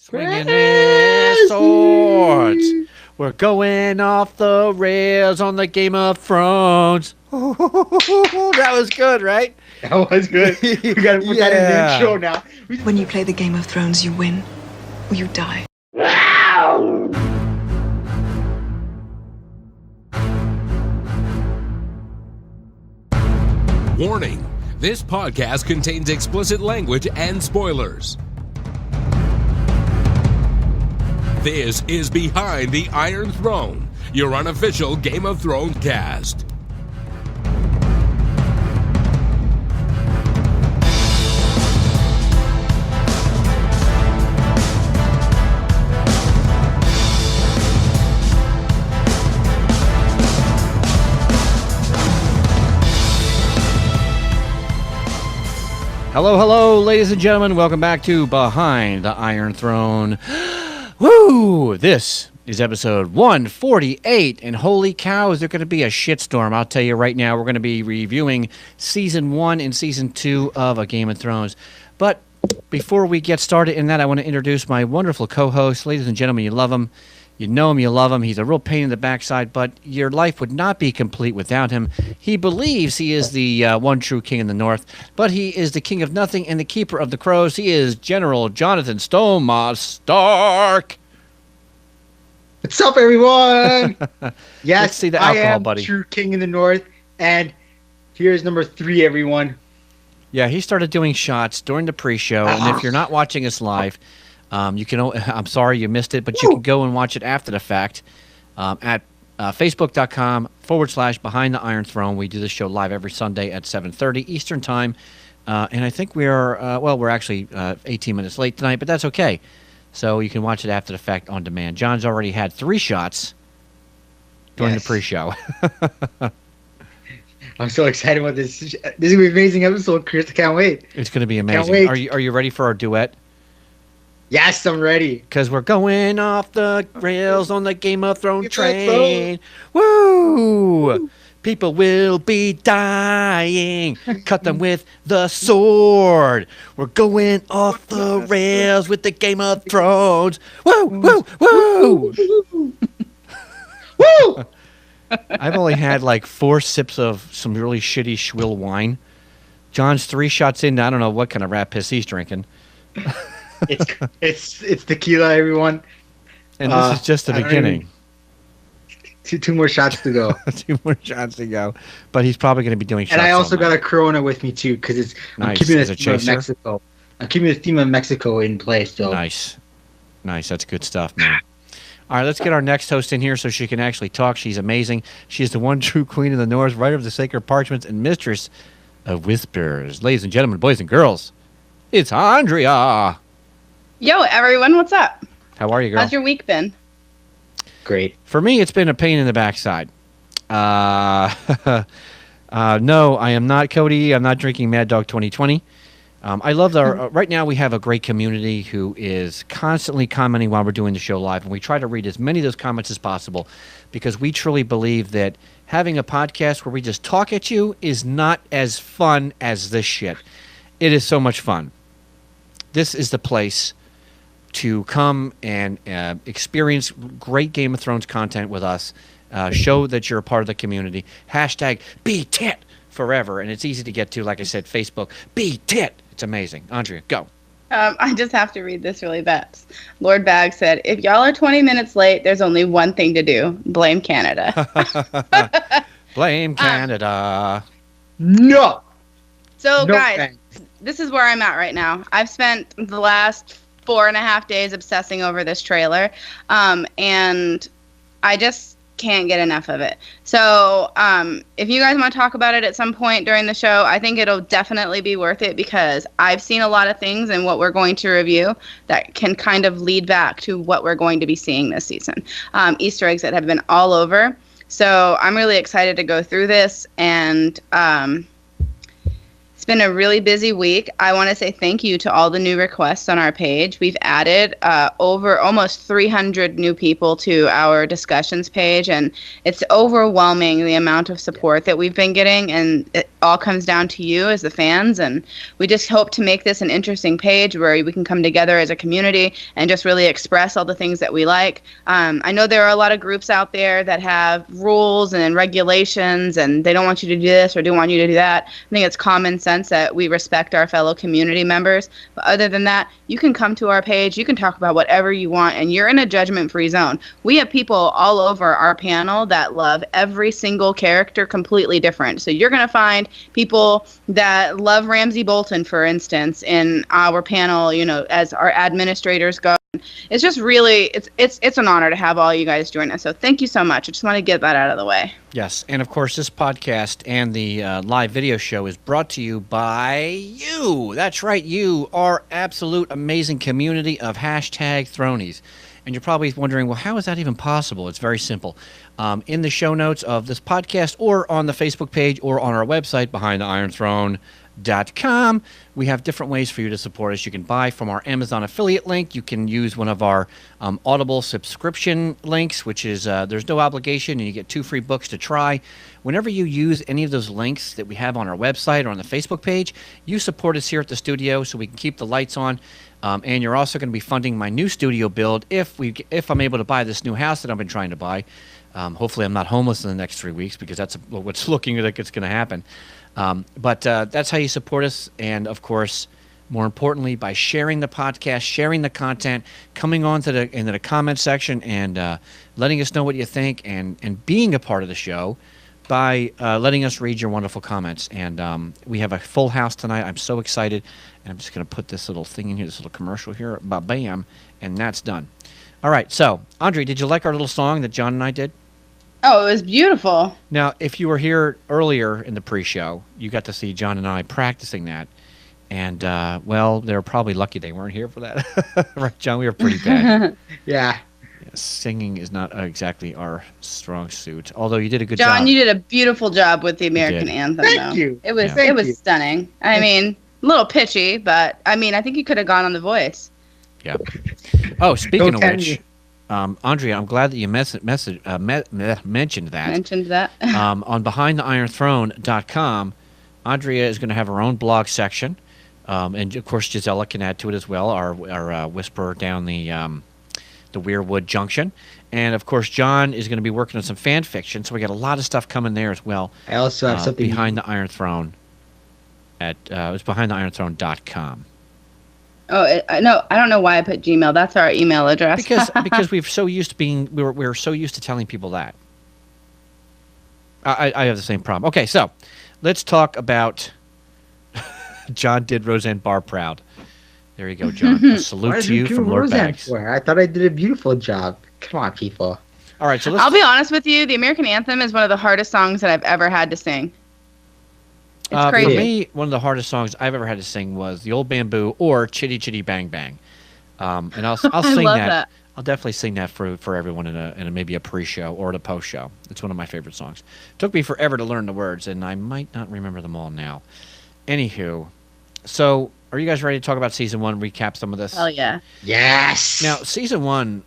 Swinging their swords. We're going off the rails on the Game of Thrones. That was good, right? That was good. We gotta put that in the intro now. When you play the Game of Thrones, you win or you die. Warning, this podcast contains explicit language and spoilers. This is Behind the Iron Throne, your unofficial Game of Thrones cast. Hello, hello, ladies and gentlemen. Welcome back to Behind the Iron Throne. Woo! This is episode 148, and holy cow, is there going to be a shitstorm. I'll tell you right now, we're going to be reviewing Season 1 and Season 2 of A Game of Thrones. But before we get started in that, I want to introduce my wonderful co-host. Ladies and gentlemen, you love him. You know him, you love him. He's a real pain in the backside, but your life would not be complete without him. He believes he is the one true king in the North, but he is the king of nothing and the keeper of the crows. He is General Jonathan Stoma Stark. What's up, everyone? Yes, Let's see the alcohol, I am buddy. true king in the North, and here's number 3, everyone. Yeah, he started doing shots during the pre-show, and if you're not watching us live, you can. I'm sorry you missed it, but you can go and watch it after the fact at facebook.com/Behind the Iron Throne. We do this show live every Sunday at 7:30 Eastern Time, and I think we are we're actually 18 minutes late tonight, but that's okay. So you can watch it after the fact on demand. John's already had 3 shots during the pre-show. I'm so excited about this. This is going to be an amazing episode, Chris. I can't wait. It's going to be amazing. Wait. Are you ready for our duet? Yes, I'm ready. Because we're going off the rails on the Game of Thrones train. Woo! People will be dying. Cut them with the sword. We're going off the rails with the Game of Thrones. Woo! Woo! Woo! Woo! I've only had like 4 sips of some really shitty Schwill wine. John's 3 shots in. I don't know what kind of rat piss he's drinking. It's tequila, everyone. And this is just the beginning. Two more shots to go. 2 more shots to go. But he's probably going to be doing shots. And I also all got night. a Corona with me too, because I'm Nice. keeping Is the it theme of chaser? Mexico. I'm keeping the theme of Mexico in place. So Nice. That's good stuff, man. All right, let's get our next host in here so she can actually talk. She's amazing. She is the one true queen of the North, writer of the sacred parchments, and mistress of whispers. Ladies and gentlemen, boys and girls, it's Andrea. Yo, everyone, what's up? How are you, girl? How's your week been? great. For me, it's been a pain in the backside. No, I am not Cody. I'm not drinking Mad Dog 2020. I love our right now we have a great community who is constantly commenting while we're doing the show live, and we try to read as many of those comments as possible because we truly believe that having a podcast where we just talk at you is not as fun as this shit. It is so much fun. This is the place to come and experience great Game of Thrones content with us. Show that you're a part of the community. Hashtag #BeTit forever. And it's easy to get to, like I said, Facebook. #BeTit. It's amazing. Andrea, go. I just have to read this really fast. Lord Bag said, if y'all are 20 minutes late, there's only one thing to do. Blame Canada. Blame Canada. No. So, No guys, thanks. this is where I'm at right now. I've spent the last 4.5 days obsessing over this trailer, and I just can't get enough of it. So if you guys want to talk about it at some point during the show, I think it'll definitely be worth it because I've seen a lot of things in what we're going to review that can kind of lead back to what we're going to be seeing this season. Easter eggs that have been all over. So I'm really excited to go through this, and it's been a really busy week. I want to say thank you to all the new requests on our page. We've added over almost 300 new people to our discussions page, and it's overwhelming the amount of support that we've been getting, and all comes down to you as the fans, and we just hope to make this an interesting page where we can come together as a community and just really express all the things that we like. I know there are a lot of groups out there that have rules and regulations, and they don't want you to do this or don't want you to do that. I think it's common sense that we respect our fellow community members. But other than that, you can come to our page, you can talk about whatever you want, and you're in a judgment-free zone. We have people all over our panel that love every single character completely different. So you're going to find people that love Ramsay Bolton, for instance, in our panel, as our administrators go. It's just really, it's an honor to have all you guys join us. So thank you so much. I just want to get that out of the way. Yes, and of course, this podcast and the live video show is brought to you by you. That's right, you, our absolute amazing community of #Thronies. And you're probably wondering, well, how is that even possible? It's very simple. In the show notes of this podcast, or on the Facebook page, or on our website, BehindTheIronThrone.com, we have different ways for you to support us. You can buy from our Amazon affiliate link. You can use one of our Audible subscription links, which is there's no obligation, and you get 2 free books to try. Whenever you use any of those links that we have on our website or on the Facebook page, you support us here at the studio so we can keep the lights on. And you're also going to be funding my new studio build if I'm able to buy this new house that I've been trying to buy. Hopefully I'm not homeless in the next 3 weeks, because that's what's looking like it's going to happen. But that's how you support us. And, of course, more importantly, by sharing the podcast, sharing the content, coming on into the comment section and letting us know what you think, and being a part of the show by letting us read your wonderful comments. And we have a full house tonight. I'm so excited. And I'm just going to put this little thing in here, this little commercial here, bam, and that's done. All right, so, Andre, did you like our little song that John and I did? Oh, it was beautiful. Now, if you were here earlier in the pre-show, you got to see John and I practicing that. And, well, they were probably lucky they weren't here for that. Right, John? We were pretty bad. Yeah. Singing is not exactly our strong suit, although you did a good job. John, you did a beautiful job with the American anthem, Thank you. It was Thank you. stunning. I mean, a little pitchy, but, I think you could have gone on The Voice. Yeah. Oh, speaking Don't of tempt which, me. Andrea, I'm glad that you mentioned that. Mentioned that. On BehindTheIronThrone.com, Andrea is going to have her own blog section, and of course Gisela can add to it as well. Our whisperer down the Weirwood Junction, and of course John is going to be working on some fan fiction. So we got a lot of stuff coming there as well. I also have something Behind the Iron Throne. It's BehindTheIronThrone.com. Oh, no, I don't know why I put Gmail. That's our email address. because we're so used to we're so used to telling people that. I have the same problem. Okay, so let's talk about John did Roseanne Barr proud. There you go, John. A salute to you from Lord Bags. I thought I did a beautiful job. Come on, people. All right, so I'll be honest with you. The American Anthem is one of the hardest songs that I've ever had to sing. It's crazy. For me, one of the hardest songs I've ever had to sing was The Old Bamboo or Chitty Chitty Bang Bang. And I'll sing that. I'll definitely sing that for everyone in a maybe a pre-show or at a post-show. It's one of my favorite songs. It took me forever to learn the words, and I might not remember them all now. Anywho, so are you guys ready to talk about season 1? Recap some of this. Hell yeah! Yes. Now, season 1,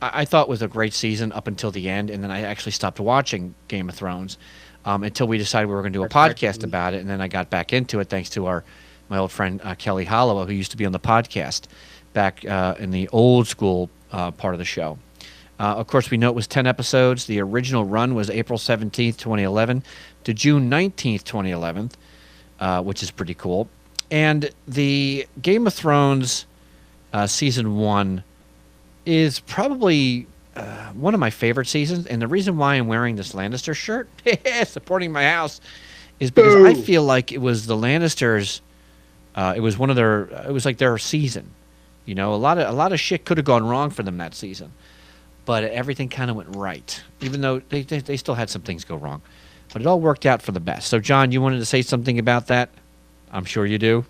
I thought was a great season up until the end, and then I actually stopped watching Game of Thrones until we decided we were going to do a podcast about it, and then I got back into it thanks to my old friend Kelly Holloway, who used to be on the podcast back in the old school part of the show. Of course, we know it was 10 episodes. The original run was April 17th, 2011 to June 19th, 2011, which is pretty cool. And the Game of Thrones season 1 is probably one of my favorite seasons. And the reason why I'm wearing this Lannister shirt, supporting my house, is because I feel like it was the Lannisters. It was it was like their season. You know, a lot of shit could have gone wrong for them that season, but everything kind of went right. Even though they still had some things go wrong, but it all worked out for the best. So, John, you wanted to say something about that? I'm sure you do.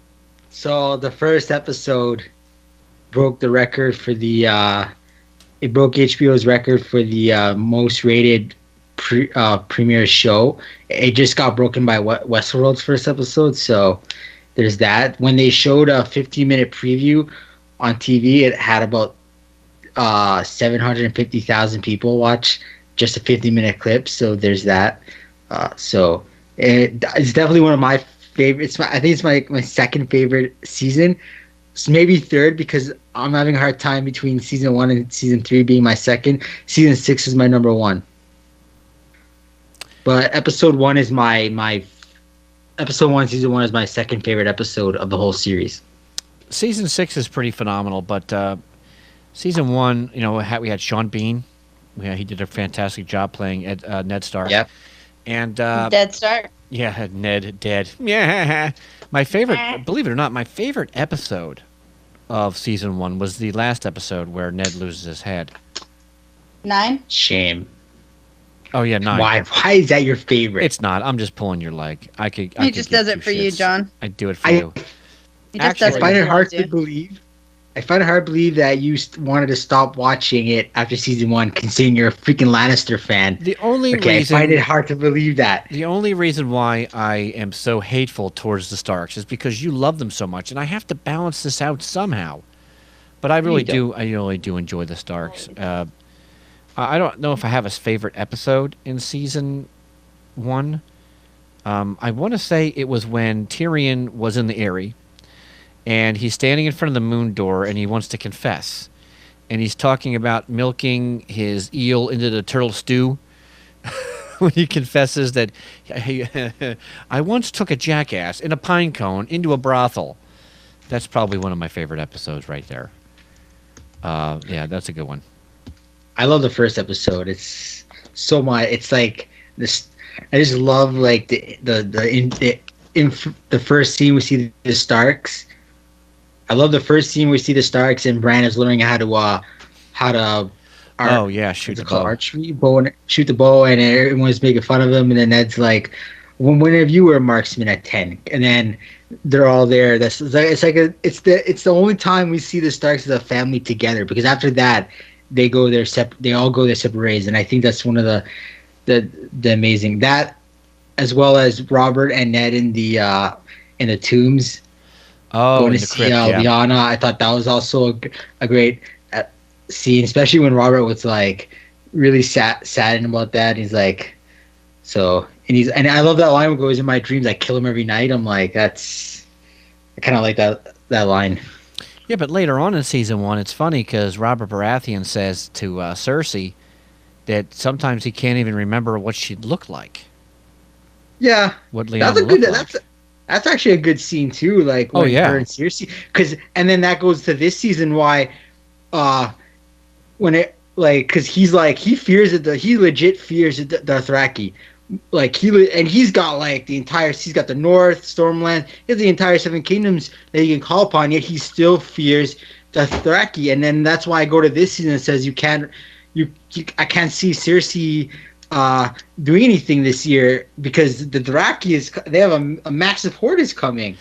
So the first episode broke the record for the. It broke HBO's record for the most rated premiere show. It just got broken by Westworld's first episode. So there's that. When they showed a 15-minute preview on TV, it had about 750,000 people watch just a 50-minute clip. So there's that. So It's definitely one of my favorites. I think it's my second favorite season. It's maybe third because I'm having a hard time between season 1 and season 3 being my second. Season 6 is my number 1. But episode 1 is my episode 1, season 1 is my second favorite episode of the whole series. Season 6 is pretty phenomenal, but season 1, we had Sean Bean. He did a fantastic job playing Ned Stark. Yep. And Dead Stark. yeah, Ned dead. Yeah. My favorite, believe it or not, my favorite episode of season 1 was the last episode where Ned loses his head. 9. Shame. Oh yeah, 9. Why is that your favorite? It's not. I'm just pulling your leg. He just does it for you, John. I do it for you. He just Actually, does I it find for it hard you. to believe. I find it hard to believe that you wanted to stop watching it after season 1, considering you're a freaking Lannister fan. The only Okay, reason I find it hard to believe that. The only reason why I am so hateful towards the Starks is because you love them so much, and I have to balance this out somehow. But I really do. I really do enjoy the Starks. I don't know if I have a favorite episode in season 1. I want to say it was when Tyrion was in the Eyrie, and he's standing in front of the moon door, and he wants to confess, and he's talking about milking his eel into the turtle stew. When he confesses that I once took a jackass in a pine cone into a brothel. That's probably one of my favorite episodes right there. Yeah, that's a good one. I love the first episode. It's so much. It's like this. I just love like the first scene we see the Starks. I love the first scene we see the Starks and Bran is learning how to shoot the bow. Archery, shoot the bow, and everyone's making fun of him. And then Ned's like, "When have you were a marksman at 10?" And then they're all there. It's the only time we see the Starks as a family together, because after that they go their they all go their separate ways. And I think that's one of the amazing, that, as well as Robert and Ned in the tombs. Going to see Lyanna. I thought that was also a great scene, especially when Robert was like really saddened about that. He's like, and I love that line where it goes, "In my dreams I kill him every night." I'm like, I kind of like that line. Yeah, but later on in season 1, it's funny because Robert Baratheon says to Cersei that sometimes he can't even remember what she'd look like. Yeah, what Lyanna looked like. That's actually a good scene too. Like when her and Cersei, and then that goes to this season why, when it because he legit fears the Dothraki, he's got he's got the North, Stormland, he has the entire Seven Kingdoms that he can call upon, yet he still fears the Dothraki, and then that's why I go to this season and says I can't see Cersei doing anything this year because the Dothraki they have a massive horde is coming.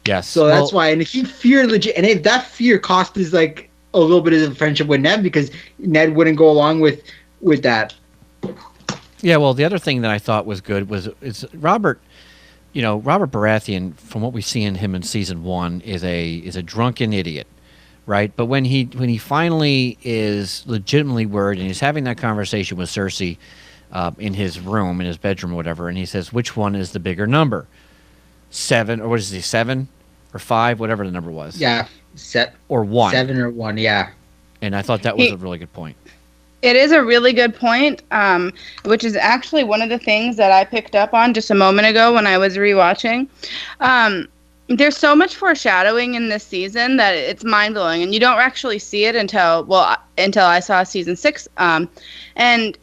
Yes. So that's why, and he feared legit, and if that fear cost us like a little bit of the friendship with Ned, because Ned wouldn't go along with that. Yeah, well, the other thing that I thought was good is Robert. Robert Baratheon, from what we see in him in season 1, is a drunken idiot, right? But when he finally is legitimately worried and he's having that conversation with Cersei in his room, in his bedroom, or whatever, and he says, "Which one is the bigger number? 7, or what is he? 7 or 5, whatever the number was." Yeah, or 1. 7 or 1. Yeah. And I thought that was a really good point. It is a really good point, which is actually one of the things that I picked up on just a moment ago when I was rewatching. There's so much foreshadowing in this season that it's mind-blowing, and you don't actually see it until I saw season 6. And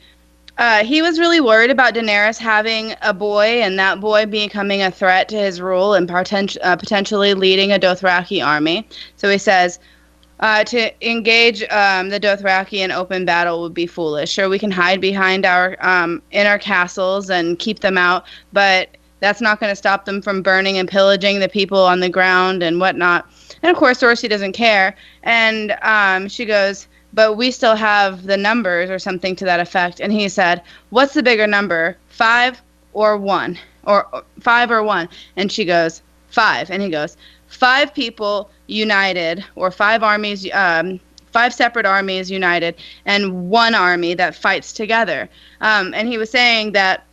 he was really worried about Daenerys having a boy, and that boy becoming a threat to his rule and potentially leading a Dothraki army. So he says, to engage the Dothraki in open battle would be foolish. Sure, we can hide behind in our castles and keep them out, but that's not going to stop them from burning and pillaging the people on the ground and whatnot. And of course, Cersei doesn't care. And she goes, "But we still have the numbers," or something to that effect. And he said, "What's the bigger number, 5 or 1? Or 5 or 1? And she goes, 5. And he goes, 5 people united, or 5 armies, 5 separate armies united, and 1 army that fights together." And he was saying that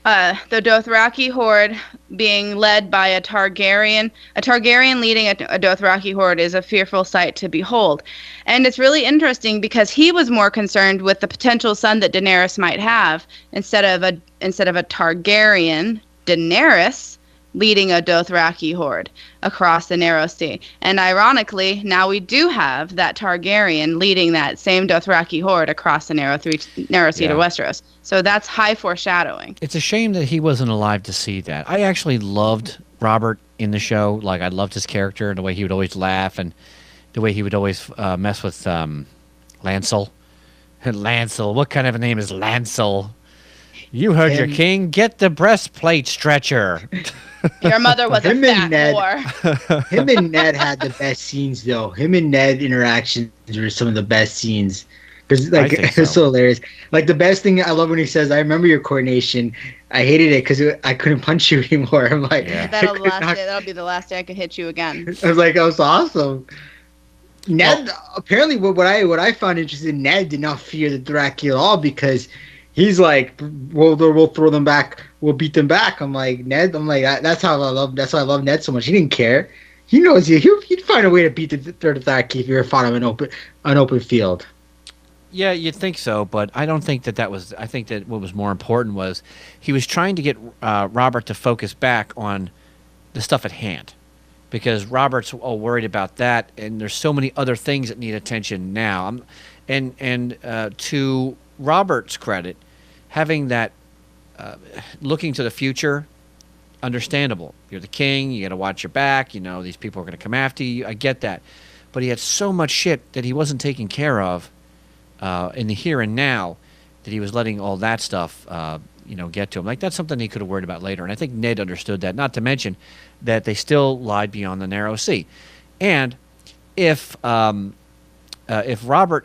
the Dothraki horde being led by a Targaryen. A Targaryen leading a Dothraki horde is a fearful sight to behold. And it's really interesting because he was more concerned with the potential son that Daenerys might have instead of a Targaryen, Daenerys, leading a Dothraki horde across the Narrow Sea. And ironically, now we do have that Targaryen leading that same Dothraki horde across the Narrow Sea to Westeros. So that's high foreshadowing. It's a shame that he wasn't alive to see that. I actually loved Robert in the show. Like, I loved his character and the way he would always laugh and the way he would always mess with Lancel. Lancel. What kind of a name is Lancel? You heard your king. Get the breastplate stretcher. Your mother was a fat whore. Him and Ned had the best scenes, though. Him and Ned interactions were some of the best scenes. Because it's so hilarious. Like, the best thing I love when he says, "I remember your coronation. I hated it because I couldn't punch you anymore." I'm like, that'll be the last day I could hit you again. I was like, that was awesome. Ned, apparently, what I found interesting, Ned did not fear the Dothraki at all because he's like, we'll throw them back. We'll beat them back. I'm like, Ned. I'm like, that's why I love Ned so much. He didn't care. He knows he'd find a way to beat the Dothraki if you ever fought him in an open field. Yeah, you'd think so, but I don't think that was. I think that what was more important was he was trying to get Robert to focus back on the stuff at hand, because Robert's all worried about that, and there's so many other things that need attention now. And to Robert's credit, having that looking to the future, understandable. You're the king. You got to watch your back. You know these people are going to come after you. I get that, but he had so much shit that he wasn't taking care of. In the here and now, that he was letting all that stuff, get to him. Like, that's something he could have worried about later. And I think Ned understood that, not to mention that they still lied beyond the Narrow Sea. And if Robert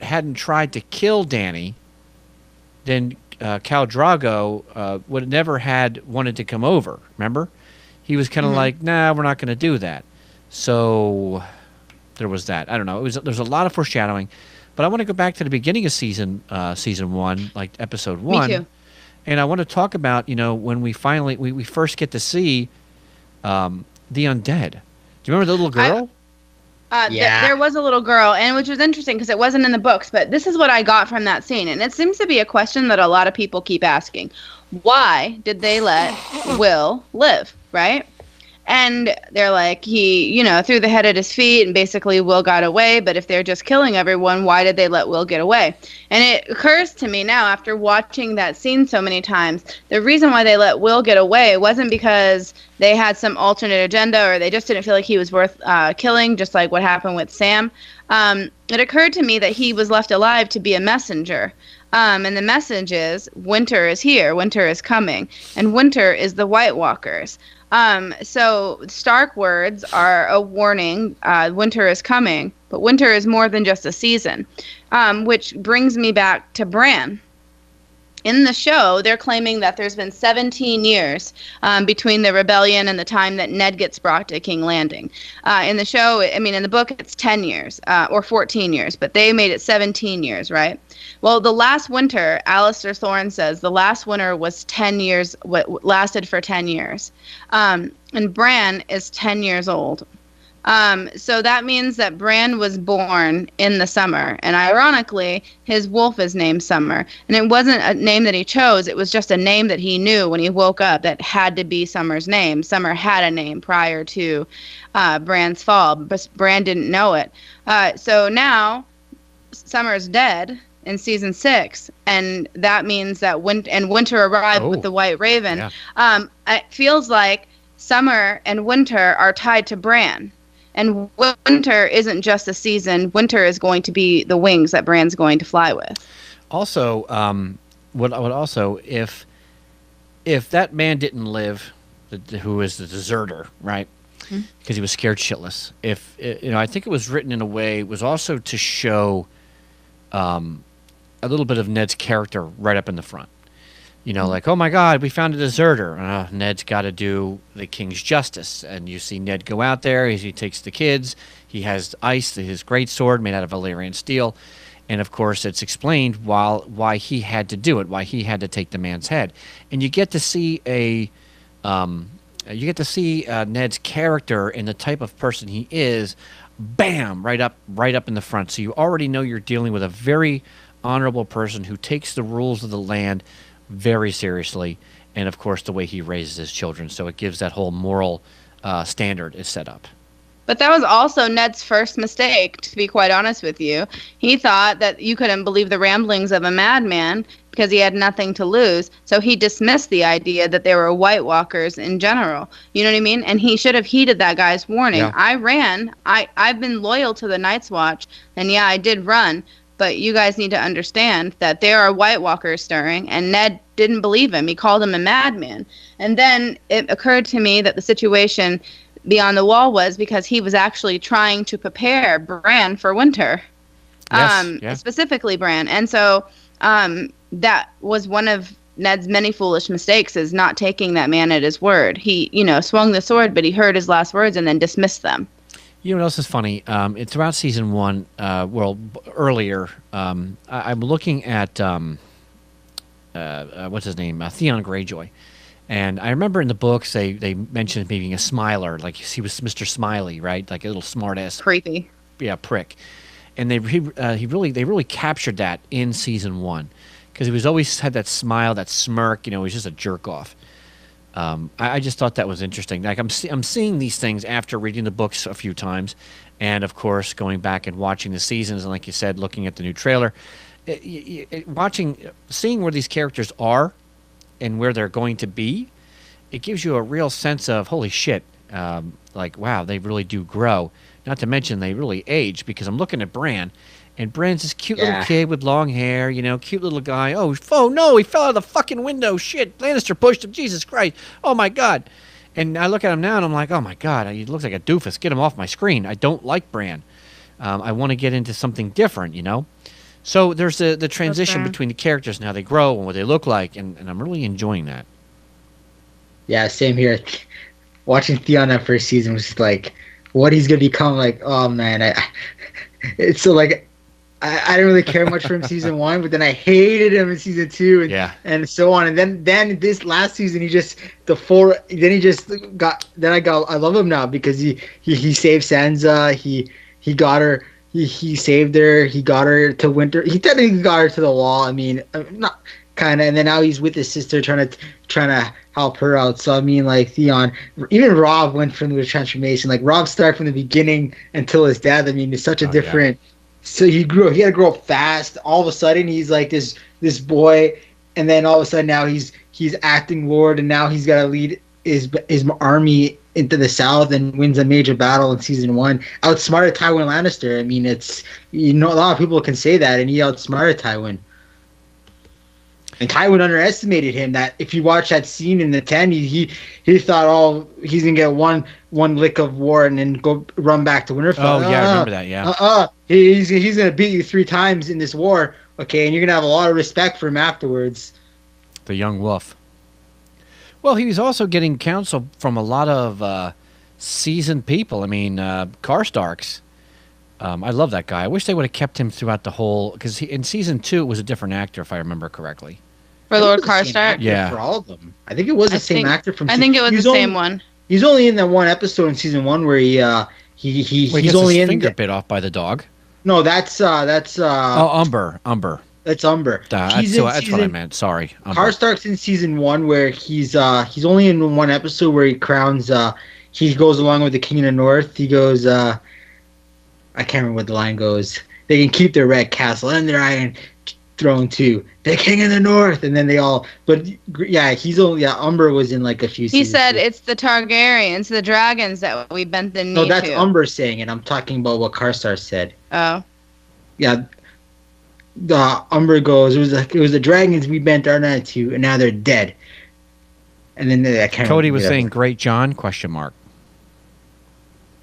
hadn't tried to kill Dany, then Khal Drogo would have never wanted to come over, remember? He was kind of like, nah, we're not going to do that. So there was that. I don't know. There's a lot of foreshadowing. But I want to go back to the beginning of season one, like episode 1. Me too. And I want to talk about, when we finally we first get to see the undead. Do you remember the little girl? There was a little girl, and which was interesting because it wasn't in the books. But this is what I got from that scene, and it seems to be a question that a lot of people keep asking: why did they let Will live? Right? And they're like, he, threw the head at his feet, and basically Will got away. But if they're just killing everyone, why did they let Will get away? And it occurs to me now, after watching that scene so many times, the reason why they let Will get away wasn't because they had some alternate agenda or they just didn't feel like he was worth killing, just like what happened with Sam. It occurred to me that he was left alive to be a messenger. And the message is, winter is here, winter is coming, and winter is the White Walkers. So Stark words are a warning, winter is coming, but winter is more than just a season, which brings me back to Bran. In the show, they're claiming that there's been 17 years between the rebellion and the time that Ned gets brought to King Landing. In the show, in the book, it's 10 years or 14 years, but they made it 17 years, right? Well, the last winter, Alistair Thorne says, the last winter was 10 years, lasted for 10 years. And Bran is 10 years old. So that means that Bran was born in the summer. And ironically, his wolf is named Summer. And it wasn't a name that he chose. It was just a name that he knew when he woke up that had to be Summer's name. Summer had a name prior to Bran's fall, but Bran didn't know it. So now Summer's dead in season 6, and that means that winter arrived with the White Raven. Yeah. It feels like summer and winter are tied to Bran, and winter isn't just a season. Winter is going to be the wings that Bran's going to fly with. Also, if that man didn't live, who is the deserter, right? Because he was scared shitless. I think it was written in a way, it was also to show a little bit of Ned's character right up in the front. Like, oh my God, we found a deserter. Ned's got to do the king's justice. And you see Ned go out there. He takes the kids. He has ice, his great sword made out of Valyrian steel. And of course, it's explained why he had to do it, why he had to take the man's head, and you get to see Ned's character and the type of person he is, bam, right up in the front. So you already know you're dealing with a very honorable person who takes the rules of the land very seriously, and of course the way he raises his children. So it gives that whole moral standard is set up. But that was also Ned's first mistake, to be quite honest with you. He thought that you couldn't believe the ramblings of a madman because he had nothing to lose. So he dismissed the idea that there were White Walkers in general. You know what I mean? And he should have heeded that guy's warning. Yeah. I ran. I've been loyal to the Night's Watch. And yeah, I did run. But you guys need to understand that there are White Walkers stirring. And Ned didn't believe him. He called him a madman. And then it occurred to me that the situation beyond the wall was because he was actually trying to prepare Bran for winter. Yes, Specifically Bran. And so that was one of Ned's many foolish mistakes, is not taking that man at his word. He, swung the sword, but he heard his last words and then dismissed them. You know what else is funny? It's throughout season 1, earlier, I'm looking at, what's his name? Theon Greyjoy. And I remember in the books they mentioned him being a smiler, like he was Mr. Smiley, right? Like a little smartass, Creepy. yeah, prick. And they really captured that in season 1, because he was always had that smile, that smirk. He was just a jerk off. I just thought that was interesting. Like I'm seeing these things after reading the books a few times, and of course going back and watching the seasons, and like you said, looking at the new trailer, seeing where these characters are and where they're going to be, it gives you a real sense of holy shit. Like, wow, they really do grow. Not to mention they really age, because I'm looking at Bran, and Bran's this cute little kid with long hair, cute little guy. Oh no, he fell out of the fucking window. Shit, Lannister pushed him. Jesus Christ. Oh my God. And I look at him now and I'm like, oh my God, he looks like a doofus. Get him off my screen. I don't like Bran. I want to get into something different, So there's the transition between the characters and how they grow and what they look like, and I'm really enjoying that. Yeah, same here. Watching Theon that first season was just like, what he's gonna become. Like, oh man, it's so like I didn't really care much for him season 1, but then I hated him in season 2, and so on. And then this last season, I love him now because he saved Sansa. He got her. He saved her. He got her to winter. He technically got her to the wall. I mean, not kind of. And then now he's with his sister, trying to help her out. So I mean, like Theon, even Robb went through the transformation. Like Robb Stark from the beginning until his death. I mean, it's such a different. Yeah. So he had to grow up fast. All of a sudden, he's like this boy, and then all of a sudden now he's acting lord, and now he's got to lead his army into the south and wins a major battle in season 1. Outsmarted Tywin Lannister. I mean, it's a lot of people can say that, and he outsmarted Tywin. And Tywin underestimated him. That if you watch that scene in the 10, he thought, oh, he's gonna get one lick of war and then go run back to Winterfell. Oh yeah, I remember that. Yeah. He's gonna beat you 3 times in this war. Okay, and you're gonna have a lot of respect for him afterwards. The young wolf. Well, he was also getting counsel from a lot of seasoned people. I mean, Karstarks. I love that guy. I wish they would have kept him throughout the whole, because in season 2 it was a different actor, if I remember correctly. For Lord Karstark? Yeah. For all of them. I think it was the same actor from I think it was the same one. He's only in that one episode in season 1 where he's only his finger bit off by the dog. No, that's Umber. That's Umber. That's what I meant. Sorry. Karstark's in season 1 where he's only in one episode where he crowns he goes along with the King of the North. He goes I can't remember what the line goes. They can keep their red castle and their iron throne too. The King of the North, and then they all. But yeah, Umber was in like a few. He said it's the Targaryens, the dragons that we bent the knee to. No, that's Umber saying it. I'm talking about what Karstark said. Oh. Yeah. The Umber goes. It was the dragons we bent our knee to, and now they're dead. And then I can't. Cody was saying, "Great John?" Question mark.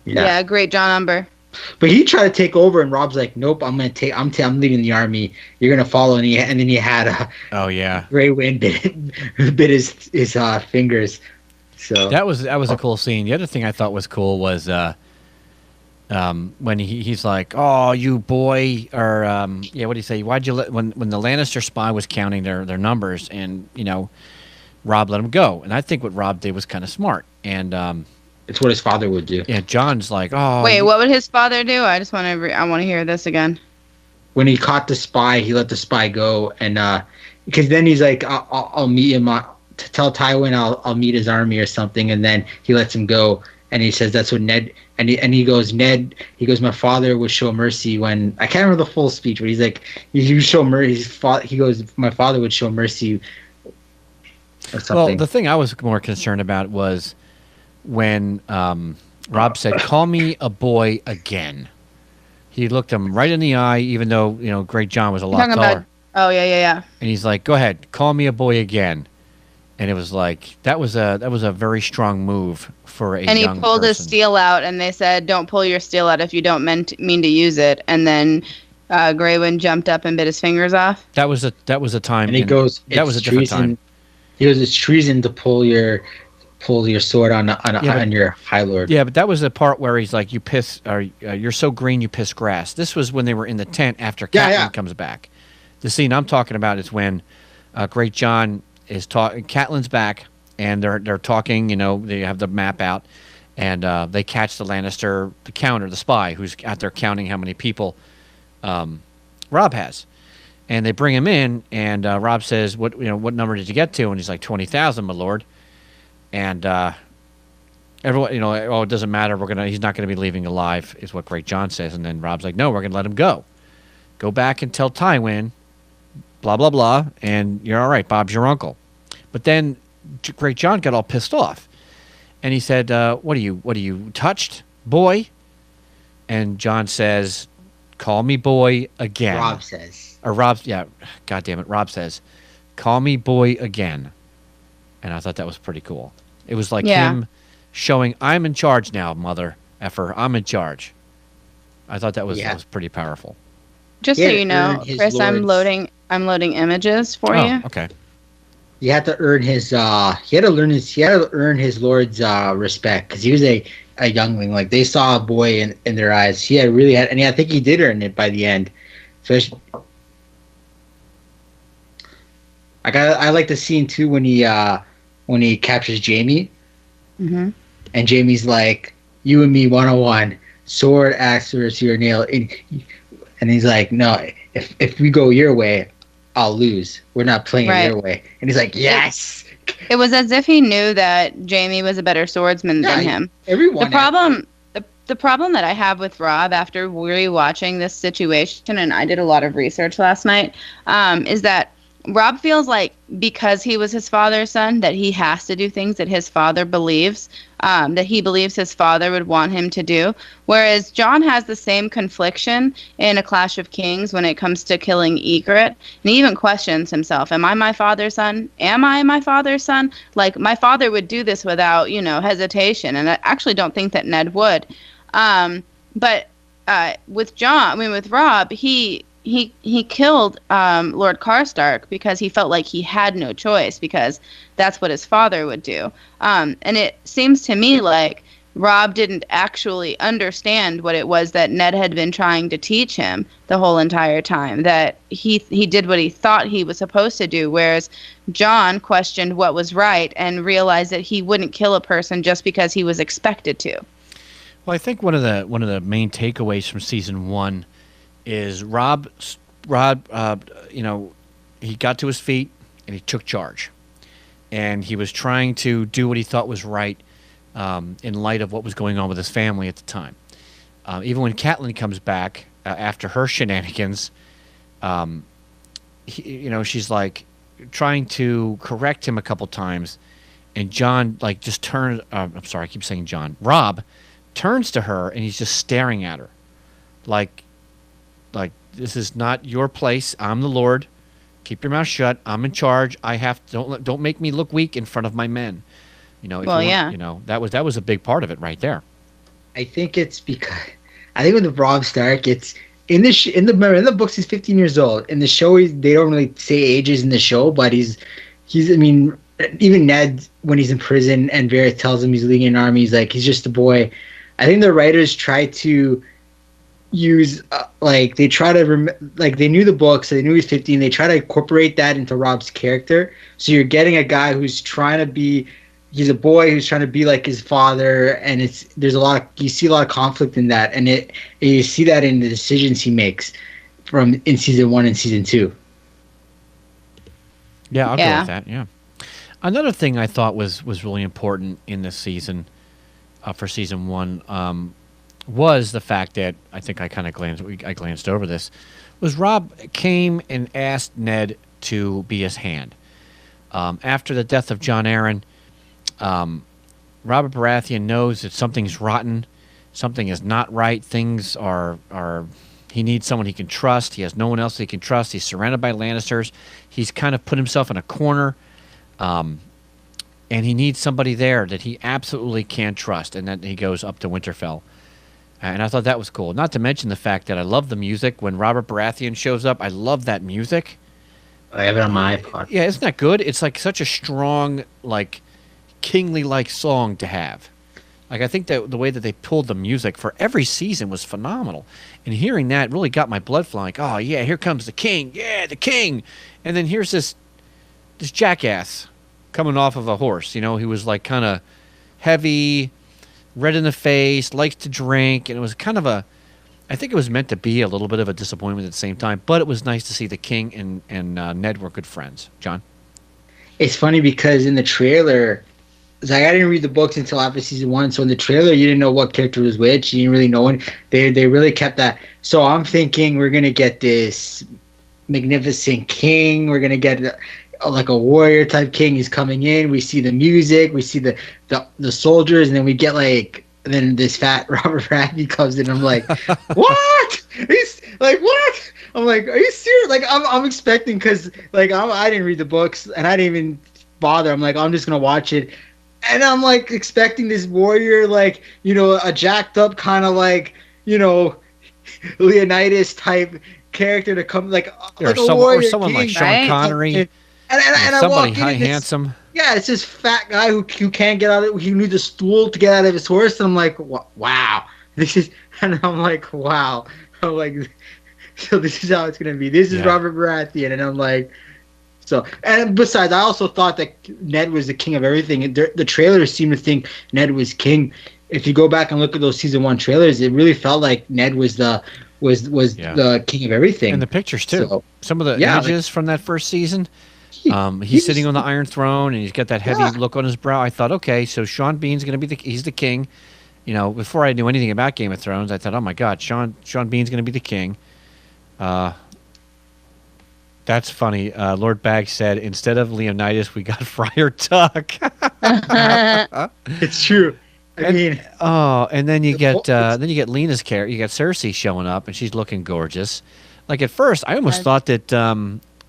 Yeah, Great John Umber. But he tried to take over, and Rob's like, "Nope, I'm leaving the army. You're gonna follow." And then he had Grey Wind bit his fingers. So that was a cool scene. The other thing I thought was cool was when he's like, "Oh, you boy," or yeah, what do you say? Why'd you let when the Lannister spy was counting their numbers, and Rob let him go, and I think what Rob did was kind of smart, and It's what his father would do. yeah, John's like, "Oh, Wait, what would his father do? I just want to. I want to hear this again. When he caught the spy, he let the spy go, and because then he's like, I'll meet him. To tell Tywin I'll meet his army or something, and then he lets him go, and he says that's what Ned. And he goes, Ned. He goes, my father would show mercy when I can't remember the full speech, but he's like, you show mercy. He goes, my father would show mercy, or something. Well, the thing I was more concerned about was when Rob said, "Call me a boy again." He looked him right in the eye, even though Great John was a lot Talking taller. about. Oh yeah. And he's like, "Go ahead, call me a boy again." And it was like that was a very strong move for a And he young pulled his person. steel out, and they said, "Don't pull your steel out if you don't mean to use it." And then Grey Wind jumped up and bit his fingers off. That was a time. And he goes, that was a different time. He goes, it's treason to pull your sword on your High Lord. Yeah, but that was the part where he's like, "You piss, or you're so green, you piss grass." This was when they were in the tent after Catelyn comes back. The scene I'm talking about is when Great John is talking. Catelyn's back, and they're talking. They have the map out, and they catch the Lannister, the counter, the spy, who's out there counting how many people Rob has. And they bring him in, and Rob says, "What number did you get to?" And he's like, 20,000, my lord. And everyone, it doesn't matter. He's not gonna be leaving alive, is what Great John says. And then Rob's like, "No, we're gonna let him go. Go back and tell Tywin, blah blah blah, and you're all right. Bob's your uncle." But then Great John got all pissed off, and he said, "What are you touched, boy?" And John says, "Call me boy again." Rob says. Or Rob's, yeah, God damn it, Rob says, "Call me boy again." And I thought that was pretty cool. It was like him showing, "I'm in charge now, mother effer. I'm in charge." I thought that was pretty powerful. Just so you know, Chris, I'm loading images for you. Okay. He had to earn his. He had to earn his lord's respect because he was a youngling. Like they saw a boy in their eyes. He had really had, and I think he did earn it by the end. Especially, I like the scene too when he captures Jamie, and Jamie's like, "You and me 101, sword, axe, or your nail," and he's like, "No, if we go your way, I'll lose. We're not playing it your way." And he's like, "Yes." It was as if he knew that Jamie was a better swordsman than him. Everyone. The problem that I have with Rob after rewatching this situation, and I did a lot of research last night, is that Rob feels like because he was his father's son that he has to do things that his father believes, that he believes his father would want him to do. Whereas Jon has the same confliction in A Clash of Kings when it comes to killing Ygritte. And he even questions himself, am I my father's son? Am I my father's son? Like, my father would do this without, hesitation. And I actually don't think that Ned would. But with Rob, he killed Lord Karstark because he felt like he had no choice because that's what his father would do. And it seems to me like Rob didn't actually understand what it was that Ned had been trying to teach him the whole entire time, that he did what he thought he was supposed to do, whereas Jon questioned what was right and realized that he wouldn't kill a person just because he was expected to. Well, I think one of the main takeaways from season 1 is Rob, he got to his feet and he took charge, and he was trying to do what he thought was right in light of what was going on with his family at the time. Even when Catelyn comes back after her shenanigans, she's like trying to correct him a couple times, and Jon just turned. I'm sorry, I keep saying Jon. Rob turns to her and he's just staring at her, like this is not your place. I'm the Lord. Keep your mouth shut. I'm in charge. Don't make me look weak in front of my men. That was a big part of it right there. I think it's because with Robb Stark, it's in the books he's 15 years old. In the show, they don't really say ages in the show, but he's. I mean, even Ned when he's in prison and Varys tells him he's leading an army, he's just a boy. I think the writers try to use like they try to like they knew the book, so they knew he was 15. They try to incorporate that into Rob's character. So you're getting a guy who's trying to be, he's a boy who's trying to be like his father, and there's a lot of, you see a lot of conflict in that, and you see that in the decisions he makes from in season 1 and season 2. Yeah, I'll go with that. Yeah. Another thing I thought was really important in this season, for season 1, was the fact that I think I kind of glanced over this, was Rob came and asked Ned to be his hand. After the death of John Aaron, Robert Baratheon knows that something's rotten, something is not right. Things are. He needs someone he can trust. He has no one else he can trust. He's surrounded by Lannisters. He's kind of put himself in a corner, and he needs somebody there that he absolutely can trust. And then he goes up to Winterfell. And I thought that was cool. Not to mention the fact that I love the music. When Robert Baratheon shows up, I love that music. I have it on my iPod. Yeah, isn't that good? It's like such a strong, like, kingly-like song to have. Like, I think that the way that they pulled the music for every season was phenomenal. And hearing that really got my blood flowing. Like, oh, yeah, here comes the king. Yeah, the king. And then here's this jackass coming off of a horse. You know, he was, like, kind of heavy, red in the face, likes to drink, and it was kind of I think it was meant to be a little bit of a disappointment at the same time, but it was nice to see the king and Ned were good friends. John? It's funny because in the trailer, it's like I didn't read the books until after season 1, so in the trailer you didn't know what character was which, you didn't really know it. They really kept that. So I'm thinking we're going to get this magnificent king, we're going to get like a warrior type king. He's coming in, we see the music, we see the soldiers, and then we get like, then this fat Robert Baratheon comes in. I'm like, what? He's like, what? I'm like, are you serious? Like, I'm expecting, because like I didn't read the books and I didn't even bother. I'm like, I'm just gonna watch it, and I'm like expecting this warrior, like, you know, a jacked up kind of like, you know, Leonidas type character to come, like a warrior or someone king, like Sean right? Connery. And somebody I walk in, handsome. yeah, it's this fat guy who can't get out of, he needs a stool to get out of his horse, and I'm like, wow, this is, and I'm like, wow, I'm like, so this is how it's gonna be. This is Robert Baratheon, and I'm like, so, and besides, I also thought that Ned was the king of everything. The trailers seem to think Ned was king. If you go back and look at those season 1 trailers, it really felt like Ned was the king of everything. And the pictures too. So, some of the images from that first season. He's sitting on the Iron Throne, and he's got that heavy look on his brow. I thought, okay, so Sean Bean's going to be he's the king. You know, before I knew anything about Game of Thrones, I thought, oh my God, Sean Bean's going to be the king. That's funny. Lord Bag said, instead of Leonidas, we got Friar Tuck. It's true. I mean, and then you get Lena's character. You got Cersei showing up, and she's looking gorgeous. Like, at first, I almost thought that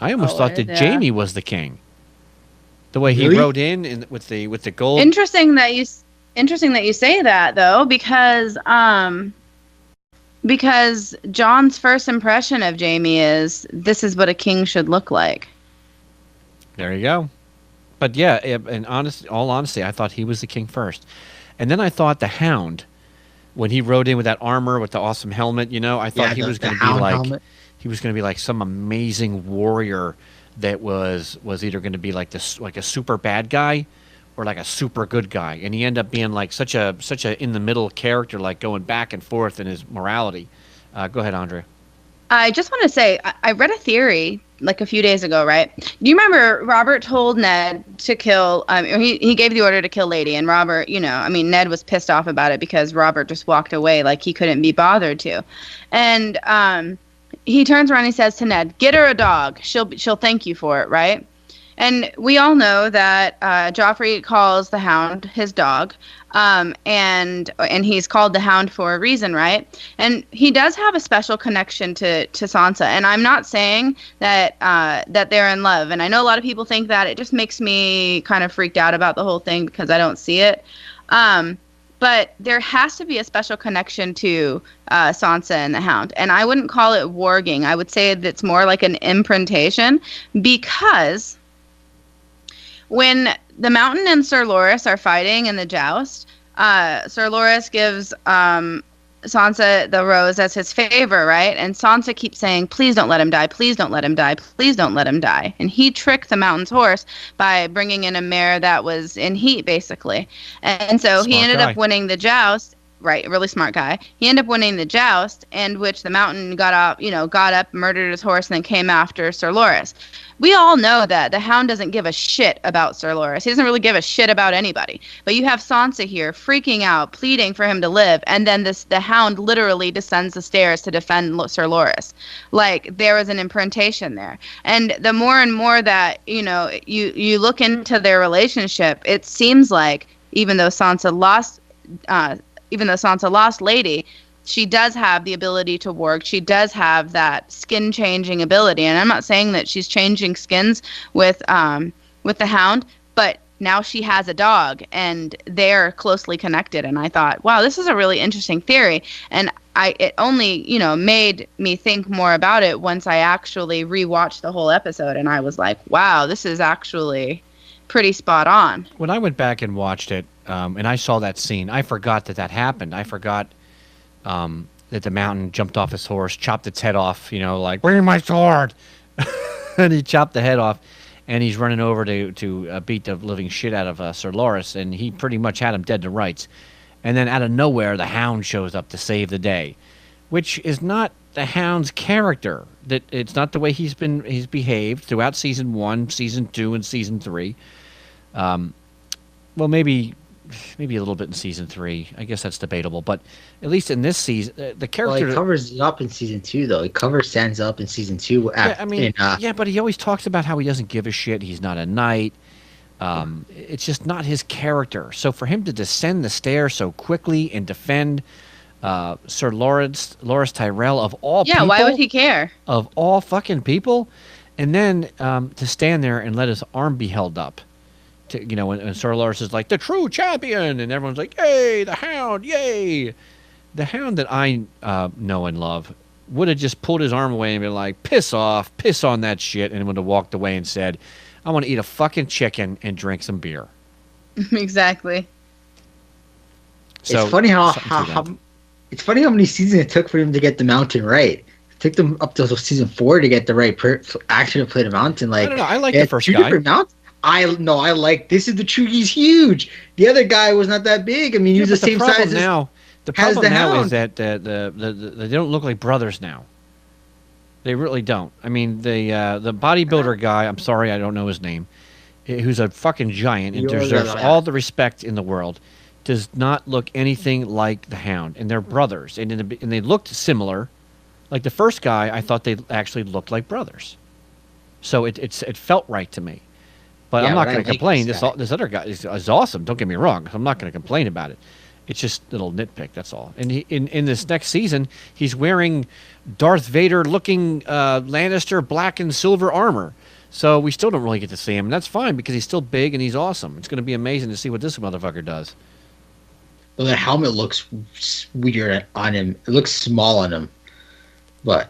Jaime was the king. The way he rode in with the gold. Interesting that you say that, though, because John's first impression of Jaime is, this is what a king should look like. There you go. But yeah, in all honesty, I thought he was the king first. And then I thought the Hound, when he rode in with that armor, with the awesome helmet, you know, I thought he was going to be like helmet. He was going to be like some amazing warrior that was either going to be like this, like a super bad guy, or like a super good guy. And he ended up being like such a in the middle character, like going back and forth in his morality. Go ahead, Andrea. I just want to say, I read a theory like a few days ago, right? Do you remember Robert told Ned to kill, he gave the order to kill Lady, and Robert, you know, I mean, Ned was pissed off about it because Robert just walked away, like he couldn't be bothered to. And he turns around and he says to Ned, get her a dog. She'll thank you for it, right? And we all know that Joffrey calls the Hound his dog, and he's called the Hound for a reason, right? And he does have a special connection to Sansa. And I'm not saying that that they're in love. And I know a lot of people think that. It just makes me kind of freaked out about the whole thing because I don't see it. But there has to be a special connection to Sansa and the Hound. And I wouldn't call it warging. I would say that it's more like an imprintation, because when the Mountain and Sir Loras are fighting in the joust, Sir Loras gives Sansa the rose as his favor, right? And Sansa keeps saying, please don't let him die. Please don't let him die. Please don't let him die. And he tricked the Mountain's horse by bringing in a mare that was in heat, basically. And so he ended up winning the joust. Right, a really smart guy. He ended up winning the joust, and which the Mountain got up, murdered his horse, and then came after Sir Loras. We all know that the Hound doesn't give a shit about Sir Loras. He doesn't really give a shit about anybody. But you have Sansa here freaking out, pleading for him to live, and then the Hound literally descends the stairs to defend Sir Loras. Like, there was an imprintation there. And the more and more that, you look into their relationship, it seems like even though Sansa lost Lady, she does have the ability to work. She does have that skin changing ability. And I'm not saying that she's changing skins with the Hound, but now she has a dog and they're closely connected. And I thought, wow, this is a really interesting theory. And it only, made me think more about it once I actually rewatched the whole episode. And I was like, wow, this is actually pretty spot on. When I went back and watched it, and I saw that scene, I forgot that happened. I forgot that the Mountain jumped off his horse, chopped its head off, like, bring my sword! And he chopped the head off, and he's running over to beat the living shit out of Sir Loras, and he pretty much had him dead to rights. And then out of nowhere, the Hound shows up to save the day, which is not the Hound's character. That it's not the way he's behaved throughout season 1, season 2, and season 3. Well, maybe a little bit in season 3. I guess that's debatable, but at least in this season, the character. Well, he covers it up in season 2, though. He covers Sansa up in season 2. But he always talks about how he doesn't give a shit. He's not a knight. It's just not his character. So for him to descend the stairs so quickly and defend Sir Loras Tyrell of all people. Yeah, why would he care? Of all fucking people, and then to stand there and let his arm be held up. When Sir Loras is like, the true champion, and everyone's like, yay, the Hound, yay. The Hound that I know and love would have just pulled his arm away and been like, piss off, piss on that shit, and would have walked away and said, I want to eat a fucking chicken and drink some beer. Exactly. So, it's funny it's funny how many seasons it took for him to get the Mountain right. It took them up to season 4 to get the right actor to play the Mountain. Like, I don't know. I like the first guy. I like this is the true. He's huge. The other guy was not that big. I mean, he was the same size. The problem now is that they don't look like brothers now. They really don't. I mean, the bodybuilder guy. I'm sorry, I don't know his name. Who's a fucking giant and deserves all the respect in the world. Does not look anything like the Hound, and they're brothers, and they looked similar. Like the first guy, I thought they actually looked like brothers. So it felt right to me. But I'm not going to complain. This other guy is awesome. Don't get me wrong. I'm not going to complain about it. It's just a little nitpick. That's all. And in this next season, he's wearing Darth Vader-looking Lannister black and silver armor. So we still don't really get to see him, and that's fine because he's still big and he's awesome. It's going to be amazing to see what this motherfucker does. Well, the helmet looks weird on him. It looks small on him, but.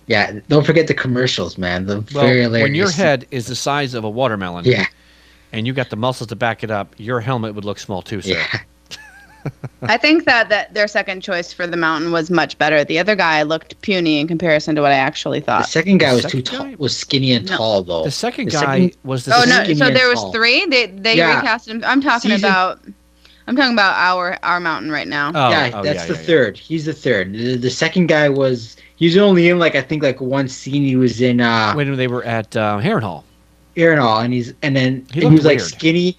Yeah, don't forget the commercials, man. When your head is the size of a watermelon, and you got the muscles to back it up, your helmet would look small too, sir. Yeah. I think that their second choice for the Mountain was much better. The other guy looked puny in comparison to what I actually thought. The second guy was too tall, was skinny and tall, though. The second guy was the skinny so there was 3? They recast him. I'm talking about our Mountain right now. That's the third. He's the third. The second guy was. He was only in one scene. He was in when they were at Harrenhal. And then he was like skinny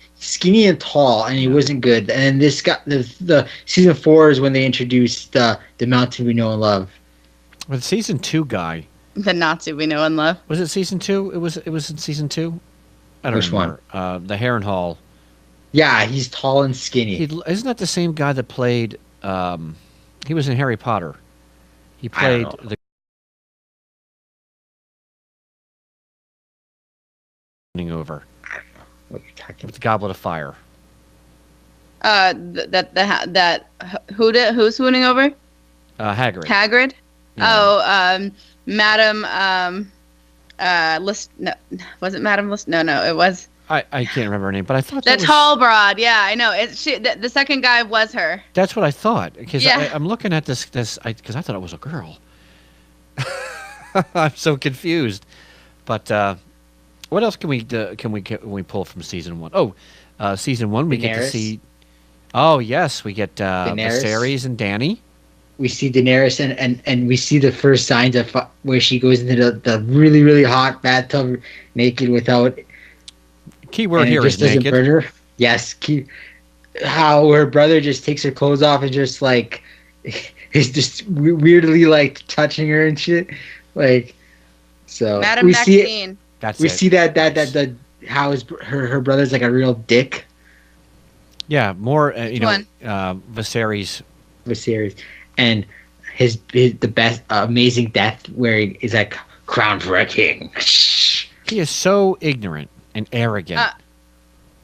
and tall, and he wasn't good. And then this got the season 4 is when they introduced the Mountain we know and love. Well, the season 2 guy. The Nazi we know and love. Was it season 2? It was in season 2. I don't remember. Which one? The Harrenhal. Yeah, he's tall and skinny. Isn't that the same guy that played? He was in Harry Potter. He played over. What you're talking with the Goblet of Fire. Who's swooning over? Hagrid. Hagrid. Yeah. Madam. List. No, was it Madam List? No, it was. I can't remember her name, but I thought The that was, tall broad. Yeah, I know. The second guy was her. that's what I thought, because Yeah. I'm looking at this because I thought it was a girl. I'm so confused. But what else can we pull from season 1? Oh, season 1 we get to Daenerys. see. Oh yes, we get Daenerys. Viserys and Dany. We see Daenerys and we see the first signs of where she goes into the really, really hot bathtub naked without. Keyword And it here just is doesn't naked. burn her. Yes. How her brother just takes her clothes off and just like is just weirdly like touching her and shit. Like, so Madam we see it. Maxine. That's We it. see that Nice. the how her brother's like a real dick. Yeah, more One. Viserys. The series and his the best amazing death where he is like crowned for a king. He is so ignorant and arrogant.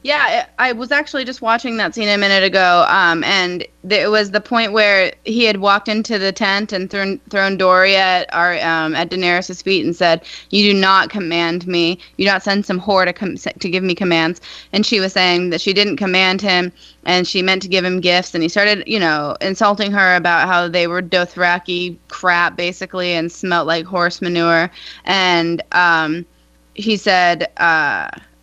Yeah, I was actually just watching that scene a minute ago, and it was the point where he had walked into the tent and thrown Dory at Daenerys' feet and said, "You do not command me. You do not send some whore to give me commands." And she was saying that she didn't command him, and she meant to give him gifts. And he started, insulting her about how they were Dothraki crap, basically, and smelt like horse manure. And he said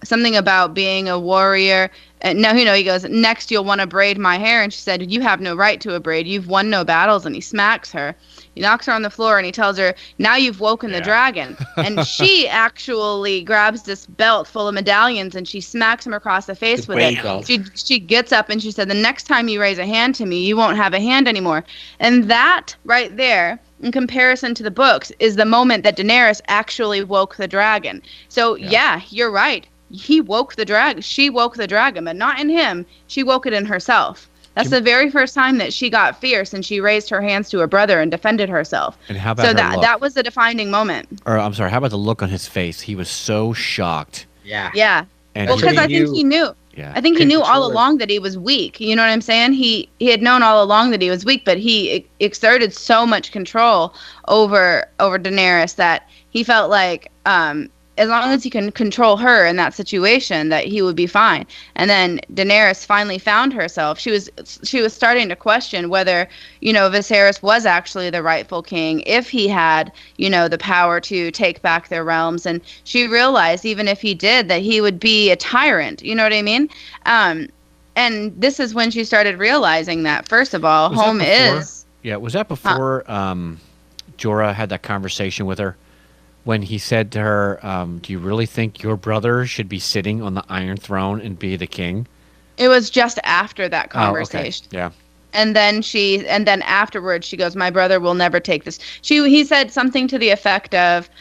something about being a warrior. No, he goes, "Next you'll want to braid my hair." And she said, "You have no right to a braid. You've won no battles." And he smacks her. He knocks her on the floor and he tells her, "Now you've woken the dragon." And she actually grabs this belt full of medallions and she smacks him across the face with it. belt. She gets up and she said, "The next time you raise a hand to me, you won't have a hand anymore." And that right there, in comparison to the books, is the moment that Daenerys actually woke the dragon. So yeah, you're right. He woke the dragon. She woke the dragon, but not in him. She woke it in herself. That's the very first time that she got fierce and she raised her hands to her brother and defended herself. And how about so her look? that was the defining moment. Or I'm sorry, how about the look on his face? He was so shocked. Yeah. Yeah. And Well, he- because I think he knew. Yeah. I think he Couldn't knew all control her. along that he was weak. You know what I'm saying? He had known all along that he was weak, but he exerted so much control over Daenerys that he felt like as long as he can control her in that situation, that he would be fine. And then Daenerys finally found herself. She was starting to question whether, Viserys was actually the rightful king, if he had, the power to take back their realms. And she realized, even if he did, that he would be a tyrant. You know what I mean? And this is when she started realizing that, first of all, Was that home before? is. Yeah, was that before Jorah had that conversation with her? When he said to her, "Do you really think your brother should be sitting on the Iron Throne and be the king?" It was just after that Oh, okay. conversation. Yeah. And then afterwards she goes, "My brother will never take this." He said something to the effect of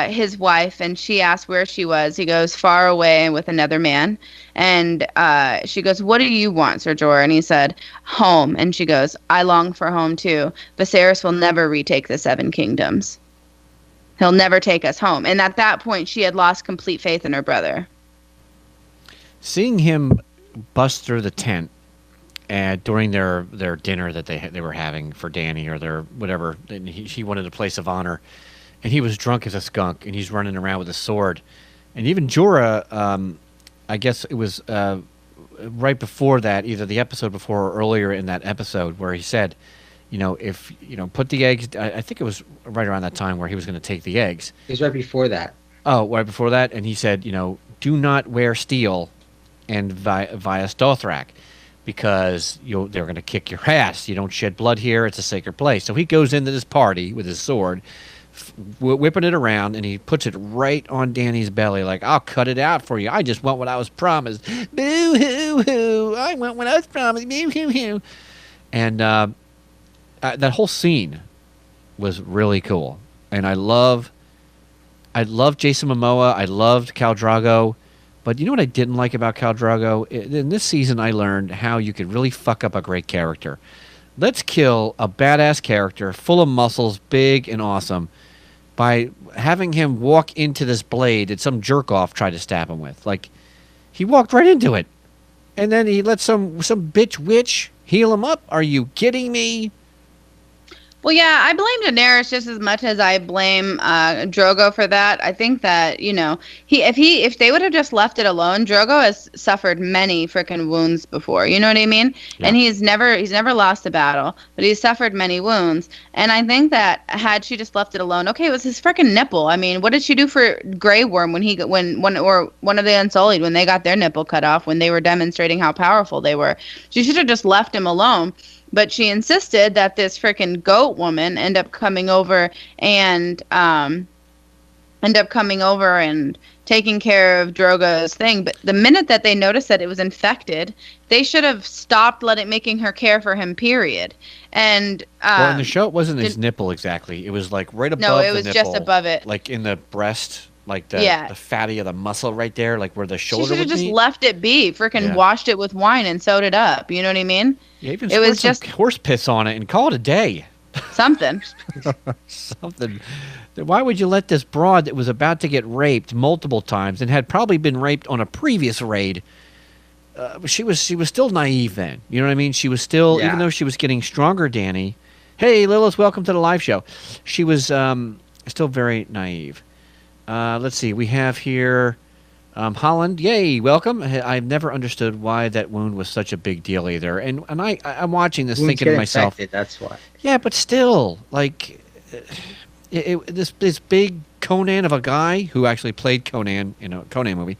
his wife, and she asked where she was. He goes, "Far away and with another man." And she goes, "What do you want, Sir Jorah?" And he said, "Home." And she goes, "I long for home too. Viserys will never retake the Seven Kingdoms. He'll never take us home." And at that point, she had lost complete faith in her brother. Seeing him bust through the tent during their dinner that they were having for Dany, or their whatever, and she wanted a place of honor, and he was drunk as a skunk and he's running around with a sword. And even Jorah, I guess it was right before that, either the episode before or earlier in that episode, where he said, if put the eggs. I think it was right around that time where he was going to take the eggs. It was right before that. Oh, right before that, and he said, "Do not wear steel and via Dothrak, because they're going to kick your ass. You don't shed blood here. It's a sacred place." So he goes into this party with his sword, whipping it around, and he puts it right on Dany's belly, like, "I'll cut it out for you. I just want what I was promised. Boo hoo hoo! I want what I was promised. Boo hoo hoo!" And that whole scene was really cool, and I love Jason Momoa. I loved Khal Drogo, but you know what I didn't like about Khal Drogo? In this season, I learned how you could really fuck up a great character. Let's kill a badass character, full of muscles, big and awesome, by having him walk into this blade that some jerk off tried to stab him with. Like, he walked right into it, and then he let some bitch witch heal him up. Are you kidding me? Well, yeah, I blame Daenerys just as much as I blame Drogo for that. I think that if they would have just left it alone, Drogo has suffered many freaking wounds before. You know what I mean? Yeah. And he's never lost a battle, but he's suffered many wounds. And I think that had she just left it alone, okay, it was his freaking nipple. I mean, what did she do for Grey Worm or one of the Unsullied when they got their nipple cut off when they were demonstrating how powerful they were? She should have just left him alone. But she insisted that this freaking goat woman end up coming over and taking care of Drogo's thing. But the minute that they noticed that it was infected, they should have stopped making her care for him. Period. And well, in the show, it wasn't his nipple exactly. It was like right above. No, it the was nipple, just above it, like in the breast. Like the fatty of the muscle right there, like where the shoulder. She should have just left it be. Freaking washed it with wine and sewed it up. You know what I mean? Yeah, even it was just horse piss on it and call it a day. Something. Something. Why would you let this broad that was about to get raped multiple times and had probably been raped on a previous raid? She was still naive then. You know what I mean? She was still, even though she was getting stronger. Danny, hey Lilith, welcome to the live show. She was still very naive. Let's see. We have here Holland. Yay, welcome. I've never understood why that wound was such a big deal either. And I'm watching this thinking to myself, infected, that's why. Yeah, but still, like, this big Conan of a guy who actually played Conan in a Conan movie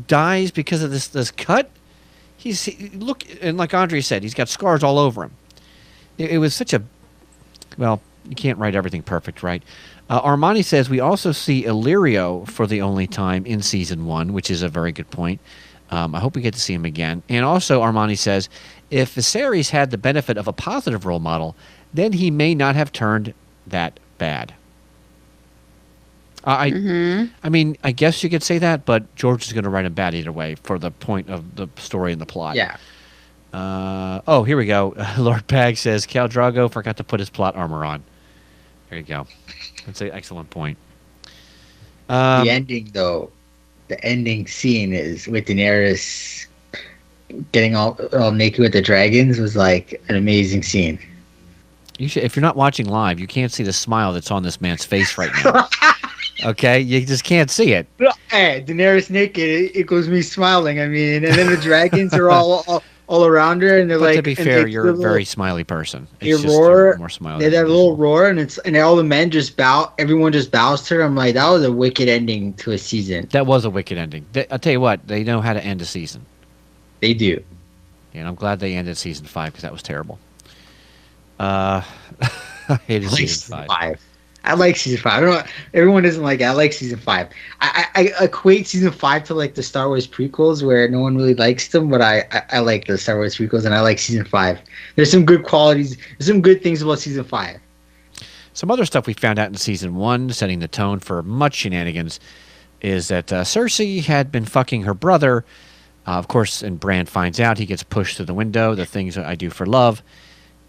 dies because of this cut. Look, and like Andre said, he's got scars all over him. It was such a, well, you can't write everything perfect, right? Armani says we also see Illyrio for the only time in season 1, which is a very good point. I hope we get to see him again. And also Armani says if Viserys had the benefit of a positive role model, then he may not have turned that bad. I mean, I guess you could say that, but George is going to write him bad either way for the point of the story and the plot. Yeah. Oh, here we go. Lord Pag says Khal Drogo forgot to put his plot armor on. There you go. That's an excellent point. The ending, though, the ending scene is with Daenerys getting all naked with the dragons was like an amazing scene. If you're not watching live, you can't see the smile that's on this man's face right now. Okay, you just can't see it. Hey, Daenerys naked equals me smiling. I mean, and then the dragons are all around her, and they're but like. To be fair, you're a very smiley person. It's just roar, more smiley. They have a little roar, and all the men just bow. Everyone just bows to her. I'm like, that was a wicked ending to a season. That was a wicked ending. I'll tell you what, they know how to end a season. They do. And I'm glad they ended season 5 because that was terrible. I hated season 5. I like season 5. I don't know. Everyone doesn't like it. I like season 5. I equate season 5 to like the Star Wars prequels where no one really likes them, but I like the Star Wars prequels and I like season 5. There's some good qualities. There's some good things about season 5. Some other stuff we found out in season 1, setting the tone for much shenanigans, is that Cersei had been fucking her brother. Of course, and Bran finds out. He gets pushed through the window. The things I do for love.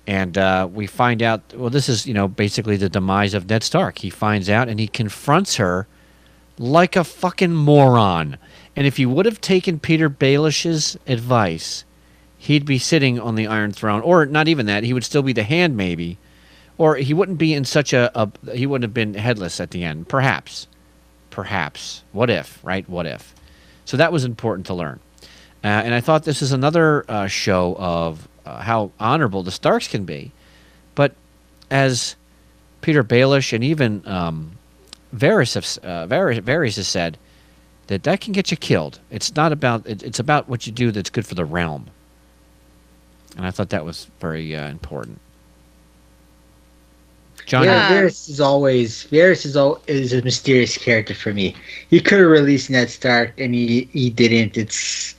And we find out, well, this is, basically the demise of Ned Stark. He finds out and he confronts her like a fucking moron. And if he would have taken Peter Baelish's advice, he'd be sitting on the Iron Throne. Or not even that. He would still be the Hand, maybe. Or he wouldn't be in such he wouldn't have been headless at the end. Perhaps. What if, right? What if? So that was important to learn. And I thought this is another show of how honorable the Starks can be. But as Peter Baelish and even Varys has said, that can get you killed. It's not about it's about what you do that's good for the realm. And I thought that was very important. John, Varys is a mysterious character for me. He could have released Ned Stark, and he didn't.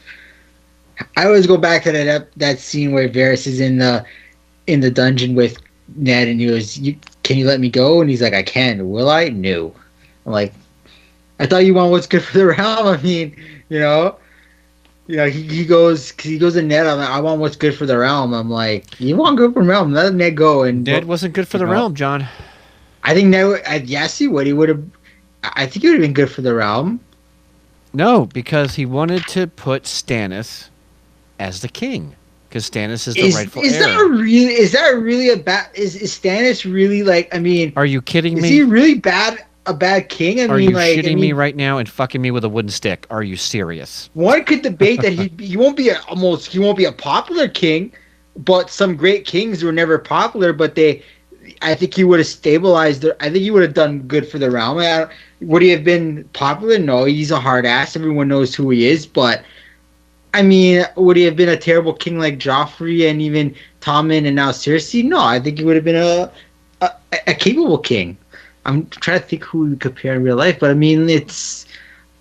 I always go back to that scene where Varys is in the dungeon with Ned, and he goes, "Can you let me go?" And he's like, "I can." Will I? No. I'm like, I thought you want what's good for the realm. I mean, he goes to Ned. I'm like, I want what's good for the realm. I'm like, you want good for the realm? Let Ned go. And Ned wasn't good for the realm, John. I think Ned. Yes, he would. He would have. I think he would have been good for the realm. No, because he wanted to put Stannis as the king. because Stannis is the rightful is heir. that really a bad? Is Stannis really like? I mean, Are you kidding is me? he really bad? A bad king? Are you shitting me right now and fucking me with a wooden stick? Are you serious? One could debate that he won't be a popular king, but some great kings were never popular. But I think he would have stabilized. I think he would have done good for the realm. Would he have been popular? No, he's a hard ass. Everyone knows who he is. But I mean, would he have been a terrible king like Joffrey and even Tommen and now Cersei? No, I think he would have been a capable king. I'm trying to think who we compare in real life, but I mean,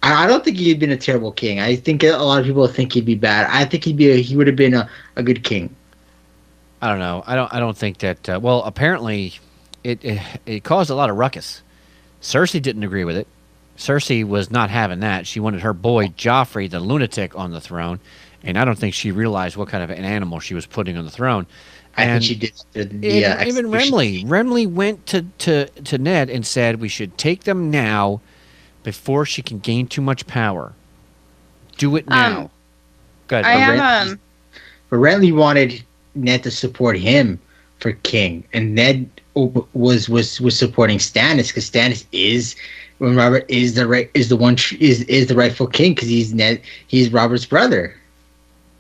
I don't think he'd been a terrible king. I think a lot of people think he'd be bad. I think he would have been a good king. I don't know. I don't think that. Well, apparently, it caused a lot of ruckus. Cersei didn't agree with it. Cersei was not having that. She wanted her boy Joffrey, the lunatic, on the throne, and I don't think she realized what kind of an animal she was putting on the throne. I think she did. Even Renly went to Ned and said we should take them now before she can gain too much power. Do it now. Good. But Renly wanted Ned to support him for king, and Ned was supporting Stannis because Stannis is when Robert is the rightful king because he's Robert's brother.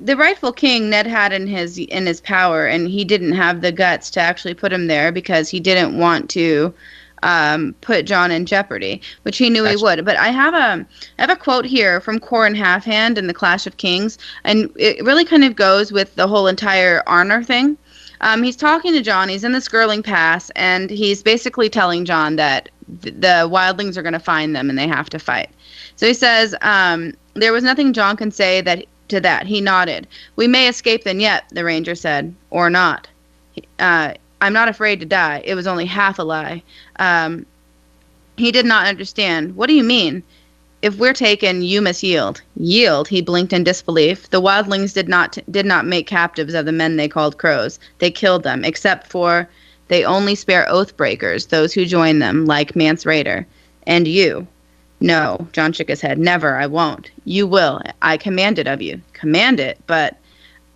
The rightful king Ned had in his power, and he didn't have the guts to actually put him there because he didn't want to put Jon in jeopardy, which he knew he would. But I have a quote here from Qhorin Halfhand in the Clash of Kings, and it really kind of goes with the whole entire honor thing. He's talking to Jon. He's in the Skirling Pass, and he's basically telling Jon that the wildlings are going to find them and they have to fight. So he says, there was nothing Jon can say to that. He nodded. We may escape them yet, the ranger said, or not. I'm not afraid to die. It was only half a lie. He did not understand. What do you mean? If we're taken, you must yield. Yield, he blinked in disbelief. The wildlings did not make captives of the men they called crows. They killed them, except for they only spare oath breakers, those who join them, like Mance Rayder. And you. No, Jon shook his head. Never, I won't. You will. I command it of you. Command it, but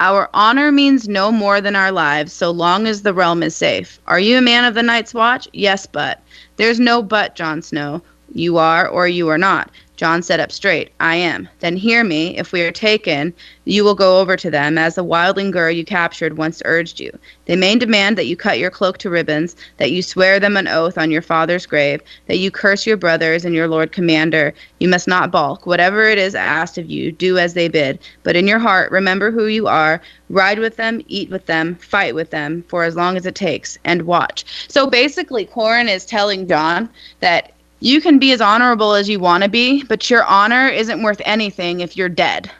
our honor means no more than our lives, so long as the realm is safe. Are you a man of the Night's Watch? Yes, but. There's no but, Jon Snow. You are or you are not. Jon sat up straight. I am. Then hear me. If we are taken, you will go over to them, as the wildling girl you captured once urged you. They may demand that you cut your cloak to ribbons, that you swear them an oath on your father's grave, that you curse your brothers and your lord commander. You must not balk. Whatever it is asked of you, do as they bid. But in your heart, remember who you are. Ride with them, eat with them, fight with them, for as long as it takes, and watch. So basically, Qhorin is telling Jon that you can be as honorable as you want to be, but your honor isn't worth anything if you're dead.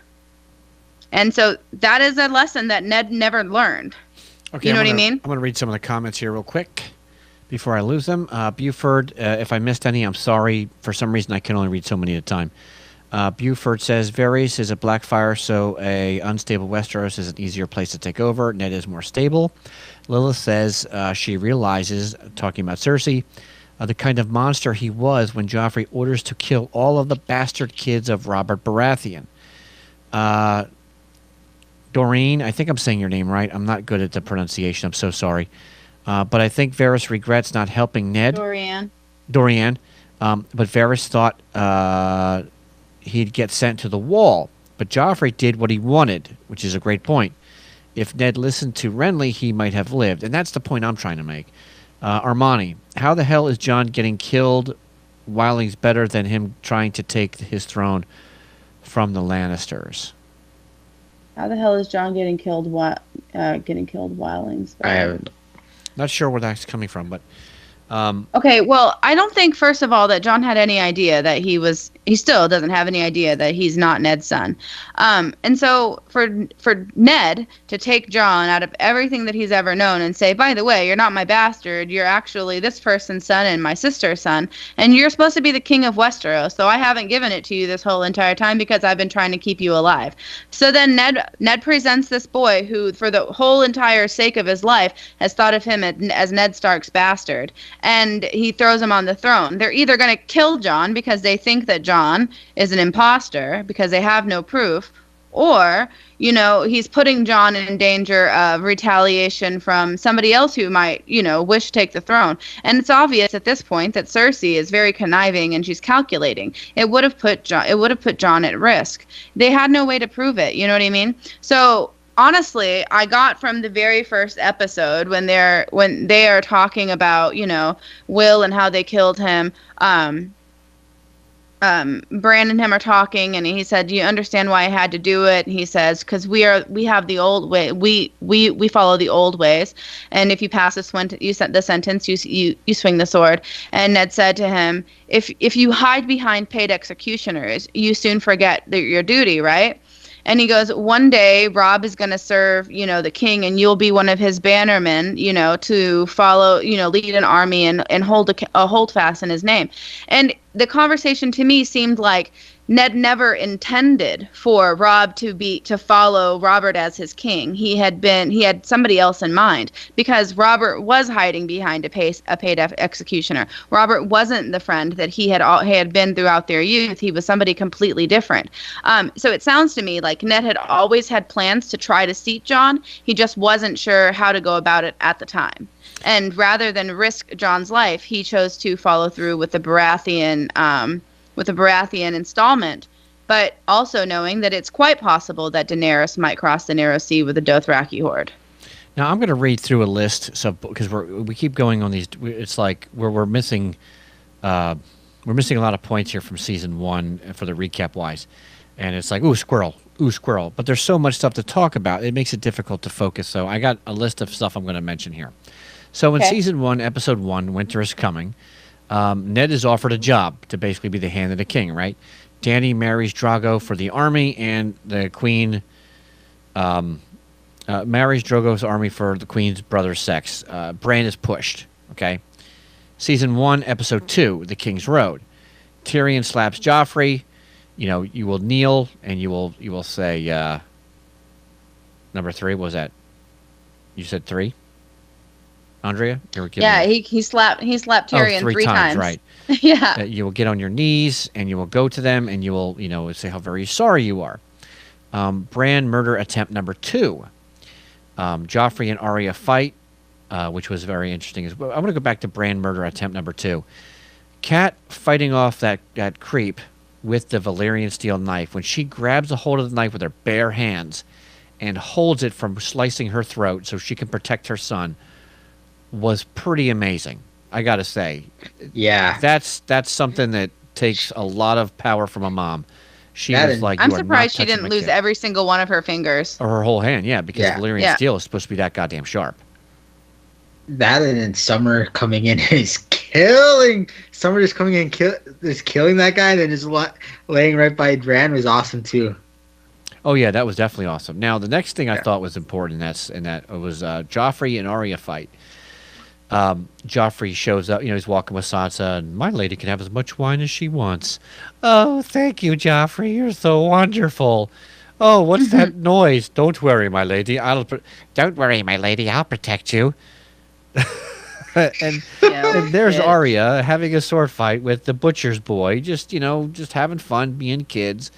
And so that is a lesson that Ned never learned. Okay, you know what I mean? I'm going to read some of the comments here real quick before I lose them. Buford, if I missed any, I'm sorry. For some reason, I can only read so many at a time. Buford says, Varys is a Blackfire, so a unstable Westeros is an easier place to take over. Ned is more stable. Lilith says she realizes, talking about Cersei, the kind of monster he was when Joffrey orders to kill all of the bastard kids of Robert Baratheon. Doreen, I think I'm saying your name right. I'm not good at the pronunciation. I'm so sorry. But I think Varys regrets not helping Ned. Dorian. But Varys thought he'd get sent to the wall. But Joffrey did what he wanted, which is a great point. If Ned listened to Renly, he might have lived. And that's the point I'm trying to make. Armani, how the hell is Jon getting killed while he's better than him trying to take his throne from the Lannisters? How the hell is Jon getting killed while he's better? I haven't. Not sure where that's coming from, but Okay, well, I don't think, first of all, that Jon had any idea that he still doesn't have any idea that he's not Ned's son. And so for Ned to take Jon out of everything that he's ever known and say, by the way, you're not my bastard, you're actually this person's son and my sister's son, and you're supposed to be the king of Westeros, so I haven't given it to you this whole entire time because I've been trying to keep you alive. So then Ned presents this boy who, for the whole entire sake of his life, has thought of him as Ned Stark's bastard. And he throws him on the throne. They're either going to kill Jon because they think that Jon is an imposter because they have no proof, or, you know, he's putting Jon in danger of retaliation from somebody else who might, you know, wish to take the throne. And it's obvious at this point that Cersei is very conniving and she's calculating. It would have put Jon at risk. They had no way to prove it, you know what I mean? So honestly, I got from the very first episode when they are talking about, you know, Will and how they killed him. Bran and him are talking, and he said, "Do you understand why I had to do it?" And he says, "Because we have the old way. We follow the old ways, and if you pass the sentence, you swing the sword." And Ned said to him, "If you hide behind paid executioners, you soon forget your duty, right?" And he goes, "One day Rob is going to serve, you know, the king, and you'll be one of his bannermen, you know, to follow, you know, lead an army and hold a holdfast in his name." And the conversation to me seemed like Ned never intended for Rob to follow Robert as his king. He had somebody else in mind, because Robert was hiding behind a paid executioner. Robert wasn't the friend that he had been throughout their youth. He was somebody completely different. So it sounds to me like Ned had always had plans to try to seat Jon. He just wasn't sure how to go about it at the time. And rather than risk Jon's life, he chose to follow through with the Baratheon installment, but also knowing that it's quite possible that Daenerys might cross the Narrow Sea with the Dothraki horde. Now I'm going to read through a list, so because we keep going on these. It's like we're missing a lot of points here from season 1 for the recap wise, and it's like ooh squirrel. But there's so much stuff to talk about. It makes it difficult to focus. So I got a list of stuff I'm going to mention here. So in season 1, episode 1, Winter is Coming, Ned is offered a job to basically be the hand of the king, right? Dany marries Drogo for the army, and the queen marries Drogo's army for the queen's brother's sex. Bran is pushed, okay? Season 1, episode 2, The King's Road. Tyrion slaps Joffrey. You know, you will kneel, and you will say, number 3, what was that? You said 3? Andrea? He slapped Tyrion three times. Right. Yeah. You will get on your knees and you will go to them and you will, say how very sorry you are. Bran murder attempt number 2. Joffrey and Arya fight, which was very interesting as well. I'm going to go back to Bran murder attempt number 2. Cat fighting off that creep with the Valyrian steel knife. When she grabs a hold of the knife with her bare hands and holds it from slicing her throat so she can protect her son, was pretty amazing, I gotta say. Yeah, that's something that takes a lot of power from a mom. I'm surprised she didn't lose every single one of her fingers or her whole hand. Yeah, because Valyrian steel is supposed to be that goddamn sharp. That, and then Summer coming in is killing. Summer just coming in is killing that guy, and then just laying right by Bran was awesome too. Oh yeah, that was definitely awesome. Now the next thing I thought was important in that was Joffrey and Arya fight. Joffrey shows up, he's walking with Sansa, and my lady can have as much wine as she wants. Oh, thank you, Joffrey. You're so wonderful. Oh, what's that noise? Don't worry, my lady. Don't worry, my lady. I'll protect you. and there's Arya having a sword fight with the butcher's boy, just having fun, being kids.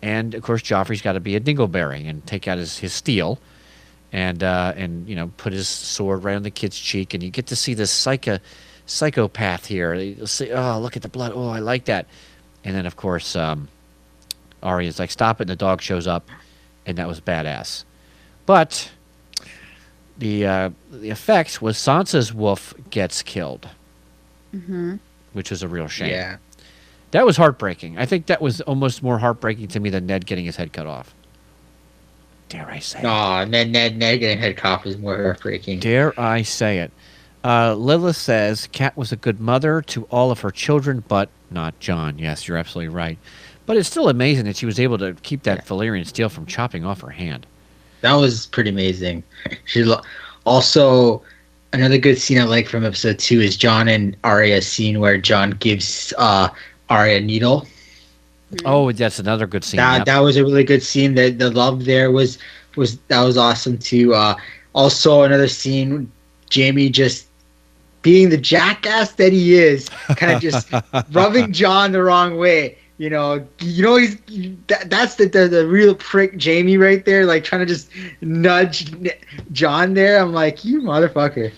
And of course, Joffrey's got to be a dingleberry and take out his steel. And put his sword right on the kid's cheek, and you get to see this psychopath here. You'll see, oh, look at the blood. Oh, I like that. And then, of course, Arya's like, stop it, and the dog shows up, and that was badass. But the effects was Sansa's wolf gets killed, which was a real shame. Yeah. That was heartbreaking. I think that was almost more heartbreaking to me than Ned getting his head cut off. Dare I say it? Oh, Ned getting head cut off is more heartbreaking. Dare I say it? Lilith says, Kat was a good mother to all of her children, but not Jon. Yes, you're absolutely right. But it's still amazing that she was able to keep that Valyrian steel from chopping off her hand. That was pretty amazing. Also, another good scene I like from episode 2 is Jon and Arya's scene where Jon gives Arya a needle. Oh, that's another good scene. That was a really good scene. The love there was awesome too. Also another scene, Jaime just being the jackass that he is, kind of just rubbing Jon the wrong way. That's the real prick Jamie right there, like trying to just nudge John there. I'm like, you motherfucker.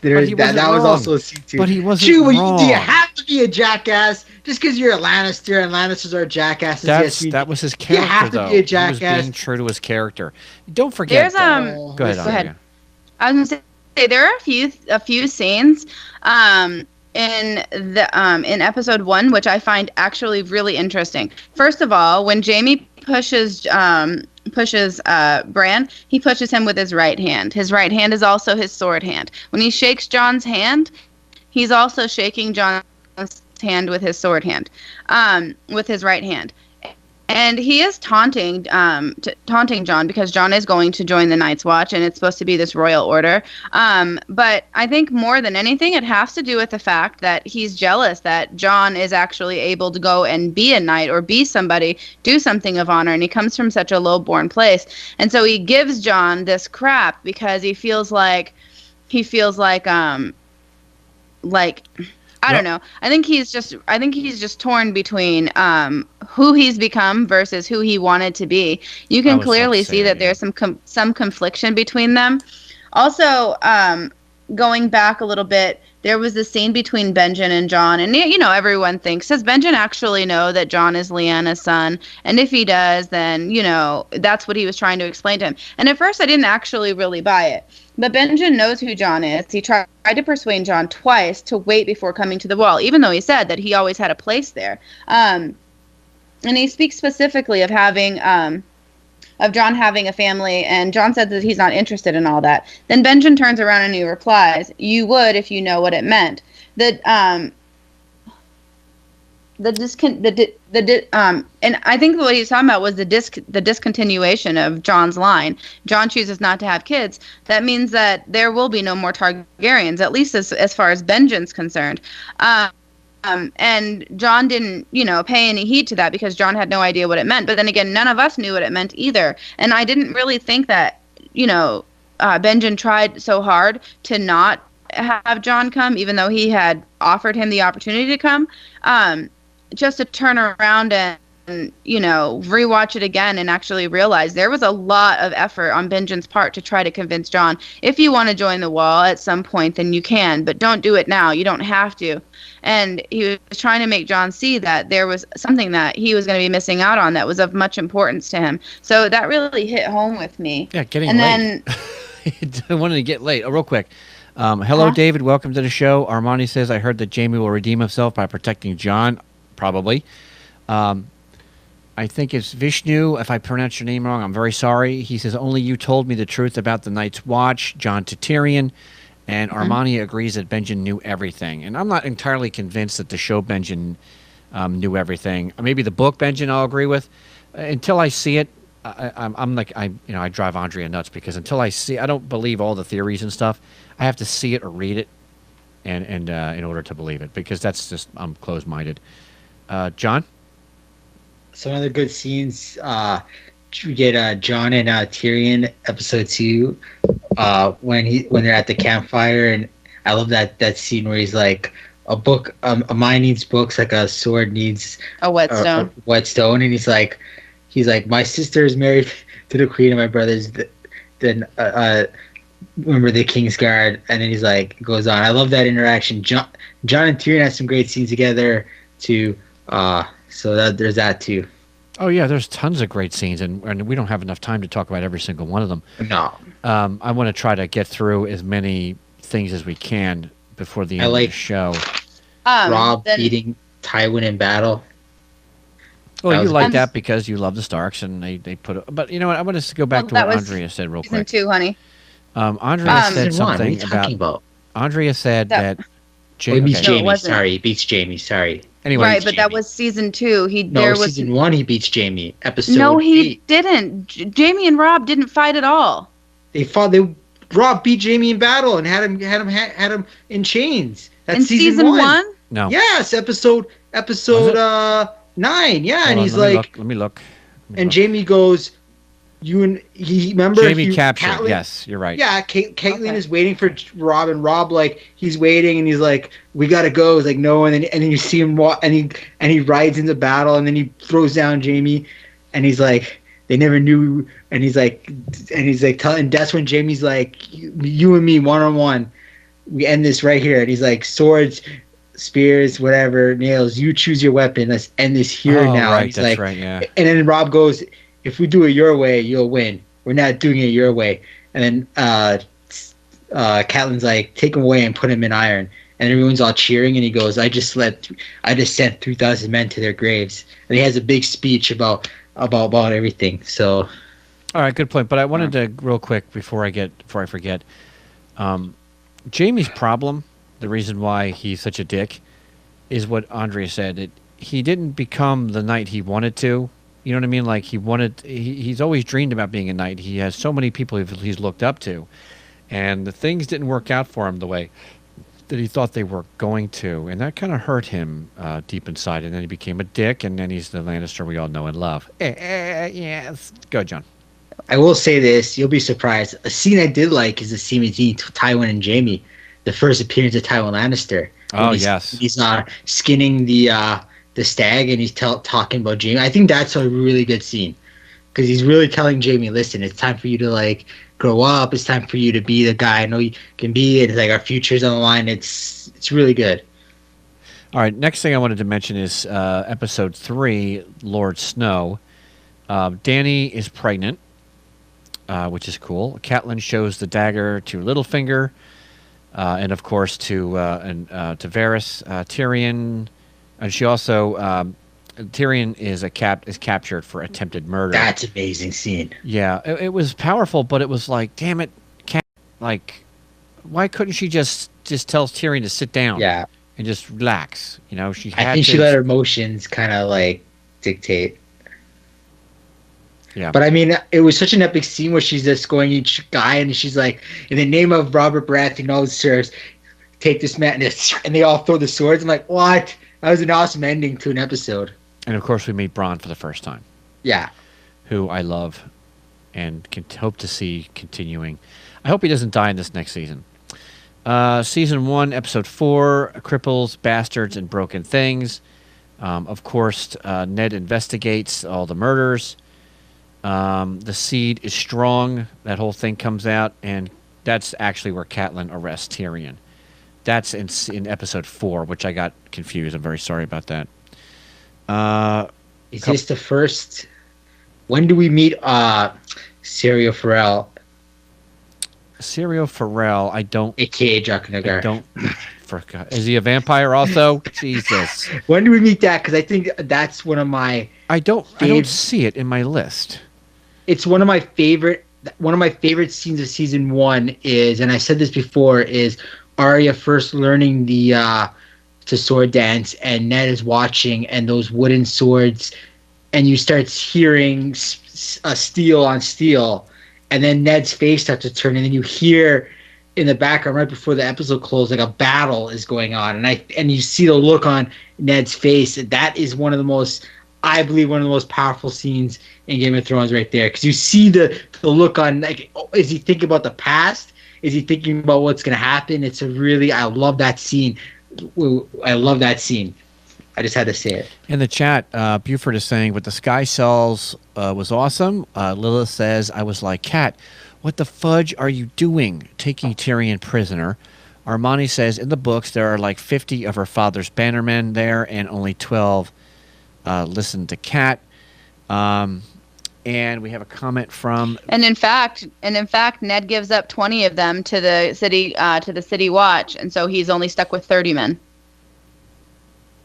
But he wasn't That was wrong. also a scene too. But he wasn't True, wrong. do you have to be a jackass just because you're a Lannister and Lannisters are jackasses? That was his character, you have to though. be a jackass. He was being true to his character. Don't forget. There's Go ahead. Andrea. I was gonna say there are a few scenes in episode 1 which I find actually really interesting. First of all, when Jamie pushes Bran, he pushes him with his right hand. His right hand is also his sword hand. When he shakes John's hand, he's also shaking John's hand with his sword hand, with his right hand. And he is taunting John because John is going to join the Night's Watch, and it's supposed to be this royal order. But I think more than anything, it has to do with the fact that he's jealous that John is actually able to go and be a knight or be somebody, do something of honor, and he comes from such a low-born place. And so he gives John this crap because he feels like I don't know. I think he's just torn between who he's become versus who he wanted to be. You can clearly see that there's some confliction between them. Also, going back a little bit, there was this scene between Benjen and John, and everyone thinks, does Benjen actually know that John is Lyanna's son? And if he does, then that's what he was trying to explain to him. And at first, I didn't actually really buy it. But Benjen knows who John is. He tried to persuade John twice to wait before coming to the wall, even though he said that he always had a place there. And he speaks specifically of John having a family, and John said that he's not interested in all that. Then Benjen turns around and he replies, "You would if you know what it meant." And I think what he's talking about was the discontinuation of John's line. John chooses not to have kids. That means that there will be no more Targaryens, at least as far as Benjen's concerned. And John didn't, pay any heed to that because John had no idea what it meant. But then again, none of us knew what it meant either. And I didn't really think that, Benjen tried so hard to not have John come, even though he had offered him the opportunity to come. Just to turn around and rewatch it again and actually realize there was a lot of effort on Benjen's part to try to convince John, if you want to join the wall at some point, then you can, but don't do it now. You don't have to. And he was trying to make John see that there was something that he was going to be missing out on that was of much importance to him. So that really hit home with me. Yeah, getting late. I wanted to get late. Oh, real quick. Hello, David. Welcome to the show. Armani says, I heard that Jamie will redeem himself by protecting John. Probably. I think it's Vishnu. If I pronounce your name wrong, I'm very sorry. He says, only you told me the truth about the Night's Watch, John to Tyrion. And Armani agrees that Benjen knew everything. And I'm not entirely convinced that the show Benjen knew everything. Maybe the book Benjen I'll agree with. Until I see it, I'm like, I drive Andrea nuts because until I see, I don't believe all the theories and stuff. I have to see it or read it and in order to believe it, because that's just, I'm closed-minded. John? Some other good scenes. We get John and Tyrion, episode 2, when they're at the campfire, and I love that scene where he's like, a mine needs books like a sword needs a whetstone. And he's like, my sister is married to the queen, and my brother's remember the Kingsguard, and then he's like, goes on. I love that interaction. John and Tyrion have some great scenes together too. So there's that too. Oh yeah, there's tons of great scenes, and we don't have enough time to talk about every single one of them. No. I want to try to get through as many things as we can before the end of the show. Robb beating Tywin in battle. Well, you like that because you love the Starks, and they put. But you know what? I want to go back to what Andrea said real quick. Season 2, honey. Andrea said something what are you talking about. Andrea said that. He beats Jamie. Sorry, he beats Jamie. Sorry. Anyway, right, but that was season 2. Season 1 he beats Jamie. Episode. No, he didn't. Jamie and Robb didn't fight at all. They fought. Robb beat Jamie in battle and had him in chains. That's in season 1. No. Yes, episode 9. Yeah, and he's like, let me look. And Jamie goes, he remember Jamie he, captured. Catelyn, Yes, you're right. yeah, Caitlyn Okay. is waiting for Rob, and Rob like he's waiting, and he's like, "We gotta go." He's like, "No," and then you see him walk, and he rides into battle, and then he throws down Jamie, and he's like, "They never knew," and that's when Jamie's like, "You and me, one on one, we end this right here," and he's like, "Swords, spears, whatever, nails, you choose your weapon. Let's end this here Oh, now." And right. he's That's like, right. Yeah. and then Rob goes, "If we do it your way, you'll win. We're not doing it your way." And then Catelyn's like, "Take him away and put him in iron." And everyone's all cheering, and he goes, I just sent 3,000 men to their graves." And he has a big speech about everything. So All right. Good point. But I wanted to real quick before I forget. Jamie's problem, the reason why he's such a dick, is what Andrea said. He didn't become the knight he wanted to. You know what I mean? Like he's always dreamed about being a knight. He has so many people he's looked up to, and the things didn't work out for him the way that he thought they were going to, and that kind of hurt him deep inside. And then he became a dick, and then he's the Lannister we all know and love. Yes, go John. I will say this, you'll be surprised. A scene I did like is the scene between Tywin and Jamie, the first appearance of Tywin Lannister. Oh, When yes. he's skinning the stag, and he's talking about Jamie. I think that's a really good scene because he's really telling Jamie, "Listen, it's time for you to like grow up. It's time for you to be the guy I know you can be. It's like our future's on the line." It's really good. All right, next thing I wanted to mention is episode 3, Lord Snow. Dany is pregnant, which is cool. Catelyn shows the dagger to Littlefinger, and of course to Varys, Tyrion, and she also Tyrion is captured for attempted murder. That's an amazing scene. Yeah, it was powerful, but it was like, damn it, like, why couldn't she just tell Tyrion to sit down? Yeah, And just relax. You know, she had I think to. she let her emotions kind of like dictate. Yeah. But I mean, it was such an epic scene where she's just going each guy, and she's like, "In the name of Robert Baratheon, all sirs, take this man," and they all throw the swords. I'm like, what? That was an awesome ending to an episode. And of course, we meet Bronn for the first time, Yeah. who I love and can hope to see continuing. I hope he doesn't die in this next season. Season 1, Episode 4, Cripples, Bastards, and Broken Things. Of course, Ned investigates all the murders. The seed is strong. That whole thing comes out, and that's actually where Catelyn arrests Tyrion. That's in Episode 4, which I got confused. I'm very sorry about that. Is this the first? When do we meet Syrio Farrell, Syrio Farrell, I don't. aka Draknagar? I don't. Forgot. Is he a vampire also? Jesus. When do we meet that? Because I think that's one of my. I don't see it in my list. It's one of my favorite. One of my favorite scenes of season 1 is, and I said this before, is Arya first learning the to sword dance, and Ned is watching, and those wooden swords, and you start hearing steel on steel, and then Ned's face starts to turn, and then you hear in the background right before the episode closed, like a battle is going on, and you see the look on Ned's face. That is one of the most, I believe, one of the most powerful scenes in Game of Thrones right there, because you see the look on, like, is he thinking about the past? Is he thinking about what's going to happen? It's a really, I love that scene. I love that scene. I just had to say it. In the chat, Buford is saying, "But the Sky Cells was awesome." Lilith says, "I was like, Kat, what the fudge are you doing, taking Tyrion prisoner?" Armani says, "In the books, there are like 50 of her father's bannermen there, and only 12 listen to Kat." And we have a comment from. And in fact, Ned gives up 20 of them to the city watch, and so he's only stuck with 30 men.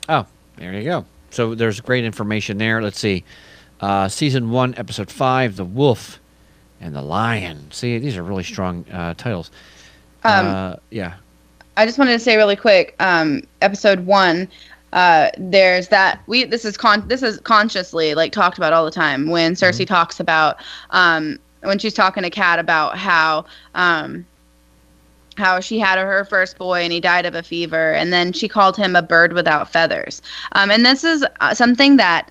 Oh, there you go. So there's great information there. Let's see. Season 1, Episode 5, The Wolf and the Lion. See, these are really strong titles. Yeah. I just wanted to say really quick, Episode 1, there's that this is consciously like talked about all the time when Cersei talks about when she's talking to Kat about how she had her first boy and he died of a fever, and then she called him a bird without feathers. And this is something that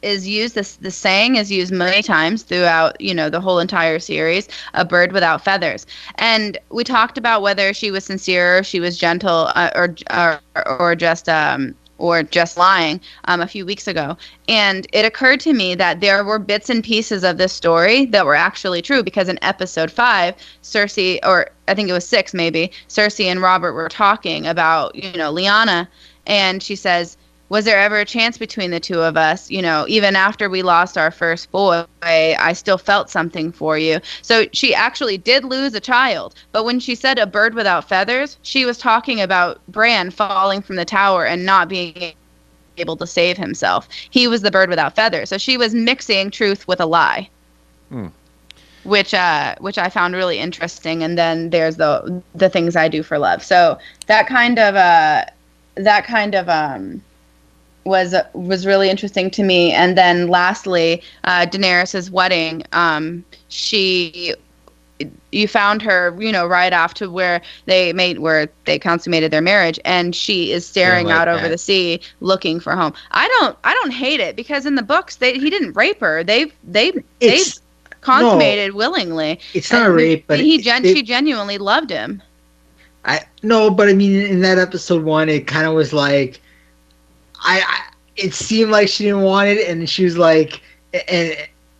is used. The saying is used many times throughout, the whole entire series. A bird without feathers. And we talked about whether she was sincere, or she was gentle, or just lying a few weeks ago. And it occurred to me that there were bits and pieces of this story that were actually true, because in episode 5, Cersei, or I think it was 6 maybe, Cersei and Robert were talking about, Lyanna, and she says, was there ever a chance between the two of us? Even after we lost our first boy, I still felt something for you. So she actually did lose a child. But when she said a bird without feathers, she was talking about Bran falling from the tower and not being able to save himself. He was the bird without feathers. So she was mixing truth with a lie. Which I found really interesting. And then there's the things I do for love. So that kind of was really interesting to me. And then lastly, Daenerys's wedding. You found her, right after where they consummated their marriage, and she is staring out over the sea, looking for home. I don't hate it, because in the books he didn't rape her. They consummated willingly. It's not a rape, but she genuinely loved him. But I mean, in that episode 1, it kind of was like, it seemed like she didn't want it, and she was like,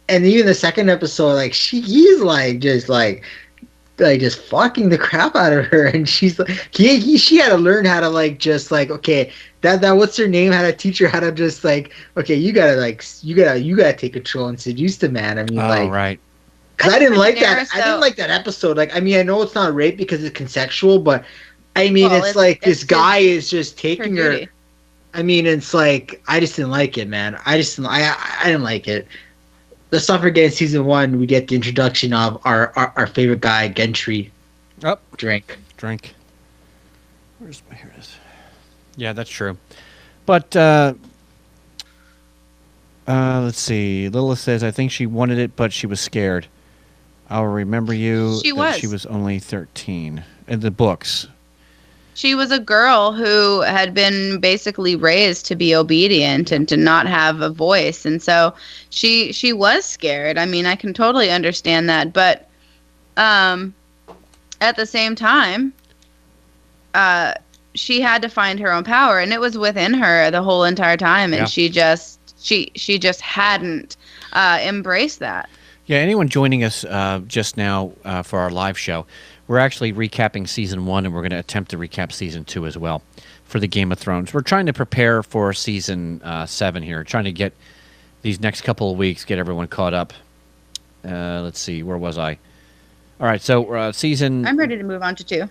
and even the second episode, like, he's like just fucking the crap out of her, and she's like, she had to learn how to okay, that what's her name, had to teach her how to just like, okay, you gotta take control and seduce the man. I mean, right. Because I didn't like that. I didn't like that episode. Like, I mean, I know it's not rape because it's consensual, but I mean, it's like this guy is just taking her. I mean, it's like, I just didn't like it, man. I didn't like it. Let's not forget, in season 1, we get the introduction of our favorite guy, Gendry. Oh, Drink. Where's my, here it is. Yeah, that's true. But let's see. Lilith says, I think she wanted it, but she was scared. I'll remember you. She was only 13 in the books. She was a girl who had been basically raised to be obedient and to not have a voice. And so she was scared. I mean, I can totally understand that. But at the same time, she had to find her own power. And it was within her the whole entire time. And she just hadn't embraced that. Yeah, anyone joining us just now for our live show, we're actually recapping season 1, and we're going to attempt to recap season 2 as well for the Game of Thrones. We're trying to prepare for season 7 here, trying to get these next couple of weeks, get everyone caught up. Let's see, where was I? All right, so season... I'm ready to move on to 2.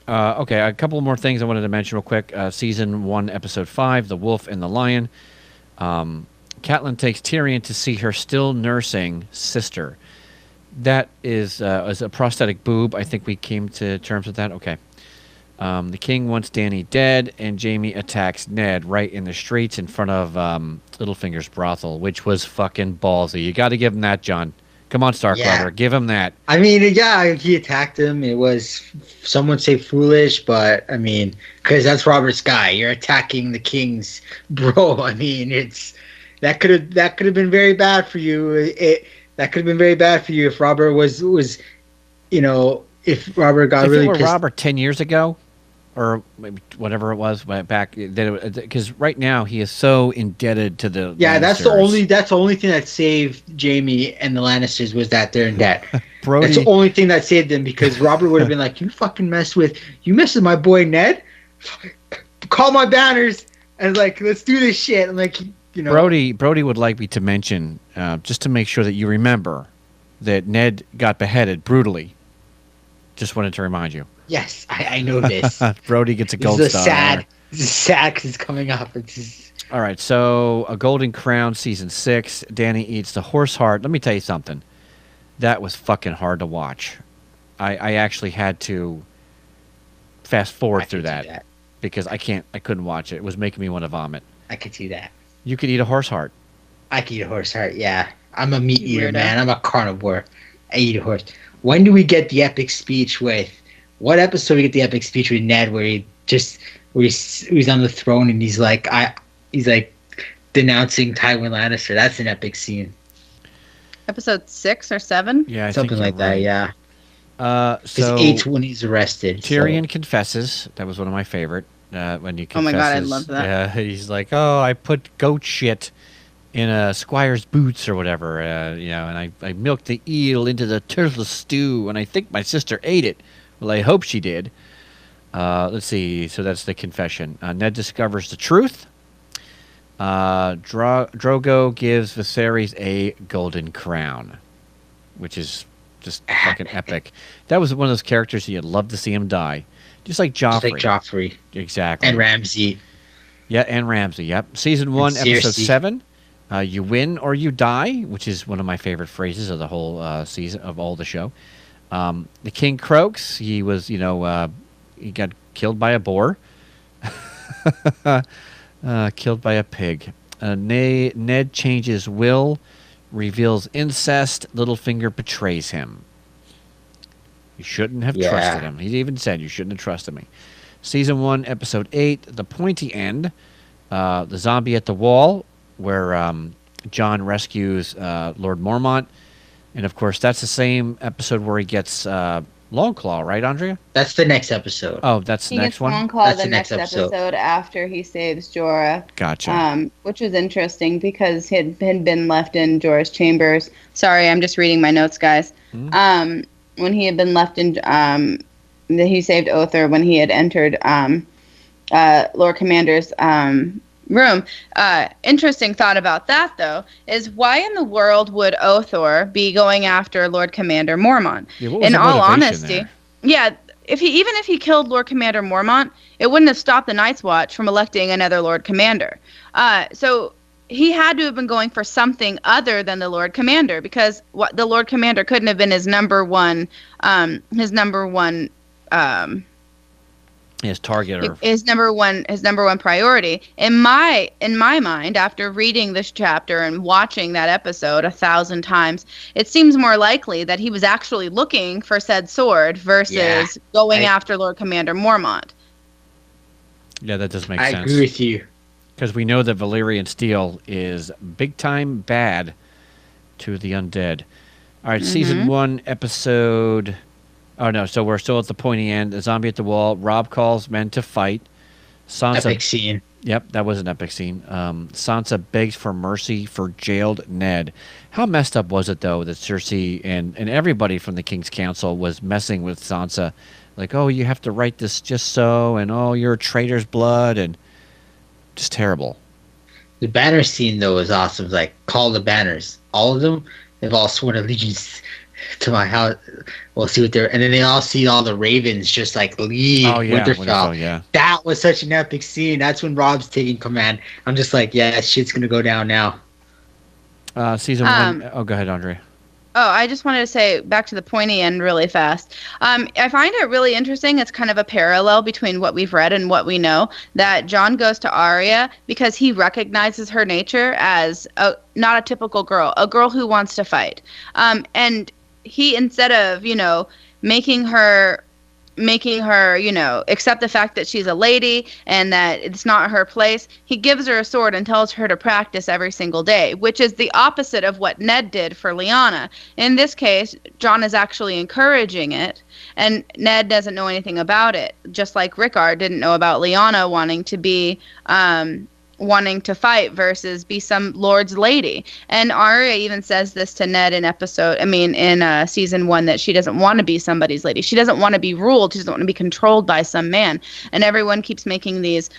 Okay, a couple more things I wanted to mention real quick. Season 1, episode 5, The Wolf and the Lion. Catelyn takes Tyrion to see her still nursing sister. That is a prosthetic boob. I think we came to terms with that. Okay. The king wants Dany dead, and Jaime attacks Ned right in the streets in front of Littlefinger's brothel, which was fucking ballsy. You got to give him that, John. Come on, Starkweather. Give him that. I mean, yeah, he attacked him. It was, some would say foolish, but I mean, because that's Robert's guy. You're attacking the king's bro. I mean, that could have been very bad for you. That could have been very bad for you if Robert was if Robert got really pissed. Robert 10 years ago, or maybe whatever it was back, because right now he is so indebted to the Lannisters. That's the only thing that saved Jaime and the Lannisters, was that they're in debt. Brody. That's the only thing that saved them, because Robert would have been like, you messed with my boy Ned, call my banners and like, let's do this shit. And like, Brody would like me to mention, just to make sure that you remember, that Ned got beheaded brutally. Just wanted to remind you. Yes, I know this. Brody gets a gold star. This is sad because it's coming up. All right, so A Golden Crown, season 6. Dany eats the horse heart. Let me tell you something. That was fucking hard to watch. I actually had to fast forward through that because I couldn't watch it. It was making me want to vomit. I could see that. You could eat a horse heart. I could eat a horse heart, yeah. I'm a meat eater, man. I'm a carnivore. I eat a horse. When do we get the epic speech with... What episode we get the epic speech with Ned where he's on the throne and he's like, denouncing Tywin Lannister. That's an epic scene. Episode 6 or 7? Yeah, I Something think like that, right. yeah. Because So 8's when he's arrested. Tyrion confesses. That was one of my favorite. When he confesses. Oh my God, I love that. Yeah, he's like, "Oh, I put goat shit in a squire's boots or whatever, and I milked the eel into the turtle stew, and I think my sister ate it. Well, I hope she did." Let's see. So that's the confession. Ned discovers the truth. Drogo gives Viserys a golden crown, which is just fucking epic. That was one of those characters you'd love to see him die. Just like Joffrey. Just like Joffrey. Exactly. And Ramsay. Yeah, and Ramsay. Yep. Season 1, episode 7. You win or you die, which is one of my favorite phrases of the whole season, of all the show. The king croaks. He was, he got killed by a boar. Killed by a pig. Ned changes will, reveals incest. Littlefinger betrays him. You shouldn't have trusted him. He even said you shouldn't have trusted me. Season 1, episode 8, the pointy end. The zombie at the wall, where Jon rescues Lord Mormont. And, of course, that's the same episode where he gets Longclaw, right, Andrea? That's the next episode. Oh, that's the next one? He gets Longclaw That's the next episode after he saves Jorah. Gotcha. Which was interesting because he had been left in Jorah's chambers. Sorry, I'm just reading my notes, guys. When he had been left in... he saved Othar when he had entered Lord Commander's room. Interesting thought about that, though, is why in the world would Othar be going after Lord Commander Mormont? Yeah, what was in the all motivation honesty, there? yeah, even if he killed Lord Commander Mormont, it wouldn't have stopped the Night's Watch from electing another Lord Commander. So he had to have been going for something other than the Lord Commander, because the Lord Commander couldn't have been his number one His target or his number one priority. In my mind, after reading this chapter and watching that episode 1,000 times, it seems more likely that he was actually looking for said sword versus going after Lord Commander Mormont. Yeah, that does make I sense. agree with you. Because we know that Valyrian steel is big time bad to the undead. All right, season 1, episode... Oh, no, so we're still at the pointy end. A zombie at the wall. Robb calls men to fight. Sansa... Epic scene. Yep, that was an epic scene. Sansa begs for mercy for jailed Ned. How messed up was it, though, that Cersei and everybody from the King's Council was messing with Sansa? Like, oh, you have to write this just so, and oh, you're a traitor's blood, and just terrible. The banner scene, though, is awesome. Like, call the banners. All of them, they've all sworn allegiance to my house. We'll see what they're... And then they all see all the ravens just, like, leave Winterfell. Yeah. That was such an epic scene. That's when Robb's taking command. I'm just like, yeah, shit's going to go down now. Season 1... Oh, go ahead, Andre. Oh, I just wanted to say, back to the pointy end really fast. I find it really interesting. It's kind of a parallel between what we've read and what we know, that Jon goes to Arya because he recognizes her nature as not a typical girl, a girl who wants to fight. And he, instead of, making her, accept the fact that she's a lady and that it's not her place, he gives her a sword and tells her to practice every single day, which is the opposite of what Ned did for Lyanna. In this case, Jon is actually encouraging it, and Ned doesn't know anything about it, just like Rickard didn't know about Lyanna wanting to fight versus be some lord's lady. And Arya even says this to Ned in season 1, that she doesn't want to be somebody's lady. She doesn't want to be ruled. She doesn't want to be controlled by some man. And everyone keeps making these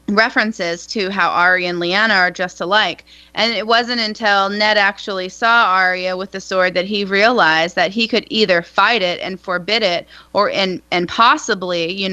references to how Arya and Lyanna are just alike. And it wasn't until Ned actually saw Arya with the sword that he realized that he could either fight it and forbid it, or and possibly,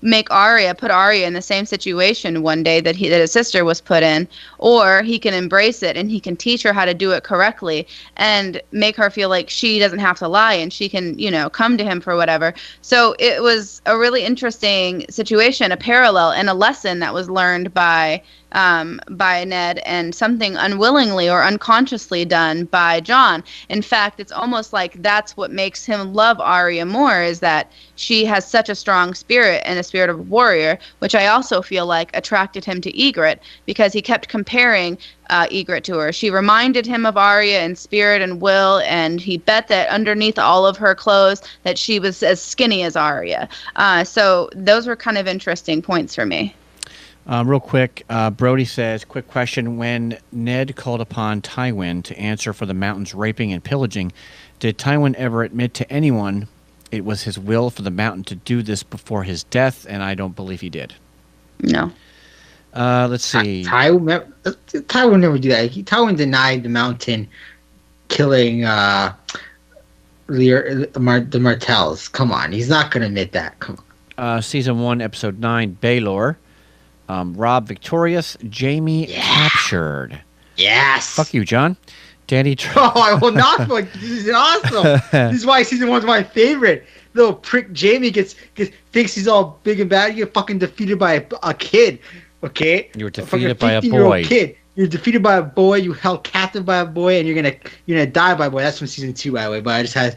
put Arya in the same situation one day that his sister was put in, or he can embrace it and he can teach her how to do it correctly and make her feel like she doesn't have to lie and she can, come to him for whatever. So it was a really interesting situation, a parallel and a lesson that was learned by by Ned, and something unwillingly or unconsciously done by Jon. In fact, it's almost like that's what makes him love Arya more, is that she has such a strong spirit and a spirit of a warrior, which I also feel like attracted him to Ygritte, because he kept comparing Ygritte to her. She reminded him of Arya in spirit and will, and he bet that underneath all of her clothes that she was as skinny as Arya. So those were kind of interesting points for me. Real quick, Brody says, quick question. When Ned called upon Tywin to answer for the mountain's raping and pillaging, did Tywin ever admit to anyone it was his will for the mountain to do this before his death? And I don't believe he did. No. Let's see. Tywin never do that. Tywin denied the mountain killing the Martells. Come on. He's not going to admit that. Come on. Season 1, Episode 9, Baelor. Rob victorious, Jamie captured. Yes. Fuck you, John. Danny. Oh, I will not. This is awesome. This is why season 1's my favorite. Little prick Jamie thinks he's all big and bad. You get fucking defeated by a kid. Okay. You were defeated by a boy. Kid. You're defeated by a boy. You held captive by a boy, and you're gonna die by a boy. That's from season 2, by the way. But I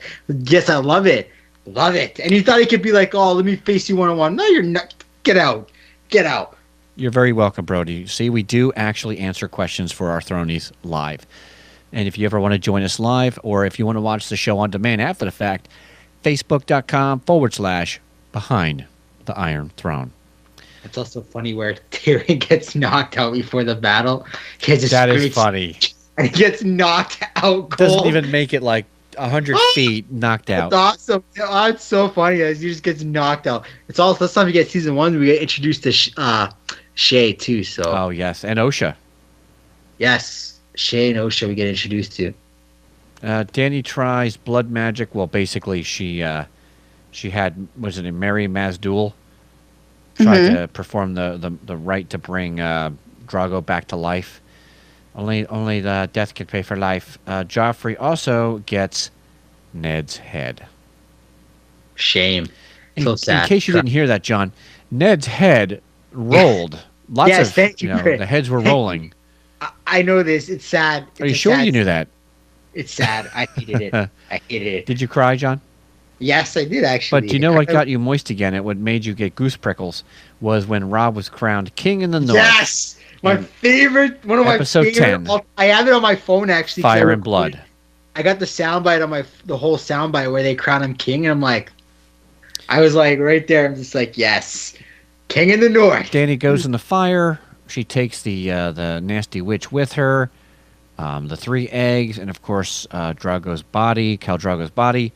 love it. Love it. And you thought he could be like, oh, let me face you one-on-one. No, you're not. Get out. Get out. You're very welcome, Brody. See, we do actually answer questions for our Thronies live. And if you ever want to join us live, or if you want to watch the show on demand after the fact, facebook.com/Behind the Iron Throne. It's also funny where Tyrion gets knocked out before the battle. That is funny. And he gets knocked out cold. Doesn't even make it like 100 feet knocked out. It's awesome. Oh, it's so funny. He just gets knocked out. It's also this time we get season 1. We get introduced to Shay too. So. Oh yes, and Osha. Yes, Shay and Osha we get introduced to. Danny tries blood magic. Well, basically she had, was it a Mary Mazdul? Tried to perform the rite to bring Drago back to life. Only the death can pay for life. Joffrey also gets Ned's head. Shame. So sad. In case you didn't hear that, John, Ned's head rolled. Thank you. The heads were rolling. I know this. It's sad. Are you sure you knew that? It's sad. I hated it. I hated it. Did you cry, John? Yes, I did, actually. But do you know what got you moist again? What made you get goose prickles was when Robb was crowned king in the north. Yes! My favorite, one of my episode favorite. 10. I have it on my phone, actually. Fire and Blood. I got the soundbite on the whole soundbite where they crown him king, and I'm like, I was like, right there, I'm just like, yes. King in the north. Dany goes in the fire. She takes the nasty witch with her. The 3 eggs, and of course, Khal Drogo's body.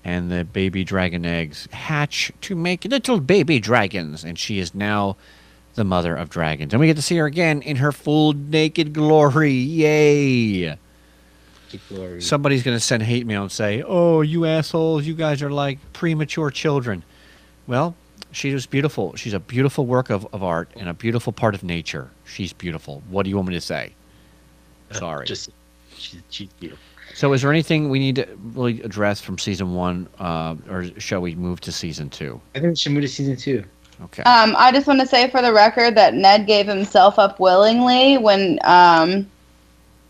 And the baby dragon eggs hatch to make little baby dragons. And she is now the mother of dragons. And we get to see her again in her full naked glory. Yay! Glory. Somebody's going to send hate mail and say, oh, you assholes, you guys are like premature children. Well, she was beautiful. She's a beautiful work of art and a beautiful part of nature. She's beautiful. What do you want me to say? Sorry. She's beautiful. So is there anything we need to really address from season 1, or shall we move to season 2? I think we should move to season 2. Okay. I just want to say for the record that Ned gave himself up willingly when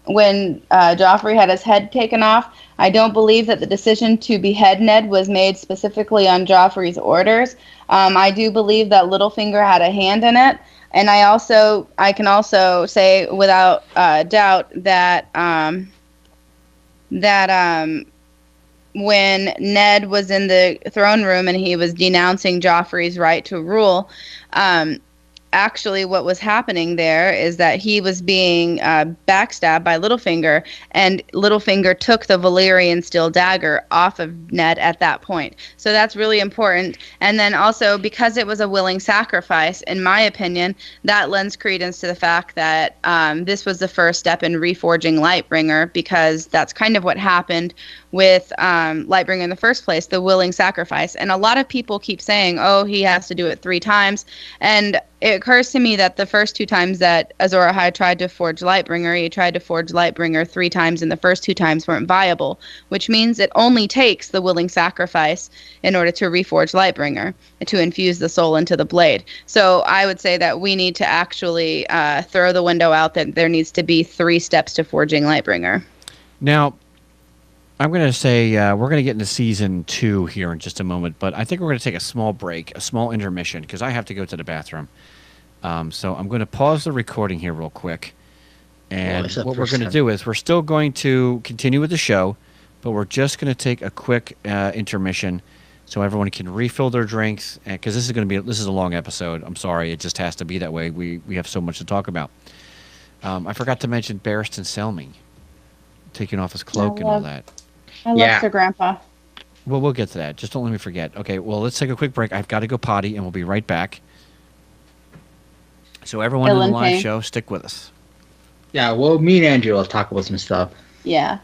Joffrey had his head taken off. I don't believe that the decision to behead Ned was made specifically on Joffrey's orders. I do believe that Littlefinger had a hand in it. And I can also say without doubt that when Ned was in the throne room and he was denouncing Joffrey's right to rule, actually what was happening there is that he was being backstabbed by Littlefinger, and Littlefinger took the Valyrian steel dagger off of Ned at that point. So that's really important. And then also, because it was a willing sacrifice, in my opinion, that lends credence to the fact that this was the first step in reforging Lightbringer, because that's kind of what happened with Lightbringer in the first place, the willing sacrifice. And a lot of people keep saying, oh, he has to do it 3 times. And it occurs to me that the first 2 times that Azor Ahai tried to forge Lightbringer, he tried to forge Lightbringer 3 times, and the first 2 times weren't viable, which means it only takes the willing sacrifice in order to reforge Lightbringer, to infuse the soul into the blade. So I would say that we need to actually throw the window out that there needs to be 3 steps to forging Lightbringer. Now, I'm going to say we're going to get into season 2 here in just a moment, but I think we're going to take a small break, a small intermission, because I have to go to the bathroom. So I'm going to pause the recording here real quick. And what we're going to do is we're still going to continue with the show, but we're just going to take a quick intermission so everyone can refill their drinks, because this is a long episode. I'm sorry, it just has to be that way. We have so much to talk about. I forgot to mention Barristan Selmy taking off his cloak and all that. I love Sir Grandpa. Well, we'll get to that. Just don't let me forget. Okay, well, let's take a quick break. I've got to go potty, and we'll be right back. So everyone in the live show, stick with us. Yeah, well, me and Andrew will talk about some stuff. Yeah.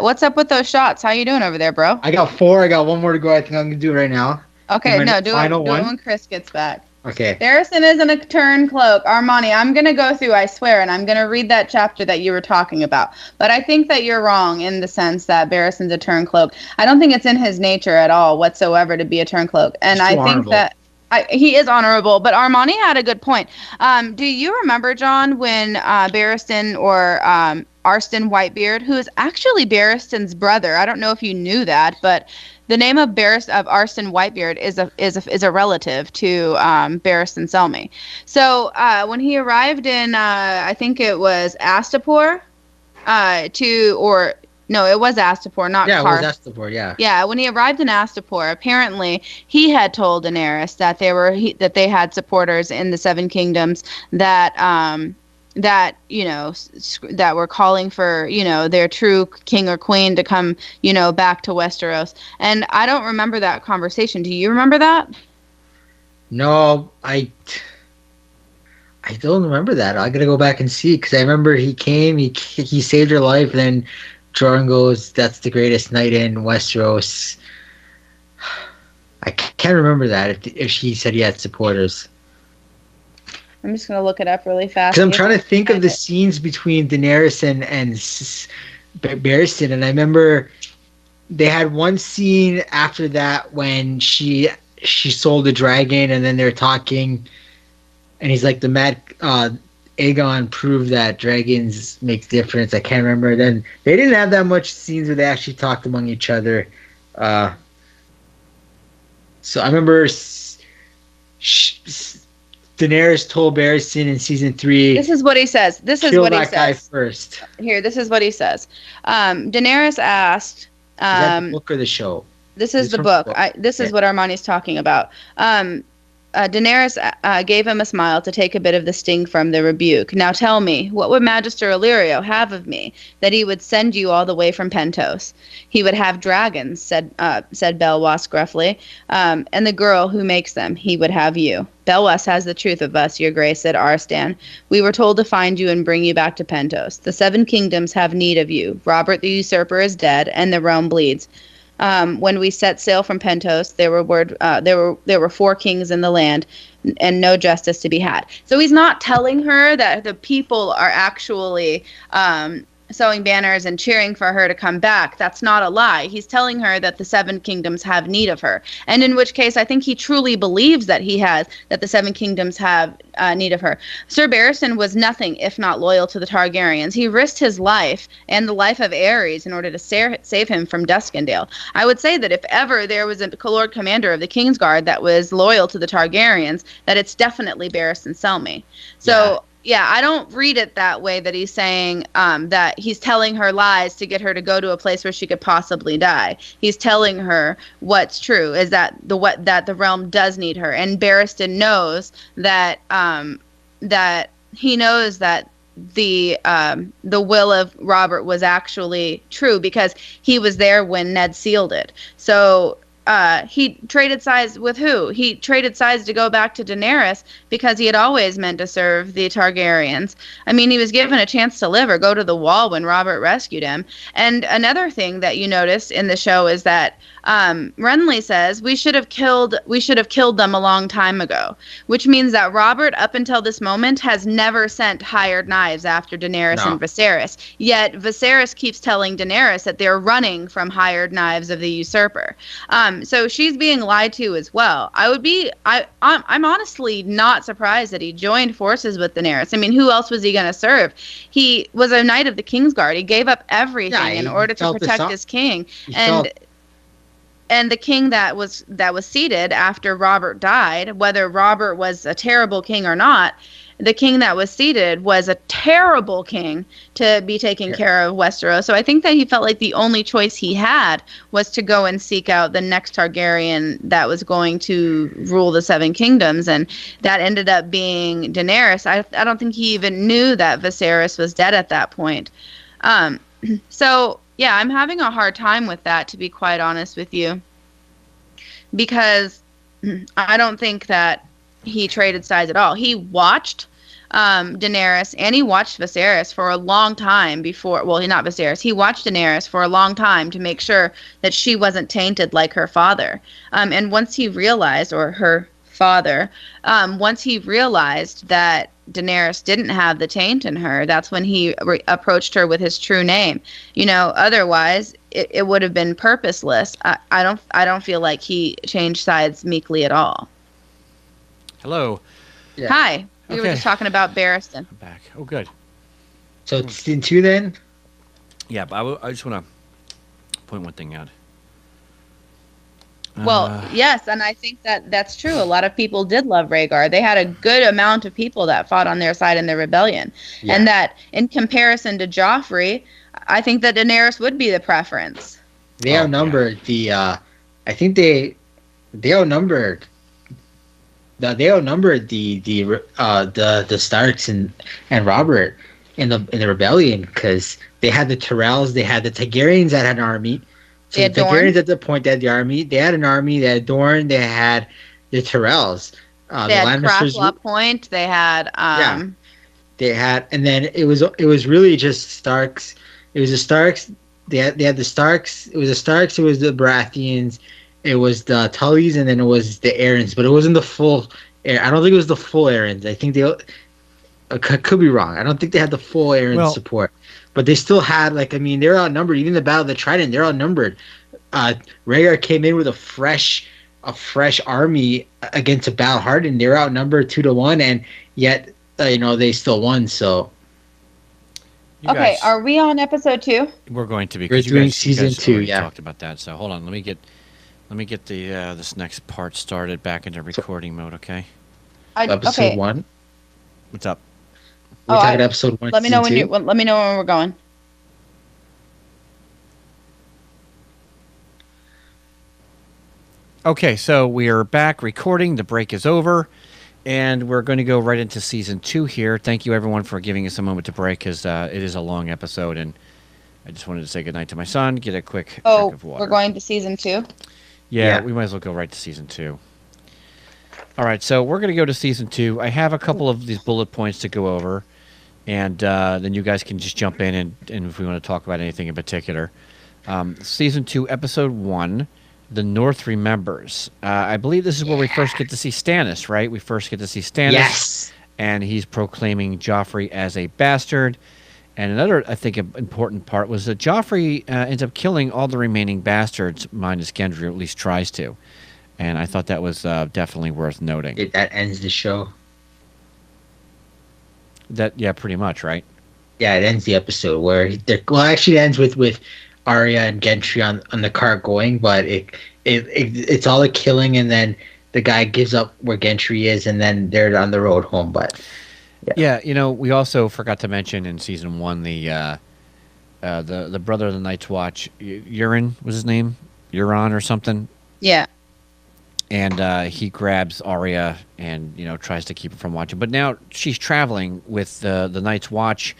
What's up with those shots? How you doing over there, bro? I got 4. I got 1 more to go. I think I'm going to do it right now. Okay, do it when Chris gets back. Okay. Barristan isn't a turn cloak. Armani, I'm going to go through, I swear, and I'm going to read that chapter that you were talking about. But I think that you're wrong in the sense that Barristan's a turn cloak. I don't think it's in his nature at all whatsoever to be a turn cloak. And I think that he is honorable. But Armani had a good point. Do you remember, John, when Barristan or Arstan Whitebeard, who is actually Barristan's brother, I don't know if you knew that, but the name of Arstan Whitebeard is a relative to Barristan Selmy. So when he arrived in, I think it was Astapor, it was Astapor, not Karth. Yeah, it was Astapor, yeah. Yeah, when he arrived in Astapor, apparently he had told Daenerys that they had supporters in the Seven Kingdoms that were calling for, their true king or queen to come, back to Westeros. And I don't remember that conversation. Do you remember that? No, I don't remember that. I gotta go back and see, because I remember he came, he saved her life, and then Jordan goes, "That's the greatest night in Westeros." I can't remember that if she said he had supporters. I'm just gonna look it up really fast. Because I'm trying to think of the scenes between Daenerys and Barristan, and I remember they had one scene after that when she sold the dragon, and then they're talking, and he's like, the mad Aegon proved that dragons make difference. I can't remember. Then they didn't have that much scenes where they actually talked among each other. So I remember Daenerys told Barristan in season 3. This is what he says. Kill that guy first. Here, this is what he says. Daenerys asked. Is that the book or the show? This is the book. This is what Armani's talking about. Daenerys gave him a smile to take a bit of the sting from the rebuke. "Now tell me, what would Magister Illyrio have of me, that he would send you all the way from Pentos?" "He would have dragons," said Belwas gruffly, "and the girl who makes them. He would have you." "Belwas has the truth of us, your grace," said Arstan. "We were told to find you and bring you back to Pentos. The Seven Kingdoms have need of you. Robert the usurper is dead, and the realm bleeds. When we set sail from Pentos, there were 4 kings in the land, and no justice to be had." So he's not telling her that the people are actually sewing banners and cheering for her to come back. That's not a lie. He's telling her that the Seven Kingdoms have need of her, and in which case I think he truly believes that the Seven Kingdoms have need of her. Sir Barristan was nothing if not loyal to the Targaryens. He risked his life and the life of Aerys in order to save him from Duskendale. I would say that if ever there was a Lord Commander of the Kingsguard that was loyal to the Targaryens, that it's definitely Barristan Selmy. So yeah, I don't read it that way, that he's saying that he's telling her lies to get her to go to a place where she could possibly die. He's telling her what's true, is that the realm does need her, and Barristan knows that he knows that the will of Robert was actually true because he was there when Ned sealed it. So he traded sides with who? He traded sides to go back to Daenerys because he had always meant to serve the Targaryens. I mean, he was given a chance to live or go to the wall when Robert rescued him. And another thing that you notice in the show is that Renly says we should have killed them a long time ago, which means that Robert, up until this moment, has never sent hired knives after Daenerys and Viserys. Yet Viserys keeps telling Daenerys that they're running from hired knives of the usurper. So she's being lied to as well. I'm honestly not surprised that he joined forces with Daenerys. I mean, who else was he going to serve? He was a knight of the Kingsguard. He gave up everything in order to protect his king. And the king that was seated after Robert died, whether Robert was a terrible king or not, the king that was seated was a terrible king to be taking care of Westeros. So I think that he felt like the only choice he had was to go and seek out the next Targaryen that was going to rule the Seven Kingdoms, and that ended up being Daenerys. I don't think he even knew that Viserys was dead at that point. So yeah, I'm having a hard time with that, to be quite honest with you, because I don't think that he traded sides at all. He watched Daenerys and he watched Viserys for a long time before. Well, not Viserys. He watched Daenerys for a long time to make sure that she wasn't tainted like her father. And once he realized, or her father, once he realized that Daenerys didn't have the taint in her, that's when he approached her with his true name. You know, otherwise it would have been purposeless. I don't feel like he changed sides meekly at all. Hello. Yeah. Hi. We were just talking about Barristan. I'm back. Oh, good. So it's season 2 then? Yeah, but I just want to point one thing out. Well, yes, and I think that's true. A lot of people did love Rhaegar. They had a good amount of people that fought on their side in the rebellion. Yeah. And that, in comparison to Joffrey, I think that Daenerys would be the preference. They outnumbered I think they outnumbered the Starks and Robert in the rebellion, because they had the Tyrells, they had the Targaryens that had an army. So the Targaryens at the point they had the army. They had an army. They had Dorne. They had the Tyrells. They had Cracklaw Point. They had They had, and then it was really just Starks. It was the Starks. They had the Starks. It was the Starks. It was the Baratheons. It was the Tullys, and then it was the Aarons. But it wasn't the full. I don't think it was the full Aarons. I think they could be wrong. I don't think they had the full Aaron support. But they still had, they were outnumbered. Even the Battle of the Trident, they're outnumbered. Rhaegar came in with a fresh army against a battle-hardened. They were outnumbered 2-1, and yet, they still won. So, okay, are we on episode 2? We're going to be. We're doing season 2. Yeah, talked about that. So hold on. Let me get the this next part started back into recording mode. Okay. Episode 1. What's up? We're talking episode 1. Let me know when let me know when we're going. Okay, so we are back recording. The break is over, and we're going to go right into season 2 here. Thank you, everyone, for giving us a moment to break, because it is a long episode, and I just wanted to say goodnight to my son, get a quick drink of water. We're going to season 2? Yeah, we might as well go right to season 2. All right, so we're going to go to season 2. I have a couple of these bullet points to go over, and then you guys can just jump in and if we want to talk about anything in particular. Season 2, episode 1, The North Remembers. I believe this is where we first get to see Stannis, right? We first get to see Stannis. Yes. And he's proclaiming Joffrey as a bastard. And another, I think, important part was that Joffrey ends up killing all the remaining bastards, minus Gendry, or at least tries to. And I thought that was definitely worth noting. That ends the show. Yeah, pretty much, right? Yeah, it ends the episode where actually it ends with Arya and Gendry on the cart going, but it's all a killing, and then the guy gives up where Gendry is, and then they're on the road home. But yeah, we also forgot to mention in season 1 the brother of the Night's Watch, Euron was his name, Euron or something. Yeah. And he grabs Arya and, tries to keep her from watching. But now she's traveling with the Night's Watch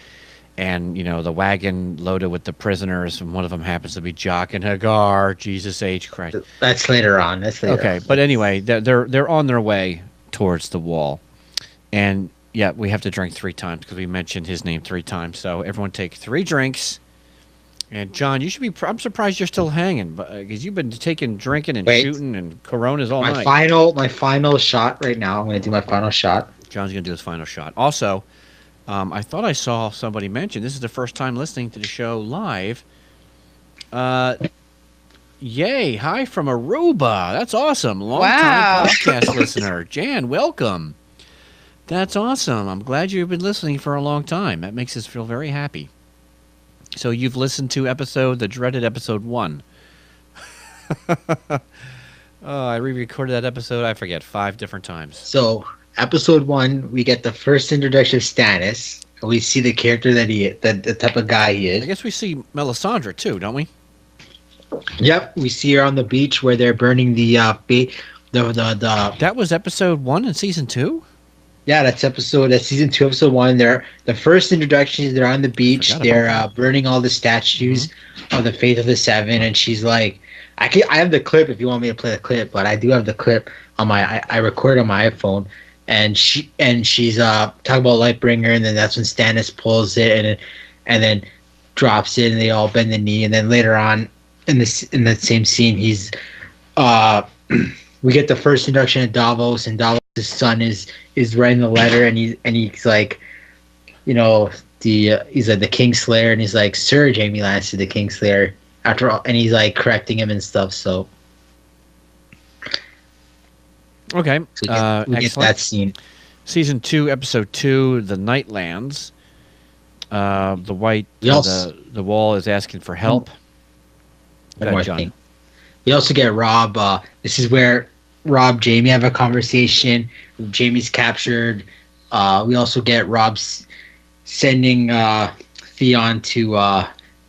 and, the wagon loaded with the prisoners. And one of them happens to be Jock and Hagar. Jesus H. Christ. That's later on. Okay, but anyway, they're on their way towards the wall. And, yeah, we have to drink 3 times because we mentioned his name 3 times. So everyone take 3 drinks. And John, you should be. I'm surprised you're still hanging, because you've been drinking and Wait. shooting and Coronas all My night. final shot right now. I'm gonna do my final shot. John's gonna do his final shot. Also, I thought I saw somebody mention this is the first time listening to the show live. Yay! Hi from Aruba. That's awesome. Long time podcast listener, Jan. Welcome. That's awesome. I'm glad you've been listening for a long time. That makes us feel very happy. So you've listened to the dreaded episode 1. I re-recorded that episode, I forget, 5 different times. So, episode 1, we get the first introduction of Stannis. We see the character that the type of guy he is. I guess we see Melisandre too, don't we? Yep, we see her on the beach where they're burning the That was episode 1 in season 2? Yeah, that's season 2, episode 1. They're the first introductions. They're on the beach. They're burning all the statues of the Faith of the Seven, and she's like, I have the clip if you want me to play the clip, but I do have the clip on my. I record on my iPhone, and she's talking about Lightbringer, and then that's when Stannis pulls it and then drops it, and they all bend the knee, and then later on in that same scene, he's we get the first introduction of Davos, and Davos' son is writing the letter, and he's like, he's like the Kingslayer, and he's like, Sir Jaime Lannister, the Kingslayer, after all, and he's like correcting him and stuff. So okay, we get that scene. Season 2, episode 2, The Nightlands. The wall is asking for help. Go ahead, John. We also get Rob. This is where Rob, Jaime have a conversation. Jaime's captured. We also get Rob sending Theon to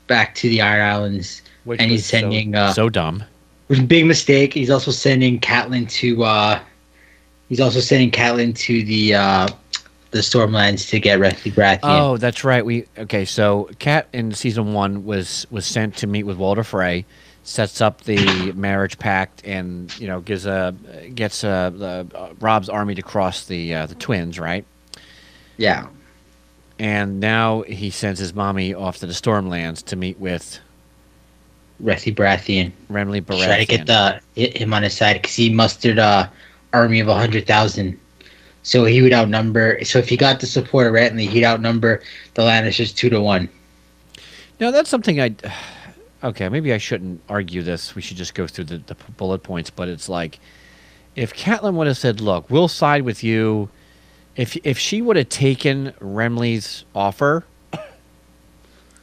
back to the Iron Islands, and he's sending so dumb. Which is a big mistake. He's also sending Catelyn to. He's also sending Catelyn to the Stormlands to get Renly Baratheon. Oh, that's right. So Cat in season 1 was sent to meet with Walder Frey. Sets up the marriage pact, and gets Rob's army to cross the twins, right? Yeah. And now he sends his mommy off to the Stormlands to meet with Renly Baratheon. Try to get him on his side because he mustered a army of 100,000. So he would outnumber. So if he got the support of Renly, he'd outnumber the Lannisters 2-1. Now that's something okay, maybe I shouldn't argue this. We should just go through the bullet points. But it's like, if Catelyn would have said, "Look, we'll side with you," if she would have taken Renly's offer,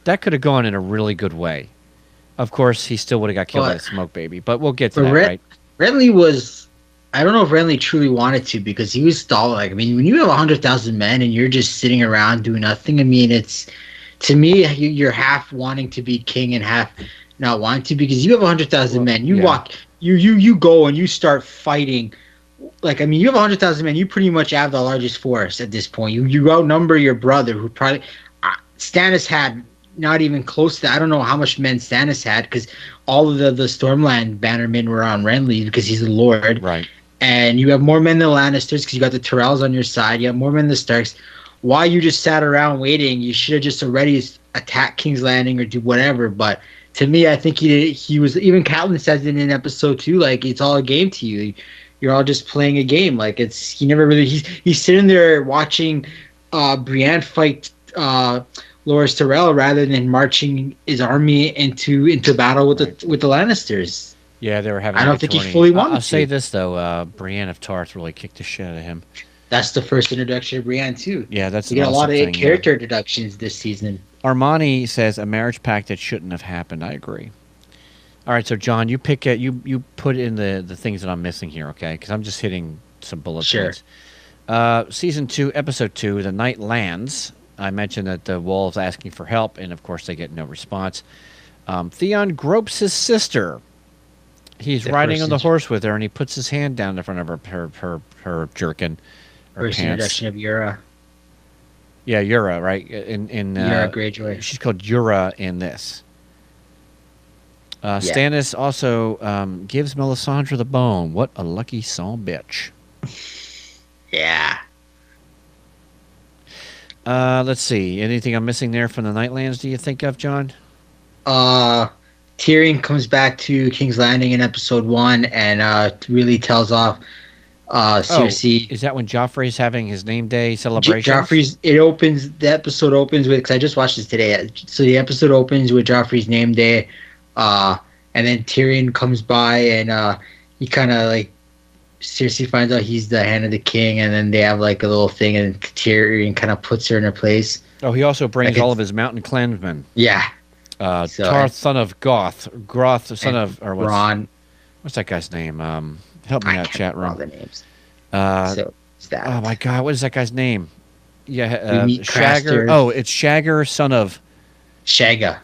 that could have gone in a really good way. Of course, he still would have got killed by the smoke baby. But we'll get to that, right? Renly was. I don't know if Renly truly wanted to, because he was stalled. Like, I mean, when you have 100,000 men and you're just sitting around doing nothing, I mean, it's. To me, you're half wanting to be king and half not wanting to, because you have 100,000 men. You go and you start fighting. Like, I mean, you have 100,000 men. You pretty much have the largest force at this point. You outnumber your brother, who probably Stannis had not even close to. I don't know how much men Stannis had, because all of the Stormland bannermen were on Renly because he's the Lord. Right. And you have more men than the Lannisters because you got the Tyrells on your side. You have more men than the Starks. Why you just sat around waiting? You should have just already attacked King's Landing or do whatever. But to me, I think he was. Even Catelyn says it in episode 2, like, it's all a game to you. You're all just playing a game. Like, he never really. He's sitting there watching Brienne fight Loras Tyrell rather than marching his army into battle with the Lannisters. Yeah, they were having. I don't think he fully wanted to. I'll say this though, Brienne of Tarth really kicked the shit out of him. That's the first introduction of Brienne too. Yeah, that's. We got a lot of character introductions this season. Armani says a marriage pact that shouldn't have happened. I agree. All right, so John, you pick it. You put in the things that I'm missing here, okay? Because I'm just hitting some bullet points. Season 2, episode 2, The Night Lands. I mentioned that the Wolves asking for help, and of course they get no response. Theon gropes his sister. He's riding on the horse with her, and he puts his hand down in front of her jerkin. First introduction of Yura. Yeah, Yura, right? In Yura Greyjoy. She's called Yura in this. Stannis also gives Melisandre the bone. What a lucky son bitch. Yeah. Let's see. Anything I'm missing there from the Nightlands, do you think of, John? Tyrion comes back to King's Landing in episode 1 and really tells off Cersei. Is that when Joffrey's having his name day celebration? Joffrey's. The episode opens with, because I just watched this today. So the episode opens with Joffrey's name day, and then Tyrion comes by and he kind of like Cersei finds out he's the hand of the king, and then they have like a little thing, and Tyrion kind of puts her in her place. Oh, he also brings all of his mountain clansmen. Yeah. Tarth, son of Groth, son of Ron. What's that guy's name? Help me out, chat room. All the names. Oh my God, what is that guy's name? Yeah, meet Shagger. Craster. Oh, it's Shagger, son of Shagga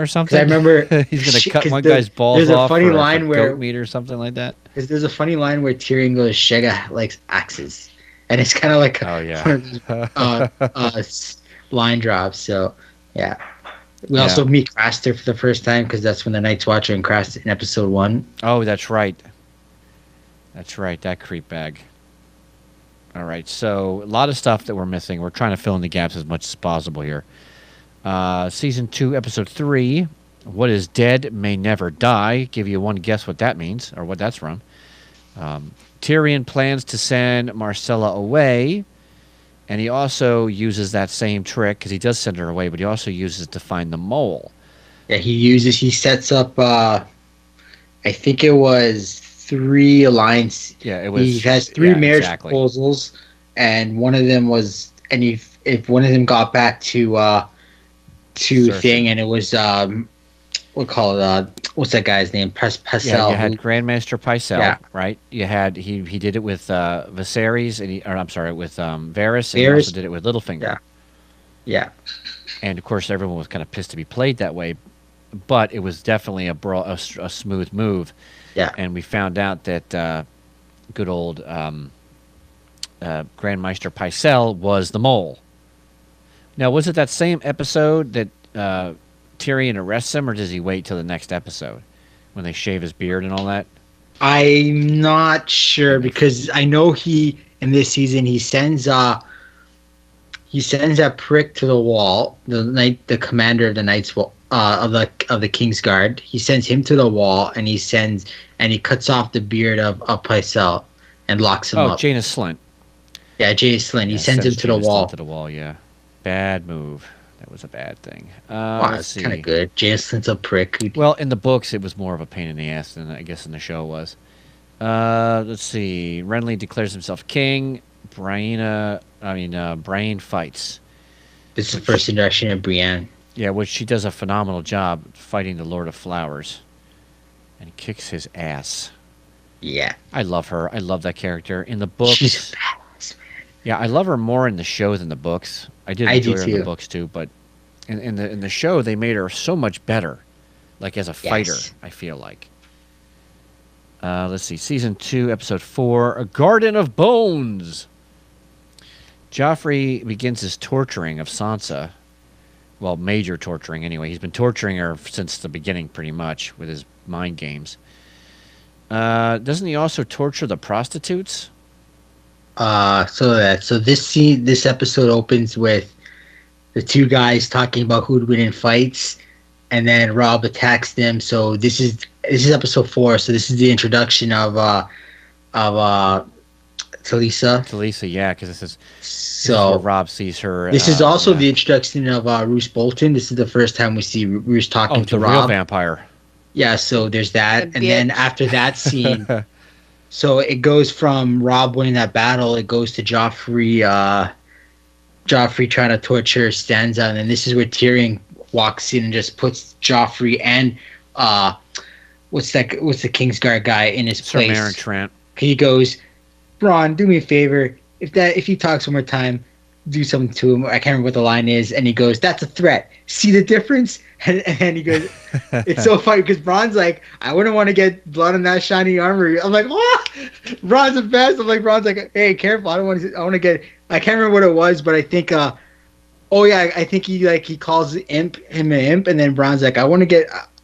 or something. I remember he's gonna cut one guy's balls there's off a funny for line where goat meat or something like that. There's a funny line where Tyrion goes, Shagga likes axes, and it's kind of like line drops. So yeah. We also meet Craster for the first time because that's when the Night's Watcher and Craster in episode 1. Oh, that's right. That's right, that creep bag. All right, so a lot of stuff that we're missing. We're trying to fill in the gaps as much as possible here. Season 2, episode 3. What is dead may never die. Give you one guess what that means or what that's from. Tyrion plans to send Marcella away. And he also uses that same trick, because he does send her away, but he also uses it to find the mole. Yeah, he sets up, I think it was 3 alliances. Yeah, it was. He has 3 marriage proposals, and one of them was, and if one of them got back to Thing, and it was, what's that guy's name? Pycelle. Yeah, you had Grandmaster Pycelle, right? You had, he did it with Viserys, with Varys, and he also did it with Littlefinger. Yeah. And of course, everyone was kind of pissed to be played that way, but it was definitely a smooth move. Yeah. And we found out that good old Grandmaster Pycelle was the mole. Now, was it that same episode that Tyrion arrests him, or does he wait till the next episode when they shave his beard and all that? I'm not sure, because I know in this season he sends that prick to the wall, the commander of the Knights of the King's Guard. He sends him to the wall, and he cuts off the beard of Pycelle and locks him up. Oh, Jaina Slint. Yeah, Jaina Slint. He sends him to the wall. To the wall, yeah. Bad move. That was a bad thing. It's kind of good. Jaina Slint's a prick. Well, in the books, it was more of a pain in the ass than I guess in the show was. Let's see. Renly declares himself king. Brienne fights. This is the first introduction of Brienne. Yeah, which she does a phenomenal job fighting the Lord of Flowers. And kicks his ass. Yeah. I love her. I love that character. In the books... She's a badass, man. Yeah, I love her more in the show than the books. I did enjoy her in the books too, but in the show they made her so much better, like as a fighter. I feel like. Let's see, season 2, episode 4, A Garden of Bones. Joffrey begins his torturing of Sansa. Well, major torturing anyway. He's been torturing her since the beginning, pretty much, with his mind games. Doesn't he also torture the prostitutes? So this episode opens with the 2 guys talking about who'd win in fights, and then Robb attacks them. So this is episode 4. So this is the introduction of Talisa. Talisa, yeah, because this is where Robb sees her. This is also the introduction of Roose Bolton. This is the first time we see Roose talking to Robb. Real vampire. Yeah, so there's that, and then after that scene. So it goes from Robb winning that battle, it goes to Joffrey trying to torture Stanza, and then this is where Tyrion walks in and just puts Joffrey and what's the Kingsguard guy in his place. Sir Maren Trant. He goes, Bronn, do me a favor. If he talks one more time, do something to him. I can't remember what the line is, and he goes, "That's a threat. See the difference?" And he goes, "It's so funny because Bronn's like, I wouldn't want to get blood on that shiny armor." I'm like, "What?" Bronn's the best. I'm like, Bronn's like, "Hey, careful. I want to get." I can't remember what it was, but I think, I think he calls him an imp, and then Bronn's like, I wouldn't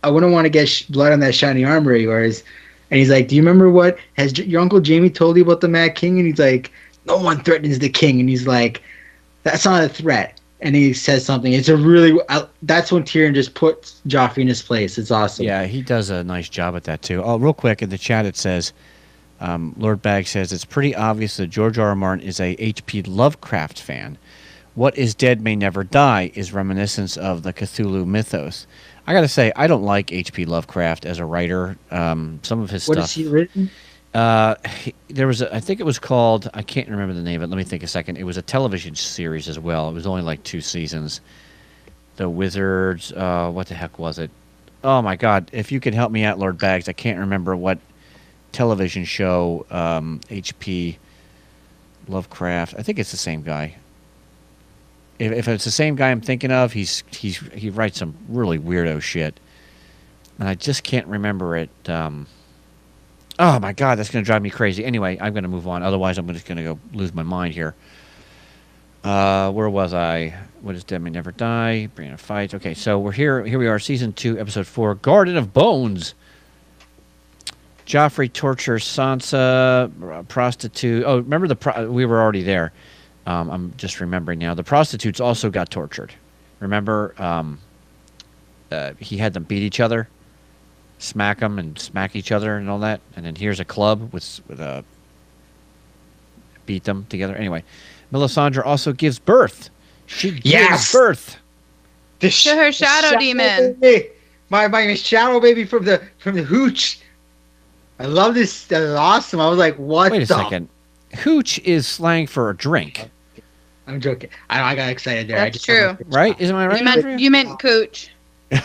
want to get blood on that shiny armor of yours. And he's like, "Do you remember what has your Uncle Jamie told you about the Mad King?" And he's like, "No one threatens the king." And he's like, "That's not a threat. and he says something. It's a really that's when Tyrion just puts Joffrey in his place. It's awesome. Yeah, he does a nice job at that too. Oh, real quick in the chat it says, Lord Bag says it's pretty obvious that George R. R. Martin is a H.P. Lovecraft fan. What is dead may never die is reminiscence of the Cthulhu mythos. I gotta say, I don't like H.P. Lovecraft as a writer. Some of his What stuff. has he written? There was, I think it was called. I can't remember the name of it. Let me think a second. It was a television series as well. It was only like 2 seasons. The Wizards. What the heck was it? Oh my God! If you could help me out, Lord Bags, I can't remember what television show. H.P. Lovecraft. I think it's the same guy. If it's the same guy I'm thinking of, he writes some really weirdo shit, and I just can't remember it. Oh my God, that's going to drive me crazy. Anyway, I'm going to move on. Otherwise, I'm just going to go lose my mind here. Where was I? What is dead may never die? Brienne fights. Okay, so we're here. Here we are, season 2, episode 4, Garden of Bones. Joffrey tortures Sansa, prostitute. Oh, remember we were already there. I'm just remembering now. The prostitutes also got tortured. Remember, he had them beat each other, smack them and smack each other and all that. And then here's a club with beat them together. Anyway, Melisandre also gives birth. She gives birth To her shadow demon. Baby. My shadow baby from the hooch. I love this. That is awesome. I was like, what? Wait a second. Hooch is slang for a drink. I'm joking. I got excited there. That's true. Right? Isn't I right? You meant cooch.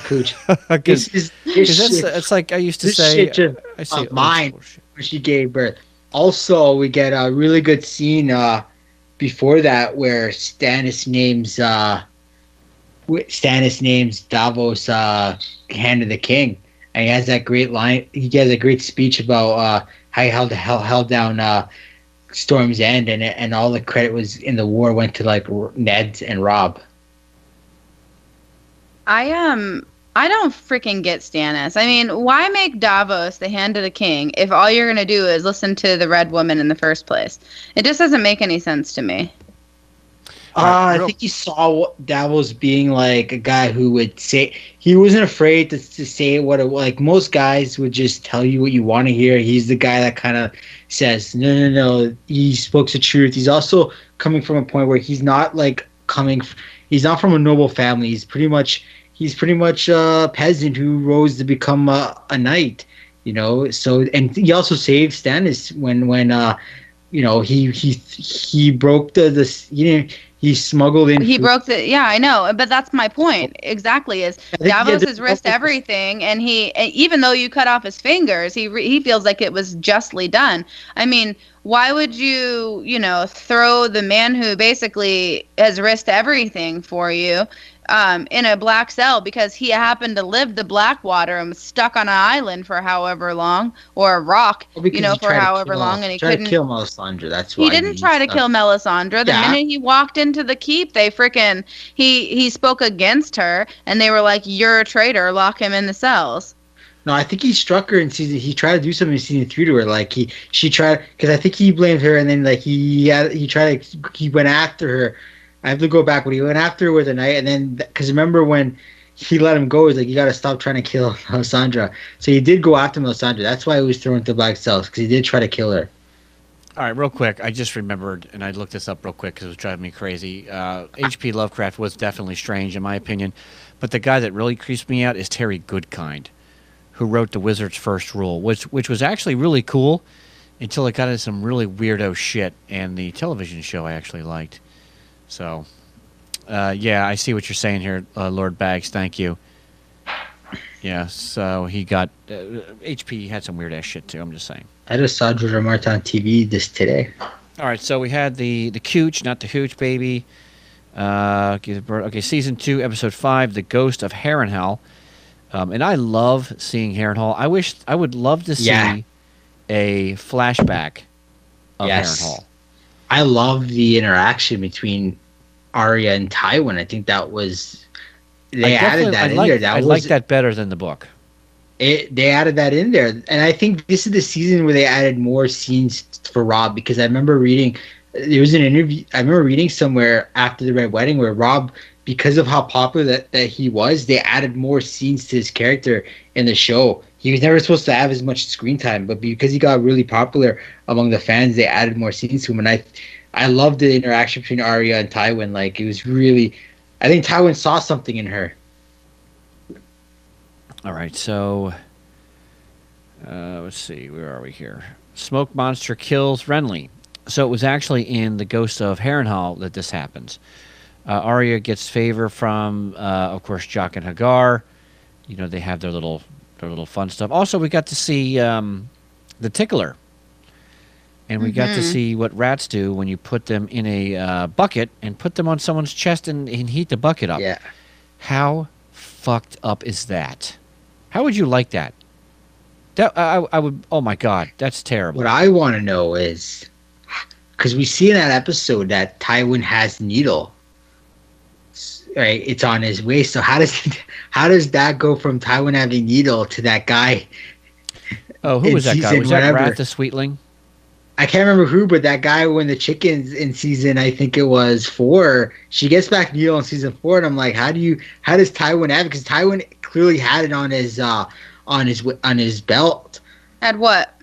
Cooch. Because it's like I used to this say. shit just I say mine when she gave birth. Also, we get a really good scene before that where Stannis names Davos Hand of the King, and he has that great line. He has a great speech about how he held down Storm's End, and all the credit was in the war went to like Ned and Rob. I don't freaking get Stannis. I mean, why make Davos the Hand of the King if all you're gonna do is listen to the Red Woman in the first place? It just doesn't make any sense to me. I think he saw Davos being like a guy who would say he wasn't afraid to say what it like. Most guys would just tell you what you want to hear. He's the guy that kind of says no. He spoke the truth. He's also coming from a point where he's not like he's not from a noble family. He's pretty much a peasant who rose to become a knight. You know. So and he also saved Stannis when he broke he smuggled in. He broke yeah, I know, but that's my point. Exactly, is Davos has risked everything, and even though you cut off his fingers, he feels like it was justly done. I mean, why would you, throw the man who basically has risked everything for you in a black cell because he happened to live the Blackwater and was stuck on an island for however long, or a rock, for however long, and he couldn't kill Melisandre. That's why he didn't try to kill Melisandre. The minute he walked into the keep, they he spoke against her, and they were like, "You're a traitor. Lock him in the cells." No, I think he struck her in season. He tried to do something in season 3 to her. Like she tried, because I think he blamed her, and then like he went after her. I have to go back, but he went after her with a knife, and then because remember when he let him go, he's like, "You got to stop trying to kill Melisandre." So he did go after Melisandre. That's why he was thrown into black cells, because he did try to kill her. All right, real quick. I just remembered, and I looked this up real quick because it was driving me crazy. H.P. Lovecraft was definitely strange, in my opinion, but the guy that really creeps me out is Terry Goodkind, who wrote The Wizard's First Rule, which was actually really cool until it got into some really weirdo shit, and the television show I actually liked. So, yeah, I see what you're saying here, Lord Bags. Thank you. Yeah, so he got... HP had some weird-ass shit, too, I'm just saying. I just saw George R. Martin on TV today. All right, so we had the Cooch, not the Hooch, baby. Okay, Season 2, Episode 5, The Ghost of Harrenhal. And I love seeing Harrenhal. I would love to see a flashback of Harrenhal. I love the interaction between Arya and Tywin. I think that was they added that in there. I like that better than the book. They added that in there, and I think this is the season where they added more scenes for Robb, because I remember reading there was an interview. I remember reading somewhere after the Red Wedding where Rob, because of how popular that he was, they added more scenes to his character in the show. He was never supposed to have as much screen time, but because he got really popular among the fans, they added more scenes to him. And I loved the interaction between Arya and Tywin. Like, it was really, I think Tywin saw something in her. All right, so let's see, where are we here? Smoke monster kills Renly. So it was actually in the Ghost of Harrenhal that this happens. Arya gets favor from, of course, Jock and Hagar. You know, they have their little fun stuff. Also, we got to see the tickler. And we got to see what rats do when you put them in a bucket and put them on someone's chest and heat the bucket up. Yeah. How fucked up is that? How would you like that? That I would. Oh my god, that's terrible. What I want to know is, because we see in that episode that Tywin has needle, right? It's on his waist. So how does that go from Tywin having needle to that guy? Oh, who was that guy? Was that Wrath the Sweetling? I can't remember who, but that guy when the chickens in season, I think it was 4, she gets back needle in season 4, and I'm like, how does Tywin have it? Because Tywin clearly had it on his belt. Had what?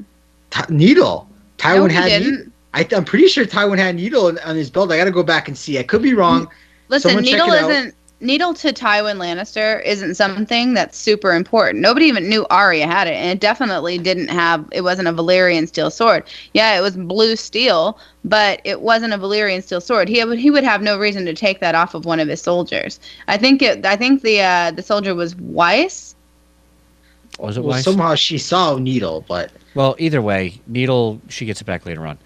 Needle. Tywin had didn't. I'm pretty sure Tywin had needle on his belt. I got to go back and see. I could be wrong. Listen, Someone check needle it out. isn't. Needle to Tywin Lannister isn't something that's super important. Nobody even knew Arya had it, and it definitely didn't have. It wasn't a Valyrian steel sword. Yeah, it was blue steel, but it wasn't a Valyrian steel sword. He would have no reason to take that off of one of his soldiers. I think the soldier was Weiss. Was it Well, Weiss? somehow she saw needle, but Well, either way, Needle, she gets it back later on.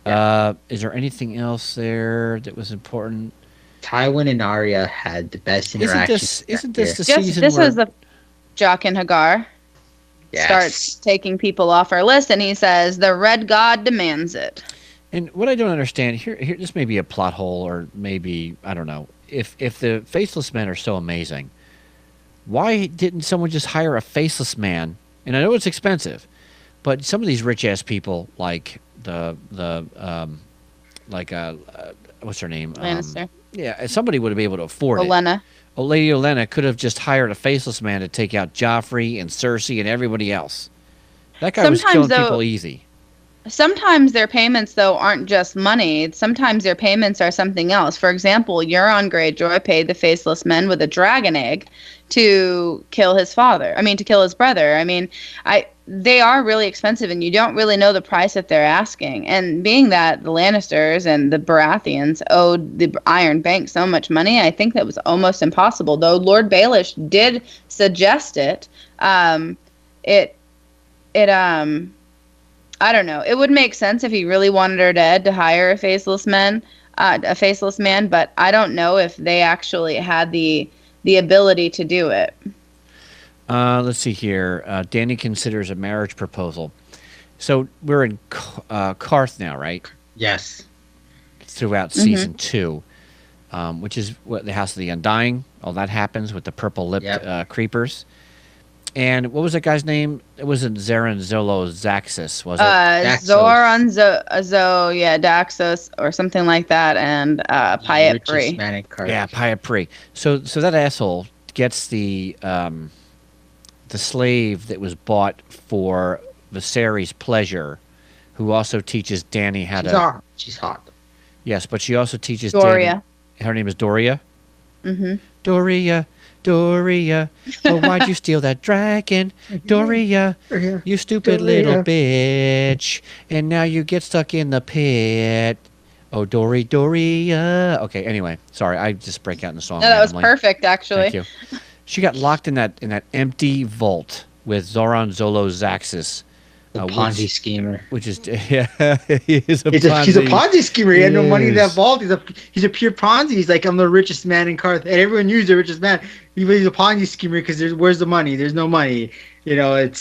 Yeah. Is there anything else there that was important? Tywin and Arya had the best interaction. Isn't this the Just season this where... was the Jock and Hagar starts taking people off our list, and he says the Red God demands it. And what I don't understand here, this may be a plot hole, or maybe I don't know. If the faceless men are so amazing, why didn't someone just hire a faceless man? And I know it's expensive, but some of these rich ass people, like what's her name? Lannister. Yeah, somebody would have been able to afford Olenna. it. Lady Olenna could have just hired a faceless man to take out Joffrey and Cersei and everybody else. That guy was killing people easy. Sometimes their payments, though, aren't just money. Sometimes their payments are something else. For example, Euron Greyjoy paid the Faceless Men with a dragon egg to kill his father. To kill his brother. They are really expensive, and you don't really know the price that they're asking. And being that the Lannisters and the Baratheons owed the Iron Bank so much money, I think that was almost impossible. Though Lord Baelish did suggest it, I don't know. It would make sense if he really wanted her dead to hire a faceless man, but I don't know if they actually had the ability to do it. Let's see here. Dany considers a marriage proposal. So we're in Karth now, right? Yes. Throughout season 2, which is what the House of the Undying. All that happens with the purple-lipped creepers. And what was that guy's name? It wasn't Zaran Zolo Zaxxus, was it? Zoran Daxos or something like that, and Pyat Pri. Yeah, Pyat Pri. So that asshole gets the slave that was bought for Viserys' pleasure, who also teaches Dany how She's hot. Yes, but she also teaches Doria. Dany. Her name is Doria? Mm-hmm. Doria. Oh, why'd you steal that dragon? Doria, you stupid little bitch. And now you get stuck in the pit. Oh, Doria. Okay, anyway. Sorry, I just break out in the song. No, that was perfect, actually. Thank you. She got locked in that empty vault with Zoran Zolo Zaxxus. The Ponzi schemer. Which is, yeah, he's a Ponzi schemer. He had no money in that vault. He's a pure Ponzi. He's like, I'm the richest man in Karth. And everyone knew he's the richest man. He's a Ponzi schemer because where's the money? There's no money. You're a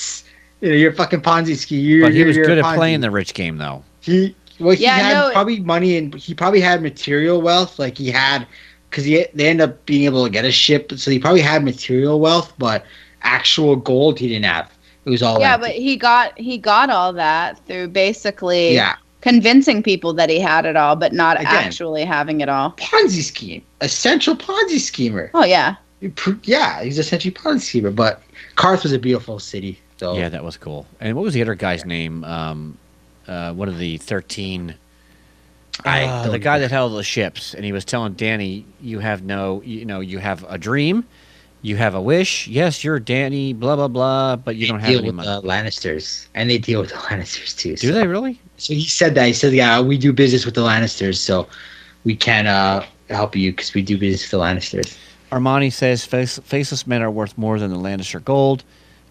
fucking Ponzi schemer. But he was good at playing the rich game, though. He had probably money, and he probably had material wealth. Like he had, because they end up being able to get a ship. So he probably had material wealth, but actual gold he didn't have. It was all empty. But he got all that through basically convincing people that he had it all, but not Again. actually having it all. Ponzi scheme. Essential Ponzi schemer. Oh yeah. Yeah, he's essentially Ponzi schemer. But Karth was a beautiful city. So Yeah, that was cool. And what was the other guy's name? One of the 13. The guy that held the ships, and he was telling Danny, you have a dream, you have a wish. Yes, you're Danny, blah, blah, blah, but you don't have any money. Deal with the Lannisters. And they deal with the Lannisters, too. Do they really? So he said that. He said, yeah, we do business with the Lannisters, so we can help you because we do business with the Lannisters. Armani says faceless men are worth more than the Lannister gold.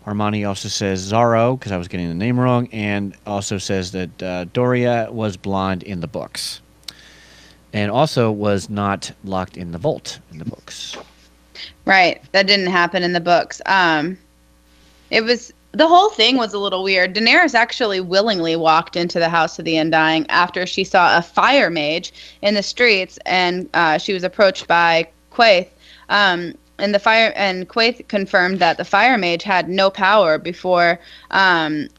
Armani also says Zorro, because I was getting the name wrong, and also says that Doria was blonde in the books. And also was not locked in the vault in the books. Right. That didn't happen in the books. It was... The whole thing was a little weird. Daenerys actually willingly walked into the House of the Undying after she saw a fire mage in the streets, and she was approached by Quaithe. And Quaithe confirmed that the fire mage had no power before Daenerys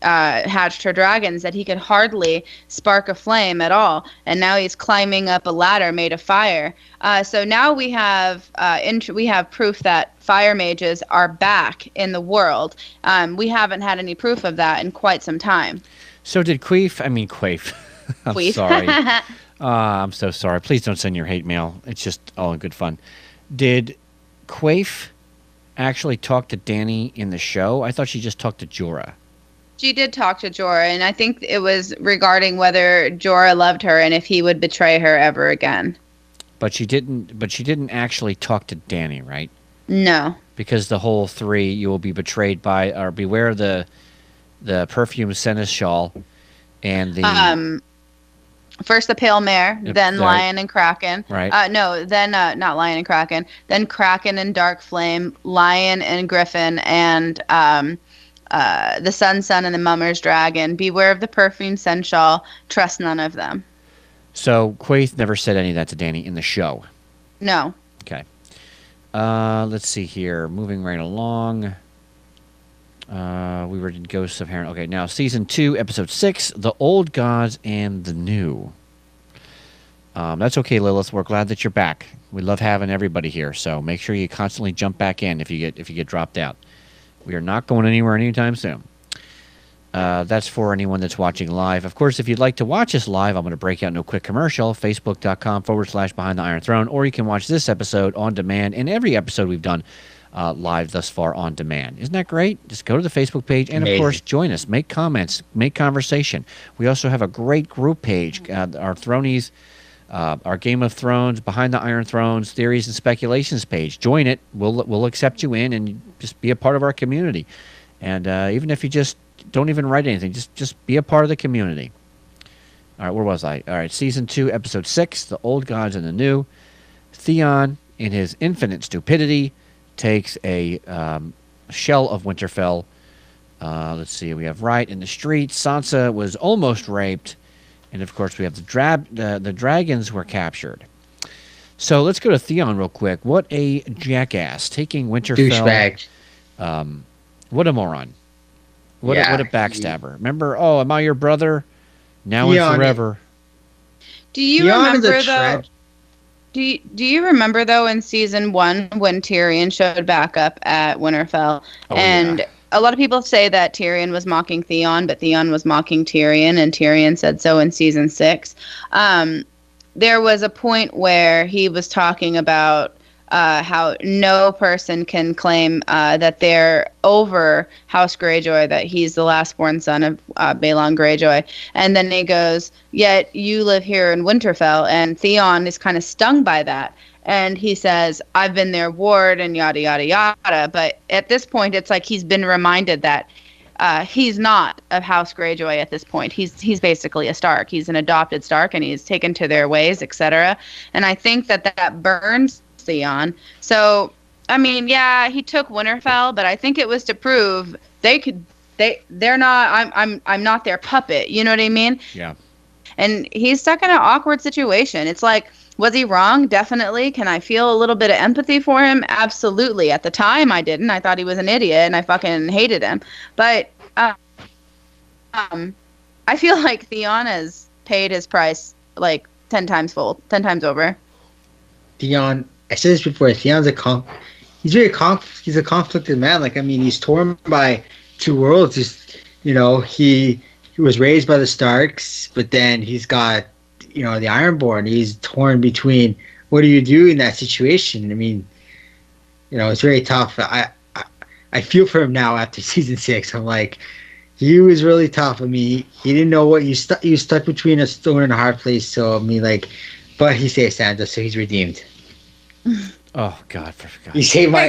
hatched her dragons, that he could hardly spark a flame at all, and now he's climbing up a ladder made of fire. So now we have proof that fire mages are back in the world. We haven't had any proof of that in quite some time. So did Quaithe? I'm Quaithe. sorry. I'm so sorry. Please don't send your hate mail. It's just all in good fun. Did Quaithe actually talk to Dany in the show? I thought she just talked to Jorah. She did talk to Jorah, and I think it was regarding whether Jorah loved her and if he would betray her ever again. But she didn't actually talk to Dany, right? No. Because the whole 3, you will be betrayed by, or beware the perfume seneschal, and the first the Pale Mare, then right. Lion and Kraken. Right. Then not Lion and Kraken. Then Kraken and Dark Flame, Lion and Griffin, and the Sun and the Mummer's Dragon. Beware of the perfume seneschal. Trust none of them. So Quaithe never said any of that to Dany in the show. No. Okay. Let's see here. Moving right along. We were in Ghosts of Harren. Okay, now Season 2, Episode 6, The Old Gods and the New. That's okay, Lilith. We're glad that you're back. We love having everybody here, so make sure you constantly jump back in if you get dropped out. We are not going anywhere anytime soon. That's for anyone that's watching live. Of course, if you'd like to watch us live, I'm going to break out into a quick commercial, facebook.com/Behind the Iron Throne, or you can watch this episode on demand and every episode we've done live thus far on demand. Isn't that great? Just go to the Facebook page and, of course, join us. Make comments. Make conversation. We also have a great group page, our Thronies, our Game of Thrones, Behind the Iron Thrones, Theories and Speculations page. Join it. We'll accept you in and just be a part of our community. And even if you just don't even write anything, just be a part of the community. All right, where was I? All right, Season 2, Episode 6, The Old Gods and the New. Theon, in his infinite stupidity, takes a shell of Winterfell. Let's see, we have riot in the streets. Sansa was almost raped. And, of course, we have the dragons were captured. So let's go to Theon real quick. What a jackass, taking Winterfell. Douchebag. What a moron. What a backstabber. Remember, am I your brother? Now and forever. Do you remember, though? Do you remember, though, in Season 1 when Tyrion showed back up at Winterfell? A lot of people say that Tyrion was mocking Theon, but Theon was mocking Tyrion, and Tyrion said so in Season 6. There was a point where he was talking about how no person can claim that they're over House Greyjoy, that he's the last-born son of Balon Greyjoy. And then he goes, yet you live here in Winterfell, and Theon is kind of stung by that. And he says, I've been their ward and yada, yada, yada. But at this point, it's like he's been reminded that he's not of House Greyjoy at this point. He's basically a Stark. He's an adopted Stark, and he's taken to their ways, etc. And I think that burns Theon. So, I mean, yeah, he took Winterfell, but I think it was to prove they're not, I'm not their puppet. You know what I mean? Yeah. And he's stuck in an awkward situation. It's like, was he wrong? Definitely. Can I feel a little bit of empathy for him? Absolutely. At the time, I didn't. I thought he was an idiot, and I fucking hated him. But I feel like Theon has paid his price like 10 times over. Theon, I said this before. Theon's he's a conflicted man. Like, I mean, he's torn by two worlds. He was raised by the Starks, but then he's got, the Ironborn. He's torn between what do you do in that situation. I mean, it's very tough. I feel for him now after season 6. I'm like, he was really tough. I mean, he didn't know what he was stuck between a stone and a hard place. So I mean, like, but he saved Sansa, so he's redeemed. Oh God! For God. He saved my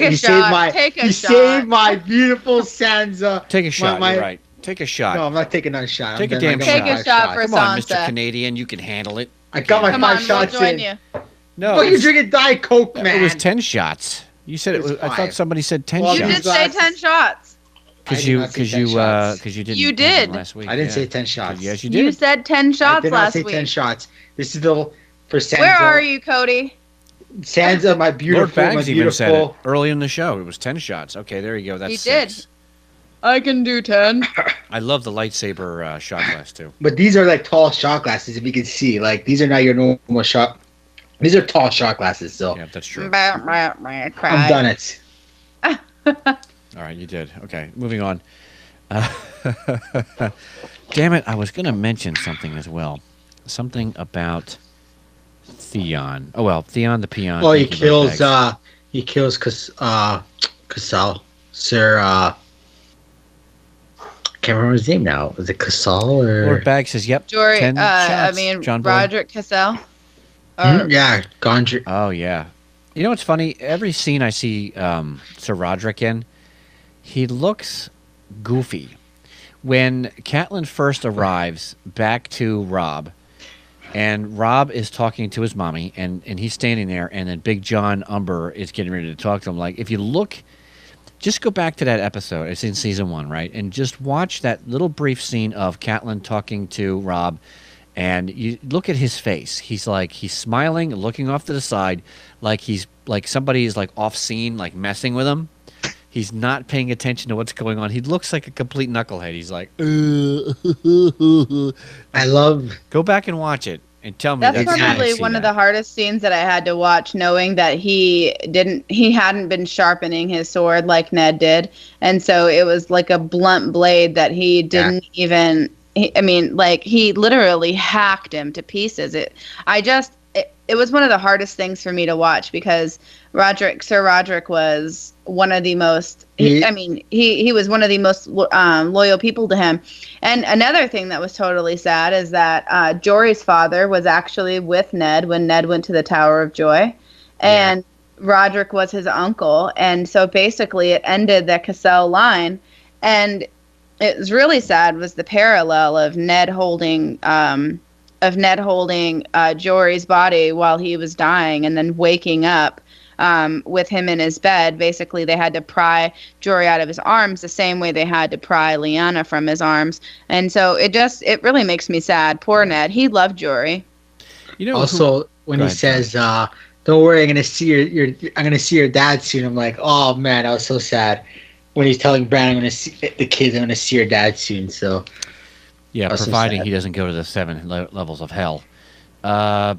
beautiful Sansa. Take a shot. You're right. Take a shot. No, I'm not taking another shot. Take a damn shot. Take a shot for Come on, Sansa. Mr. Canadian, you can handle it. I got my 5 shots we'll join in. you. No, But you're drinking Diet Coke, man. it was 10 shots. You said it was. I thought 5. somebody said 10 Well, You shots. did say 10 shots. Because I did not say 10 shots. you didn't. You have did. them last week. I didn't yeah. say 10 shots. Yes, you did. You said 10 I shots did not last say week. 10 shots. This is the for Sansa. Where are you, Cody? Sansa, my beautiful, Lord Bags my even said it beautiful. early in the show. It was 10 shots. Okay, there you go. That's He 6. did. I can do 10. I love the lightsaber shot glass too. But these are like tall shot glasses, if you can see. Like, these are not your normal shot. These are tall shot glasses, so Yeah, that's true. I'm done it. All right, you did. Okay, moving on. Damn it! I was going to mention something as well. Something about Theon. Oh well, Theon the peon. Well, he thank you, Lord Bags. kills Cassel. Sir, can't remember his name now. Was it Cassel or? Lord Bags says, "Yep." Jory, 10 shots, John Boy. Roderick Cassell. Yeah, Gondry. Oh yeah. You know what's funny? Every scene I see Sir Roderick in, he looks goofy. When Catelyn first arrives back to Robb, and Robb is talking to his mommy, and he's standing there, and then Big John Umber is getting ready to talk to him. Like, if you look, just go back to that episode. It's in season 1, right? And just watch that little brief scene of Catelyn talking to Robb, and you look at his face. He's smiling, looking off to the side, like somebody is like off scene, like messing with him. He's not paying attention to what's going on. He looks like a complete knucklehead. He's like, I love. go back and watch it and tell me That's that you didn't probably see one of that. the hardest scenes that I had to watch, knowing that he hadn't been sharpening his sword like Ned did, and so it was like a blunt blade that he didn't even. He literally hacked him to pieces. It was one of the hardest things for me to watch because Sir Roderick was one of the most. He was one of the most loyal people to him. And another thing that was totally sad is that Jory's father was actually with Ned when Ned went to the Tower of Joy, and Roderick was his uncle. And so basically, it ended the Cassell line, and it was really sad was the parallel of Ned holding Jory's body while he was dying, and then waking up with him in his bed. Basically, they had to pry Jory out of his arms the same way they had to pry Lyanna from his arms, and so it really makes me sad. Poor Ned. He loved Jory. You know, Also, when he says, "Don't worry, I'm gonna see your dad soon," I'm like, "Oh man, I was so sad." When he's telling Bran, "I'm gonna see the kids, I'm gonna see your dad soon." So. yeah, That's so providing sad. he doesn't go to the 7 levels of hell. Are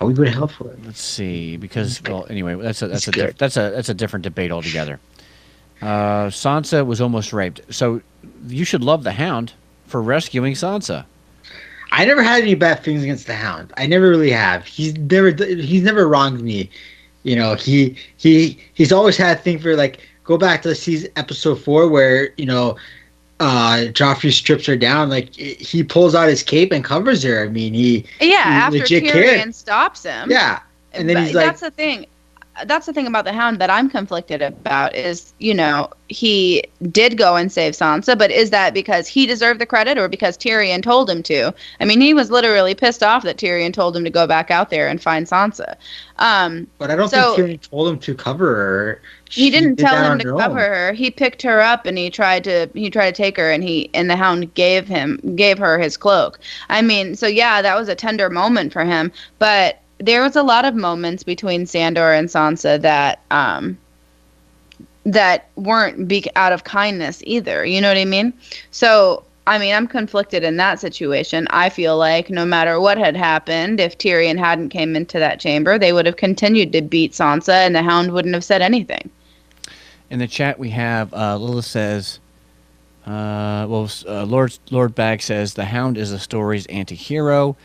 we going to hell for it? Let's see, because anyway, that's a Scared. that's a different debate altogether. Sansa was almost raped, so you should love the Hound for rescuing Sansa. I never had any bad feelings against the Hound. I never really have. He's never wronged me. He's always had a thing for, like, go back to the season episode 4 where Joffrey strips her down. Like, he pulls out his cape and covers her. I mean, After legit Tyrion cared. stops him. Yeah, and then But he's like, that's the thing. That's the thing about the Hound that I'm conflicted about is, he did go and save Sansa, but is that because he deserved the credit or because Tyrion told him to? I mean, he was literally pissed off that Tyrion told him to go back out there and find Sansa. but I don't think Tyrion told him to cover her. He didn't did tell that him on to her cover own. her. He picked her up and he tried to take her, and the Hound gave her his cloak. I mean, so yeah, that was a tender moment for him, but there was a lot of moments between Sandor and Sansa that weren't out of kindness either. You know what I mean? So I'm conflicted in that situation. I feel like no matter what had happened, if Tyrion hadn't came into that chamber, they would have continued to beat Sansa, and the Hound wouldn't have said anything. In the chat, we have Lilith says, Lord Bag says the Hound is the story's anti-hero.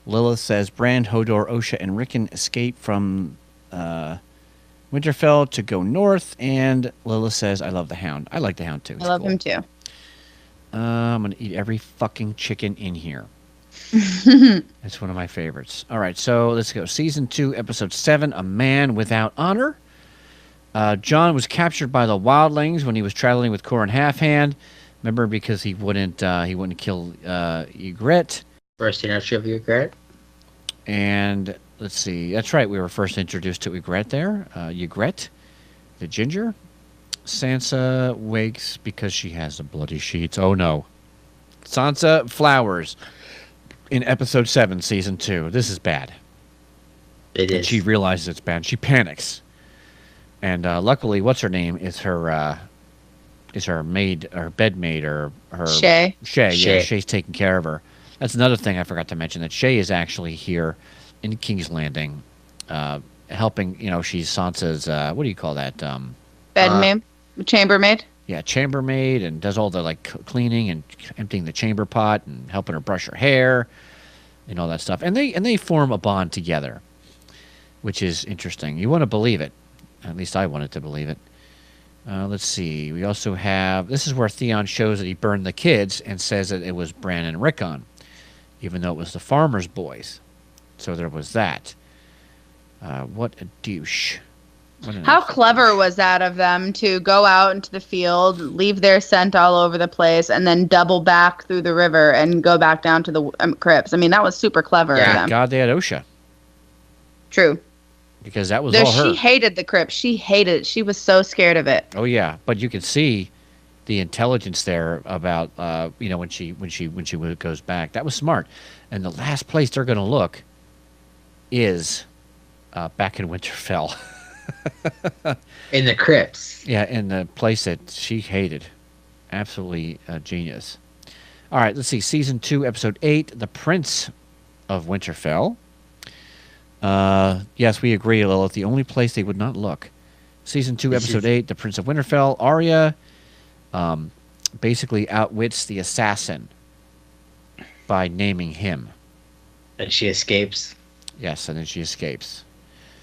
Lilith says Bran, Hodor, Osha, and Rickon escape from Winterfell to go north. And Lilith says, I love the Hound. I like the Hound, too. I love him, too. I'm going to eat every fucking chicken in here. It's one of my favorites. All right, so let's go. Season 2, Episode 7, A Man Without Honor. Jon was captured by the wildlings when he was traveling with Qhorin Halfhand. Remember, because he wouldn't kill Ygritte. First interview of Ygritte. And let's see. That's right. We were first introduced to Ygritte there. Ygritte, the ginger. Sansa wakes because she has the bloody sheets. Oh, no. Sansa flowers in Episode 7, Season 2. This is bad. It is. And she realizes it's bad. She panics. And luckily, what's her name is her maid, or bed maid, or her Shay. Shay. Yeah, Shay's taking care of her. That's another thing I forgot to mention, that Shay is actually here in King's Landing, helping. She's Sansa's. What do you call that? Bed maid, chambermaid. Yeah, chambermaid, and does all the cleaning and emptying the chamber pot and helping her brush her hair and all that stuff. And they form a bond together, which is interesting. You want to believe it. At least I wanted to believe it. Let's see. We also have... This is where Theon shows that he burned the kids and says that it was Bran and Rickon, even though it was the farmer's boys. So there was that. What a douche. How clever was that of them to go out into the field, leave their scent all over the place, and then double back through the river and go back down to the crypts? I mean, that was super clever of them. God, they had Osha. When Because that was all her. She hated the crypt. She hated it. She was so scared of it. Oh yeah, but you can see the intelligence there about when she goes back. That was smart. And the last place they're going to look is back in Winterfell. In the crypts. Yeah, in the place that she hated. Absolutely genius. All right, let's see. Season 2, Episode 8, The Prince of Winterfell. Yes, we agree, Lilith. The only place they would not look. Season 2, Episode 8, The Prince of Winterfell. Arya basically outwits the assassin by naming him. And she escapes. Yes, and then she escapes.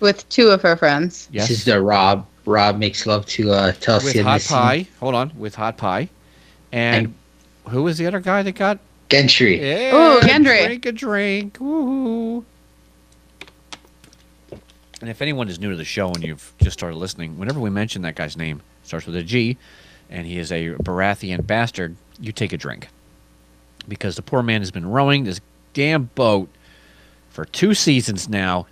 With 2 of her friends. Yes. This is the Rob. Rob makes love to Telsia. With Hot Pie. Hold on. With Hot Pie. And who was the other guy that got? Gendry. Yeah, oh, Gendry. Drink a drink. Woohoo. And if anyone is new to the show and you've just started listening, whenever we mention that guy's name, it starts with a G, and he is a Baratheon bastard, you take a drink. Because the poor man has been rowing this damn boat for 2 seasons now,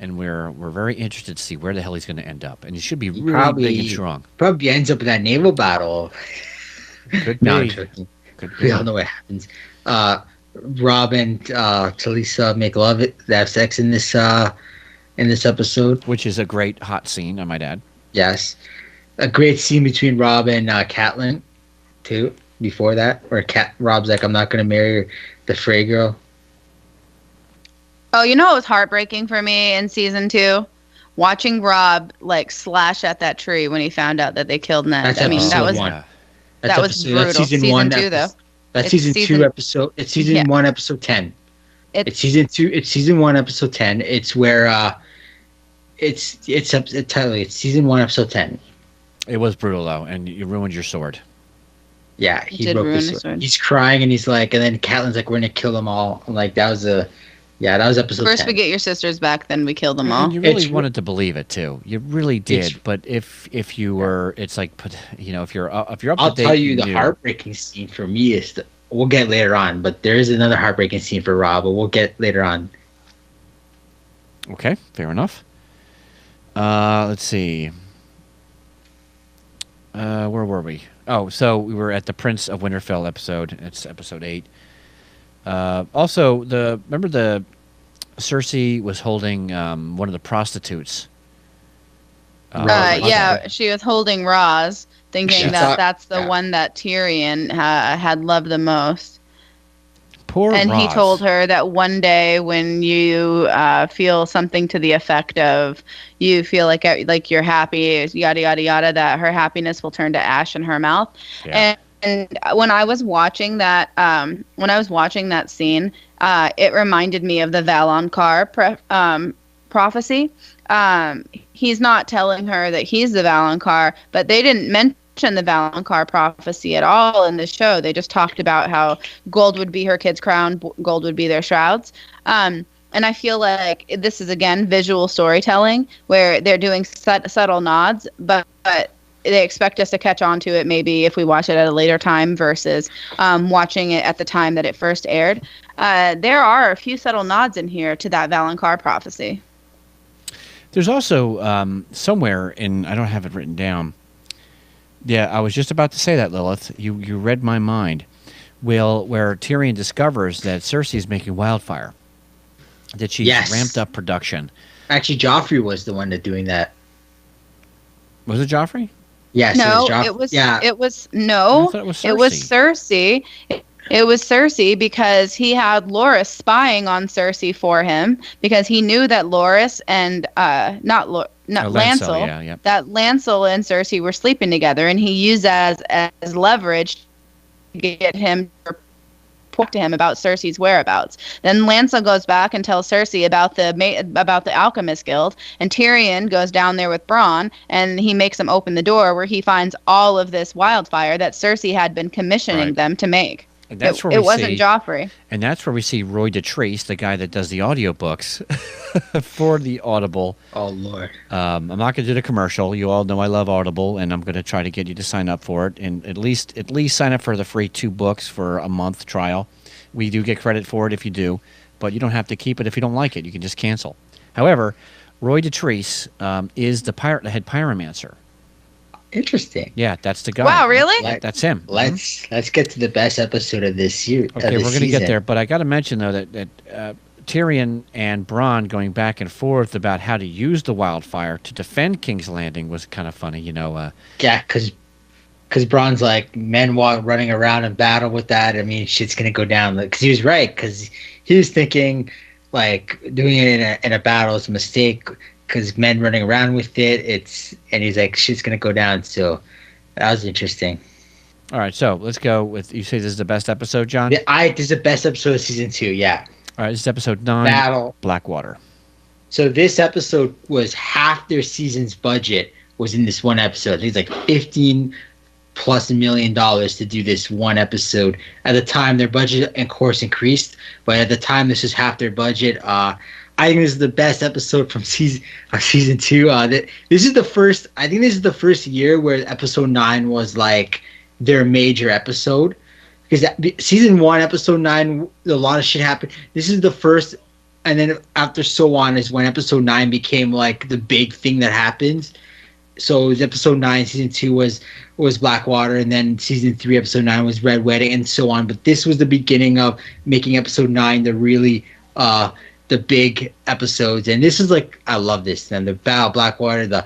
and we're very interested to see where the hell he's going to end up. And he should be really big and strong. Probably ends up in that naval battle. Could be. No, I'm joking. We all know what happens. Rob and Talisa make love. They have sex in this episode, which is a great hot scene, I might add. Yes, a great scene between Rob and Catelyn, too. Before that, where Rob's like, "I'm not going to marry the Frey girl." Oh, it was heartbreaking for me in season 2, watching Rob slash at that tree when he found out that they killed Ned. That was brutal. Season 1, 2, though. That's season 2 episode. It's season 1, episode 10. It's season 2. It's season 1, episode 10. It's where it's season 1, episode 10. It was brutal though, and you ruined your sword. Yeah, he broke his sword. He's crying, and he's like, and then Catelyn's like, "We're gonna kill them all." I'm like, that was episode. First 10. We get your sisters back, then we kill them all. And you really wanted to believe it too. You really did. But if you were, it's like, if you're up to date. I'll tell you the heartbreaking scene for me is we'll get later on, but there is another heartbreaking scene for Rob, but we'll get later on. Okay, fair enough. Let's see. Where were we? Oh, so we were at the Prince of Winterfell episode. It's episode 8. Also, remember the Cersei was holding one of the prostitutes. She was holding Roz thinking that that's the one that Tyrion had loved the most. Poor And Roz. he told her that one day when you feel something to the effect of you feel like you're happy, yada yada yada, that her happiness will turn to ash in her mouth. Yeah. And when I was watching that, scene, it reminded me of the Valonqar prophecy. He's not telling her that he's the Valonqar, but they didn't mention the Valonqar prophecy at all in the show. They just talked about how gold would be her kid's crown, gold would be their shrouds. And I feel like this is, again, visual storytelling where they're doing subtle nods, but they expect us to catch on to it maybe if we watch it at a later time versus watching it at the time that it first aired. There are a few subtle nods in here to that Valonqar prophecy. There's also somewhere I don't have it written down. Yeah, I was just about to say that, Lilith. You read my mind. Where Tyrion discovers that Cersei's making wildfire, that she's ramped up production. Actually, Joffrey was the one doing that. Was it Joffrey? Yes. No, it was Cersei. It was Cersei. It was Cersei because he had Loras spying on Cersei for him because he knew that Loras and Lancel, that Lancel and Cersei were sleeping together, and he used that as leverage to get him to report to him about Cersei's whereabouts. Then Lancel goes back and tells Cersei about the Alchemist Guild, and Tyrion goes down there with Bronn, and he makes them open the door where he finds all of this wildfire that Cersei had been commissioning them to make. And that's it wasn't Joffrey. And that's where we see Roy Dotrice, the guy that does the audiobooks for the Audible. Oh, Lord. I'm not going to do the commercial. You all know I love Audible, and I'm going to try to get you to sign up for it. And at least sign up for the free 2 books for a month trial. We do get credit for it if you do, but you don't have to keep it if you don't like it. You can just cancel. However, Roy Dotrice is the head pyromancer. Interesting. Yeah, that's the guy. Wow, really? That's him. Let's get to the best episode of this year. Okay, we're going to get there, but I got to mention though that Tyrion and Bronn going back and forth about how to use the wildfire to defend King's Landing was kind of funny, Yeah, because Bronn's like, men running around in battle with that. I mean, shit's gonna go down. Because he was right. Because he was thinking like doing it in a battle is a mistake. Because men running around with it, and he's like, shit's gonna go down. So that was interesting. All right, so let's go with. You say this is the best episode, John? This is the best episode of season 2. Yeah. All right, this is episode 9. Battle. Blackwater. So this episode was half their season's budget was in this one episode. I think it's like $15+ million to do this one episode. At the time, their budget, of course, increased, but at the time, this was half their budget. I think this is the best episode from season 2. This is the first. I think this is the first year where episode 9 was like their major episode, because season 1, episode 9, a lot of shit happened. This is the first, and then after so on is when episode 9 became like the big thing that happens. So it was episode 9, season 2 was Blackwater, and then season 3, episode 9 was Red Wedding, and so on. But this was the beginning of making episode 9 the really the big episodes. And this is like, I love this. And the Battle of Blackwater, the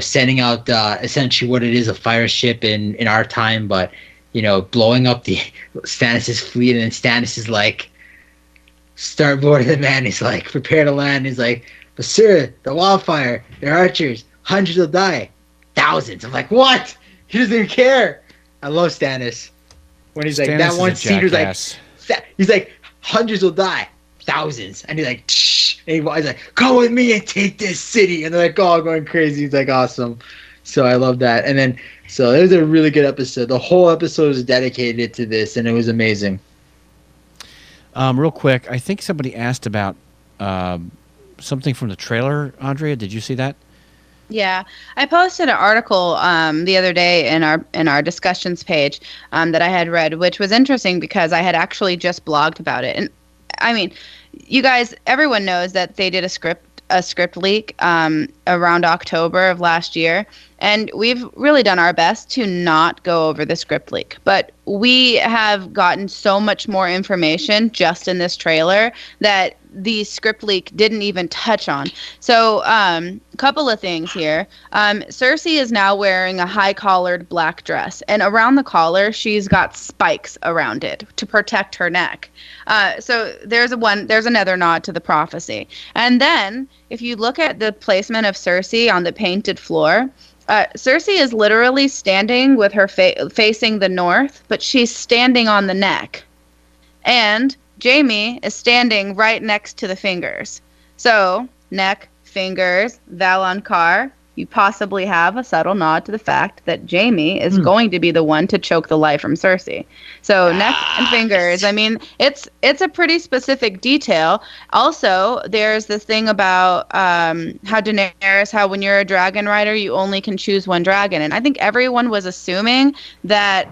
sending out essentially what it is, a fire ship in our time, but blowing up the Stannis' fleet, and then Stannis is like, start boarding the man. He's like, prepare to land. He's like, but sir, the wildfire, they're archers, hundreds will die, thousands. I'm like, what? He doesn't even care. I love Stannis. When he's like, that one scene was like, he's like, hundreds will die, thousands. And he's like, shh. And he's like, come with me and take this city. And they're like, all going crazy. He's like, awesome. So I love that. And then, so it was a really good episode. The whole episode was dedicated to this, and it was amazing. Real quick, I think somebody asked about something from the trailer. Andrea, did you see that? Yeah, I posted an article the other day in our discussions page that I had read, which was interesting because I had actually just blogged about it. And I mean, you guys, everyone knows that they did a script leak around October of last year, and we've really done our best to not go over the script leak. But we have gotten so much more information just in this trailer that the script leak didn't even touch on. So, a couple of things here. Cersei is now wearing a high-collared black dress, and around the collar, she's got spikes around it to protect her neck. So there's another nod to the prophecy. And then, if you look at the placement of Cersei on the painted floor, Cersei is literally standing with her facing the north, but she's standing on the neck. And Jaime is standing right next to the fingers. So, neck, fingers, Valonqar, you possibly have a subtle nod to the fact that Jaime is going to be the one to choke the life from Cersei. So, neck and fingers, I mean, it's a pretty specific detail. Also, there's this thing about how Daenerys, how when you're a dragon rider, you only can choose one dragon. And I think everyone was assuming that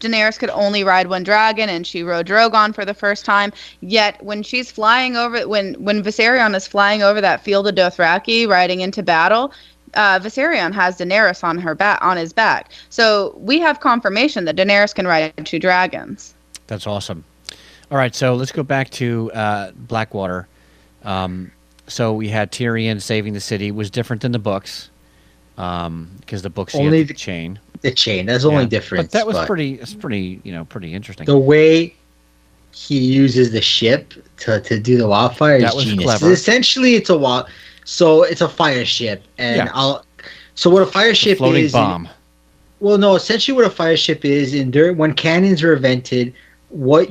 Daenerys could only ride one dragon, and she rode Drogon for the first time. Yet when she's flying over, when Viserion is flying over that field of Dothraki, riding into battle, Viserion has Daenerys on his back. So we have confirmation that Daenerys can ride 2 dragons. That's awesome. All right, so let's go back to Blackwater. So we had Tyrion saving the city. It was different than the books, because the books Only had the chain. The chain. That's the only difference. But that was pretty interesting. The way he uses the ship to do the wildfire is genius. Clever. Essentially, it's a so it's a fire ship, and so what a fire ship floating is. Bomb. Well, no. Essentially, what a fire ship is, when cannons are invented, what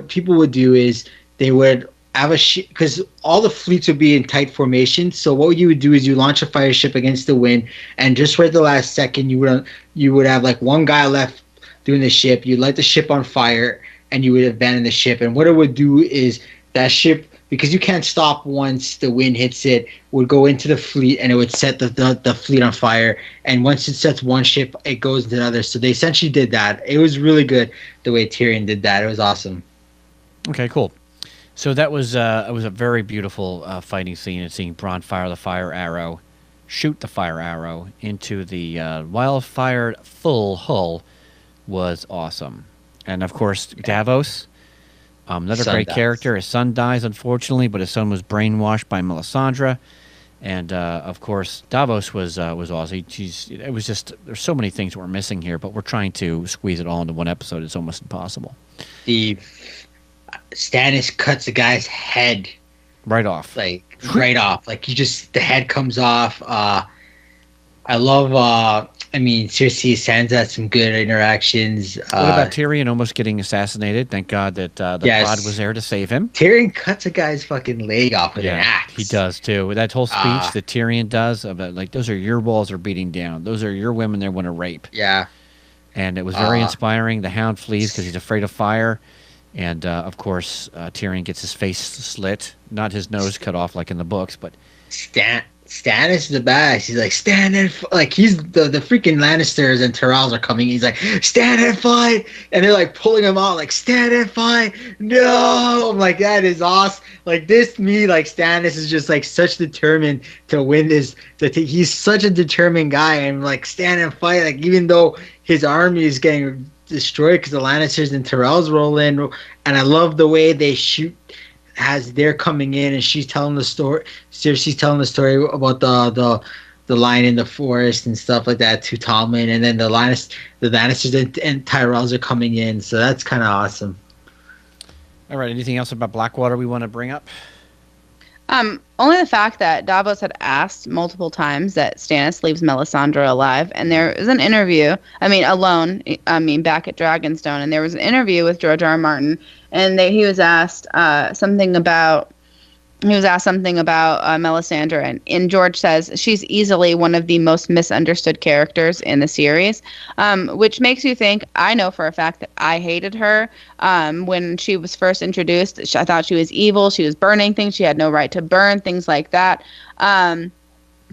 people would do is they would have a ship, because all the fleets would be in tight formation. So what you would do is you launch a fire ship against the wind, and just right at the last second, you would have like one guy left doing the ship. You'd light the ship on fire, and you would abandon the ship. And what it would do is that ship, because you can't stop once the wind hits it, would go into the fleet, and it would set the fleet on fire. And once it sets one ship, it goes into another. So they essentially did that. It was really good the way Tyrion did that. It was awesome. Okay, cool. So that was it was a very beautiful fighting scene, and seeing Bronn fire the fire arrow, shoot the fire arrow into the wildfire full hull was awesome. And of course, Davos, another great character. His son dies, unfortunately, but his son was brainwashed by Melisandre. And of course, Davos was awesome. It was just, there's so many things we're missing here, but we're trying to squeeze it all into one episode. It's almost impossible. Stannis cuts the guy's head right off. Like the head comes off. I love Cersei Sansa had some good interactions. What about Tyrion almost getting assassinated? Thank God that the pod was there to save him. Tyrion cuts a guy's fucking leg off with an axe. He does too. That whole speech that Tyrion does about, like, those are your walls are beating down. Those are your women they want to rape. Yeah. And it was very inspiring. The Hound flees because he's afraid of fire. And, of course, Tyrion gets his face slit. Not his nose cut off like in the books, but... Stannis is the best. He's like, stand and like, he's the freaking Lannisters and Tyrells are coming. He's like, stand and fight. And they're like pulling him out, like, stand and fight. No! I'm like, that is awesome. Like, like, Stannis is just like such determined to win this. He's such a determined guy. And like, stand and fight. Like, even though his army is getting destroyed because the Lannisters and Tyrells roll in. And I love the way they shoot as they're coming in, and she's telling the story. Cersei's telling the story about the lion in the forest and stuff like that to Tommen, and then the Lannisters and Tyrells are coming in. So that's kind of awesome. All right. Anything else about Blackwater we want to bring up? Only the fact that Davos had asked multiple times that Stannis leaves Melisandre alive, and there was an interview. Back at Dragonstone, and there was an interview with George R. R. Martin, and he was asked something about Melisandre, and George says she's easily one of the most misunderstood characters in the series, which makes you think. I know for a fact that I hated her when she was first introduced. I thought she was evil. She was burning things. She had no right to burn, things like that.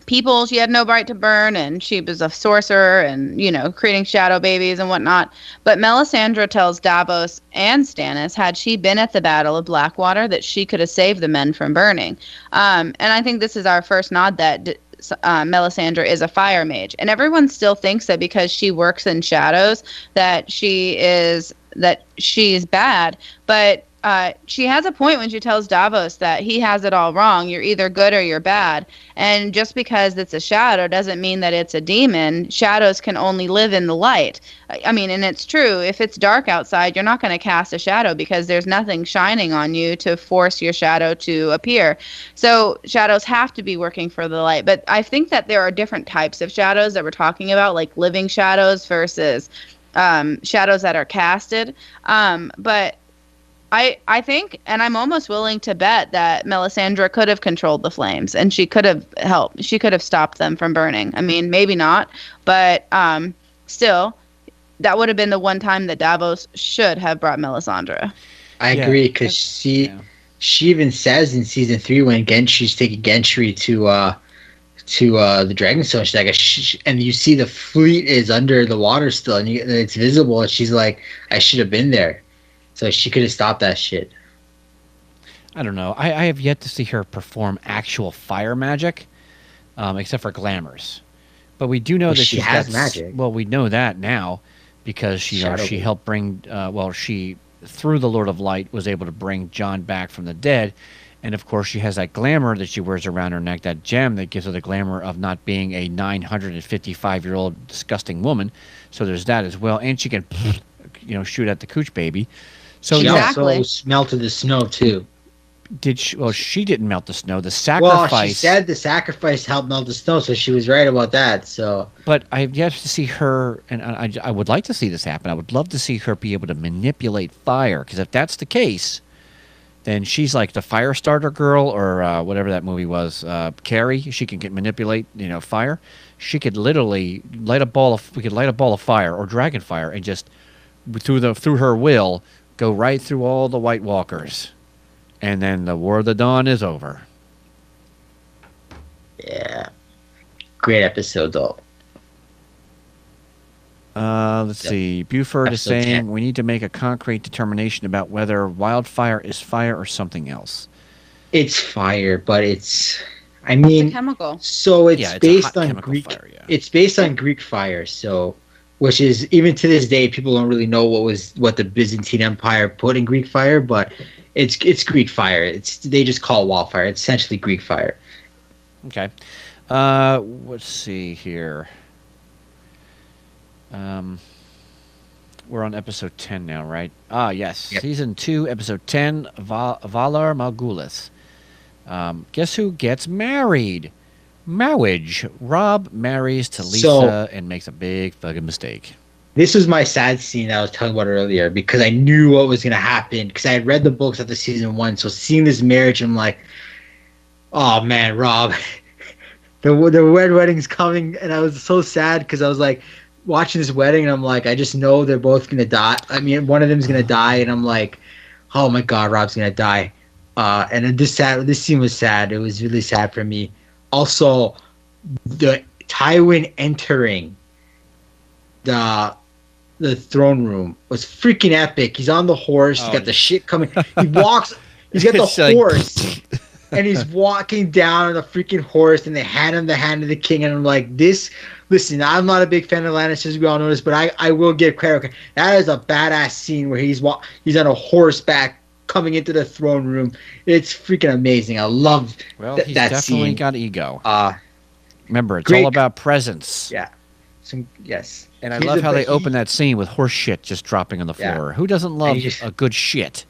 People she had no right to burn, and she was a sorcerer and, creating shadow babies and whatnot. But Melisandre tells Davos and Stannis, had she been at the Battle of Blackwater, that she could have saved the men from burning. And I think this is our first nod that Melisandre is a fire mage. And everyone still thinks that because she works in shadows that she is that she's bad, but she has a point when she tells Davos that he has it all wrong. You're either good or you're bad. And just because it's a shadow doesn't mean that it's a demon. Shadows can only live in the light. I mean, and it's true. If it's dark outside, you're not going to cast a shadow because there's nothing shining on you to force your shadow to appear. So shadows have to be working for the light. But I think that there are different types of shadows that we're talking about, like living shadows versus shadows that are casted. But I think, and I'm almost willing to bet that Melisandre could have controlled the flames, and she could have helped. She could have stopped them from burning. I mean, maybe not, but still, that would have been the one time that Davos should have brought Melisandre. I agree, because she even says in season 3 when Genshi's taking Gendry to the Dragonstone, she's like, and you see the fleet is under the water still, and it's visible, and she's like, I should have been there. So she could have stopped that shit. I don't know. I have yet to see her perform actual fire magic, except for glamours. But we do know that she has magic. Well, we know that now because she helped bring. She through the Lord of Light was able to bring Jon back from the dead, and of course she has that glamour that she wears around her neck, that gem that gives her the glamour of not being a 955-year-old disgusting woman. So there's that as well, and she can, shoot at the cooch baby. So she also melted the snow too. Did she? Well, she didn't melt the snow. The sacrifice. Well, she said the sacrifice helped melt the snow, so she was right about that. So, but I've yet to see her, and I would like to see this happen. I would love to see her be able to manipulate fire, because if that's the case, then she's like the fire starter girl, or whatever that movie was, Carrie. She can manipulate, fire. She could literally light a ball of fire or dragon fire, and just through her will go right through all the White Walkers. And then the War of the Dawn is over. Yeah. Great episode, though. Let's see. Buford Episode is saying 10. we need to make a concrete determination about whether wildfire is fire or something else. It's fire, but it's a chemical. So it's based on Greek Greek. fire, yeah. It's based on Greek fire, so which is even to this day people don't really know what the Byzantine Empire put in Greek fire, but it's Greek fire. They just call it wildfire. It's essentially Greek fire. Okay. Let's see here. We're on episode 10 now, right? Ah, yes. Yep. Season 2, episode 10, Valar Morghulis. Guess who gets married? Marriage. Rob marries to Lisa and makes a big fucking mistake. This was my sad scene that I was talking about earlier, because I knew what was going to happen, because I had read the books after season 1. So seeing this marriage, I'm like, oh man, Rob, the red wedding's coming. And I was so sad because I was like watching this wedding, and I'm like, I just know they're both going to die. I mean, one of them's going to die, and I'm like, oh my God, Rob's going to die. And this scene was sad. It was really sad for me. Also, the Tywin entering the throne room was freaking epic. He's on the horse. He's got the shit coming. He walks. He's got the horse, and he's walking down on the freaking horse. And they hand him the hand of the king. And I'm like, this. Listen, I'm not a big fan of Lannisters. We all know this, but I will give credit. That is a badass scene where he's on a horseback coming into the throne room. It's freaking amazing. I love he's that definitely scene. got ego. Remember, it's great. all about presence. Yeah. Yes. And I love how they open that scene with horse shit just dropping on the floor. Yeah. Who doesn't love a good shit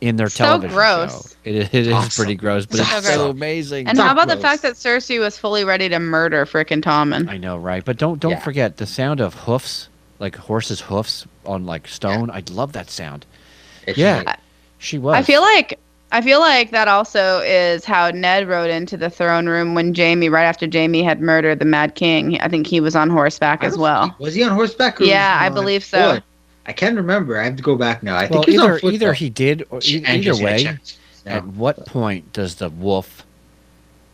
in their So television gross. show? It is Awesome. pretty gross, but So it's so gross. amazing. And It's how not about the gross. fact that Cersei was fully ready to murder frickin' Tommen? I know, right? But don't forget the sound of hoofs, like horses' hoofs on like stone. I love that sound. She was. I feel like that also is how Ned rode into the throne room when right after Jaime had murdered the Mad King. I think he was on horseback as well. Was he on horseback? Or Yeah, was he I on believe so. foot? I can't remember. I have to go back now. I Well, think he was on foot, either though. he did, or either way. No. At what point does the wolf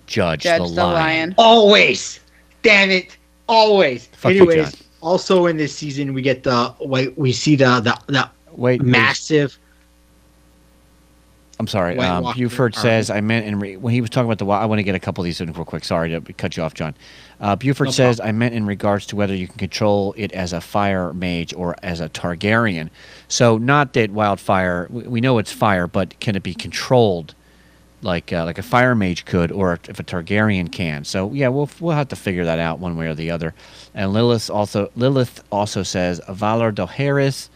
judge the lion? Always. Damn it. Always. Fuck you, Anyways, John. also in this season we get we see the Wait, massive. I'm sorry. White Walker Buford Army. says, I meant when he was talking about I want to get a couple of these in real quick. Sorry to cut you off, John. Buford No says, problem. I meant in regards to whether you can control it as a fire mage or as a Targaryen. So not that wildfire, we know it's fire, but can it be controlled like a fire mage could, or if a Targaryen can? So yeah, we'll have to figure that out one way or the other. And Lilith also says, Valar Dohaeris.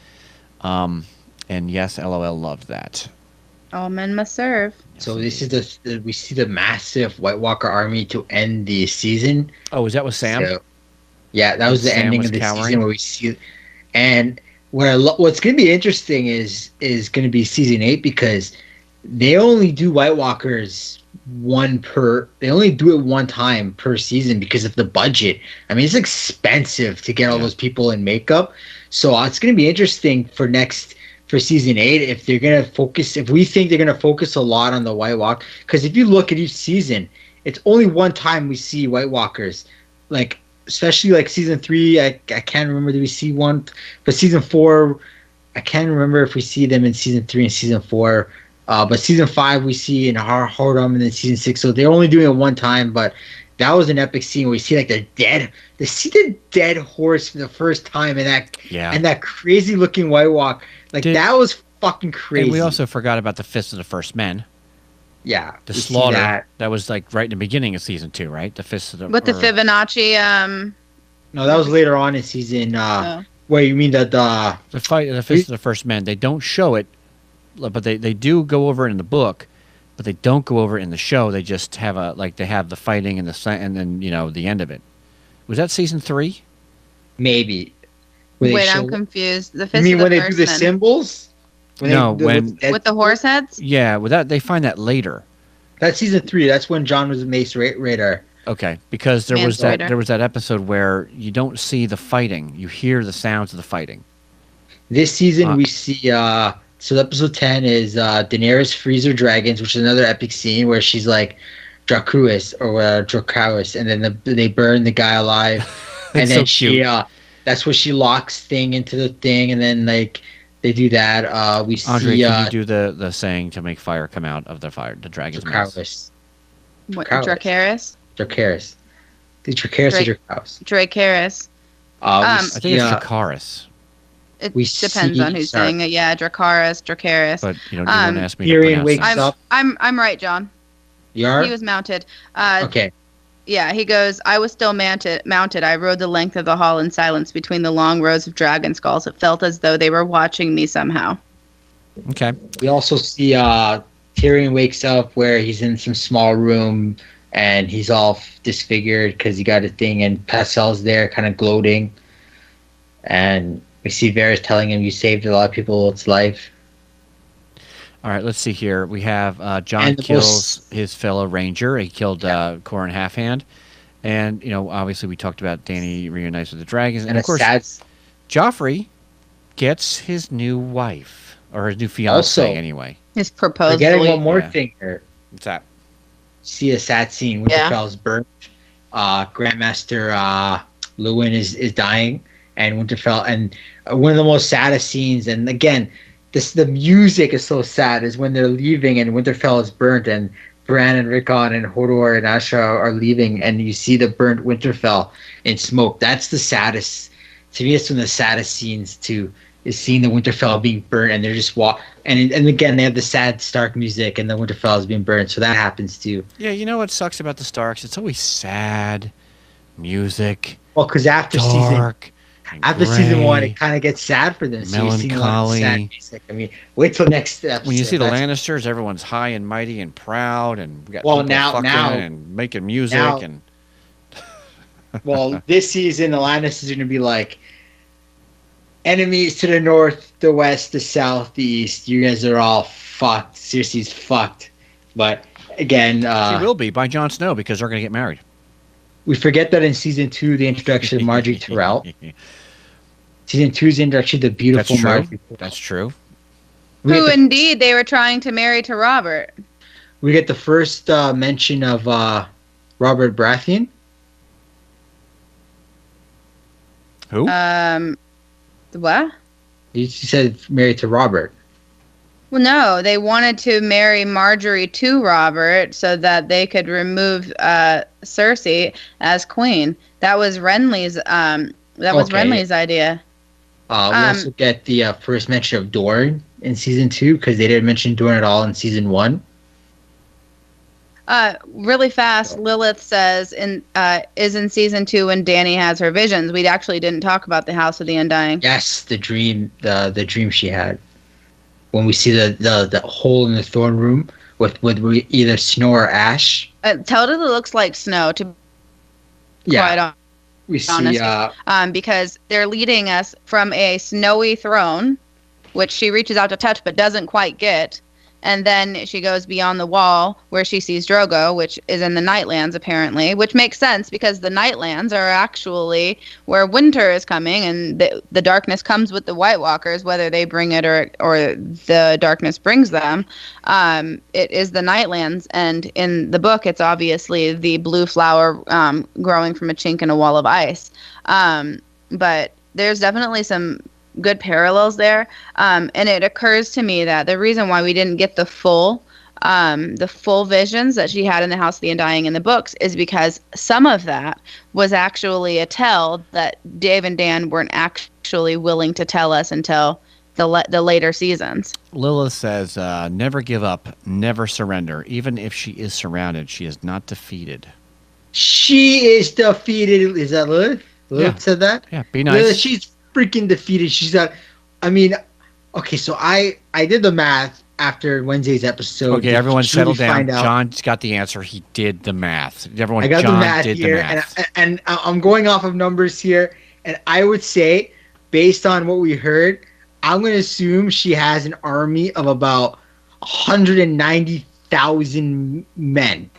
And yes, LOL loved that. All men must serve. So this is we see the massive White Walker army to end the season. Oh, is that with Sam? So, yeah, that was the Sam ending was of the cowering? season where we see, and what's going to be interesting is going to be season 8 because they only do White Walkers they only do it one time per season because of the budget. I mean, it's expensive to get all those people in makeup. So it's going to be interesting for season 8 if they're going to focus, if we think they're going to focus a lot on the White Walk, because if you look at each season, it's only one time we see White Walkers, like especially like season 3. I can't remember, did we see one? But season 4, I can't remember if we see them in season 3 and season 4. But season 5 we see in Hardham, and then season 6. So they're only doing it one time, but that was an epic scene where we see like the dead horse for the first time, and that crazy looking White Walk. Like that was fucking crazy. And we also forgot about the Fist of the First Men. Yeah, The we see slaughter. That was like right in the beginning of season 2, right? The Fist of the With the Fibonacci. No, that was later on in season. Where you mean that the fight of the Fist of the First Men? They don't show it, but they do go over it in the book, but they don't go over it in the show. They just have they have the fighting and then the end of it. Was that season 3? Maybe. Wait, I'm confused. The Fist You mean of the when they First do the Men. symbols? With the horse heads? Yeah, they find that later. That's season 3. That's when John was a Mace Raider. Okay, because there was Manslaughter. that episode where you don't see the fighting, you hear the sounds of the fighting. This season we see so episode 10 is Daenerys frees her dragons, which is another epic scene where she's like Dracarys or Dracarys, and then they burn the guy alive, and then she that's where she locks Thing into the thing, and then like they do that. We Andre, see can you do the saying to make fire come out of the dragon's mouth? Dracarys. What, Dracarys. Dracarys? The Dracarys or Dracarys? Dracarys. I think it's Dracarys. It We depends see- on who's sorry. saying it. Yeah, Dracarys. But you don't ask me to Tyrion pronounce wakes it. up. I'm right, John. You are? He was mounted. Okay. Yeah, he goes, I was still mounted. I rode the length of the hall in silence between the long rows of dragon skulls. It felt as though they were watching me somehow. Okay. We also see Tyrion wakes up where he's in some small room and he's all disfigured because he got a thing, and Pascal's there kind of gloating. And we see Varys telling him, you saved a lot of people's life. All right, let's see here. We have John kills his fellow ranger. He killed Corrin Halfhand. And, obviously we talked about Dany reunites with the dragons. And of course, Joffrey gets his new wife. Or his new fiancée, anyway. His proposal. Forgetting one more thing here. What's that? See a sad scene. Winterfell's burnt. Grandmaster Lewin is dying. And Winterfell, and one of the most saddest scenes, and again, the music is so sad, is when they're leaving and Winterfell is burnt, and Bran and Rickon and Hodor and Asha are leaving, and you see the burnt Winterfell in smoke. That's the saddest. To me, it's one of the saddest scenes too. Is seeing the Winterfell being burnt, and they're just and again they have the sad Stark music, and the Winterfell is being burnt, so that happens too. Yeah, you know what sucks about the Starks? It's always sad music. Well, because after season 1, it kind of gets sad for them. So melancholy. You see a lot of sad music. I mean, wait till next episode. When you see the Lannisters, everyone's high and mighty and proud, and we got people fucking and making music and. Well, this season the Lannisters are going to be like, enemies to the north, the west, the south, the east. You guys are all fucked. Cersei's fucked. But again, she will be by Jon Snow because they're going to get married. We forget that in season 2, the introduction of Marjorie Tyrell. Season 2 is the introduction of the beautiful Marjorie. That's true. Who indeed they were trying to marry to Robert. We get the first mention of Robert Baratheon. Who? What? You said married to Robert. Well, no, they wanted to marry Marjorie to Robert so that they could remove Cersei as queen. That was Renly's. That was Okay. Renly's idea. We Um, also get the first mention of Dorne in season 2 because they didn't mention Dorne at all in season 1. Really fast, Lilith says is in season 2 when Dany has her visions. We actually didn't talk about the House of the Undying. Yes, the dream she had when we see the hole in the throne room with either Snow or Ash. Totally looks like Snow, to be Yeah, quite we see. honest. Because they're leading us from a snowy throne, which she reaches out to touch but doesn't quite get. And then she goes beyond the wall where she sees Drogo, which is in the Nightlands, apparently, which makes sense because the Nightlands are actually where winter is coming, and the darkness comes with the White Walkers, whether they bring it or the darkness brings them. It is the Nightlands, and in the book, it's obviously the blue flower growing from a chink in a wall of ice. But there's definitely some good parallels there, and it occurs to me that the reason why we didn't get the full visions that she had in the House of the Undying in the books is because some of that was actually a tell that Dave and Dan weren't actually willing to tell us until the later seasons. Lilith says, never give up, never surrender. Even if she is surrounded, she is not defeated. She is defeated. Is that Lilith? Lilith said that? Yeah, be nice. Lilith, she's freaking defeated. She's not. I mean, okay, so I did the math after Wednesday's episode. Okay, everyone settle down. John's got the answer. He did the math. Everyone, I got John the math did here, the math. and I'm going off of numbers here, and I would say, based on what we heard, I'm going to assume she has an army of about 190,000 men.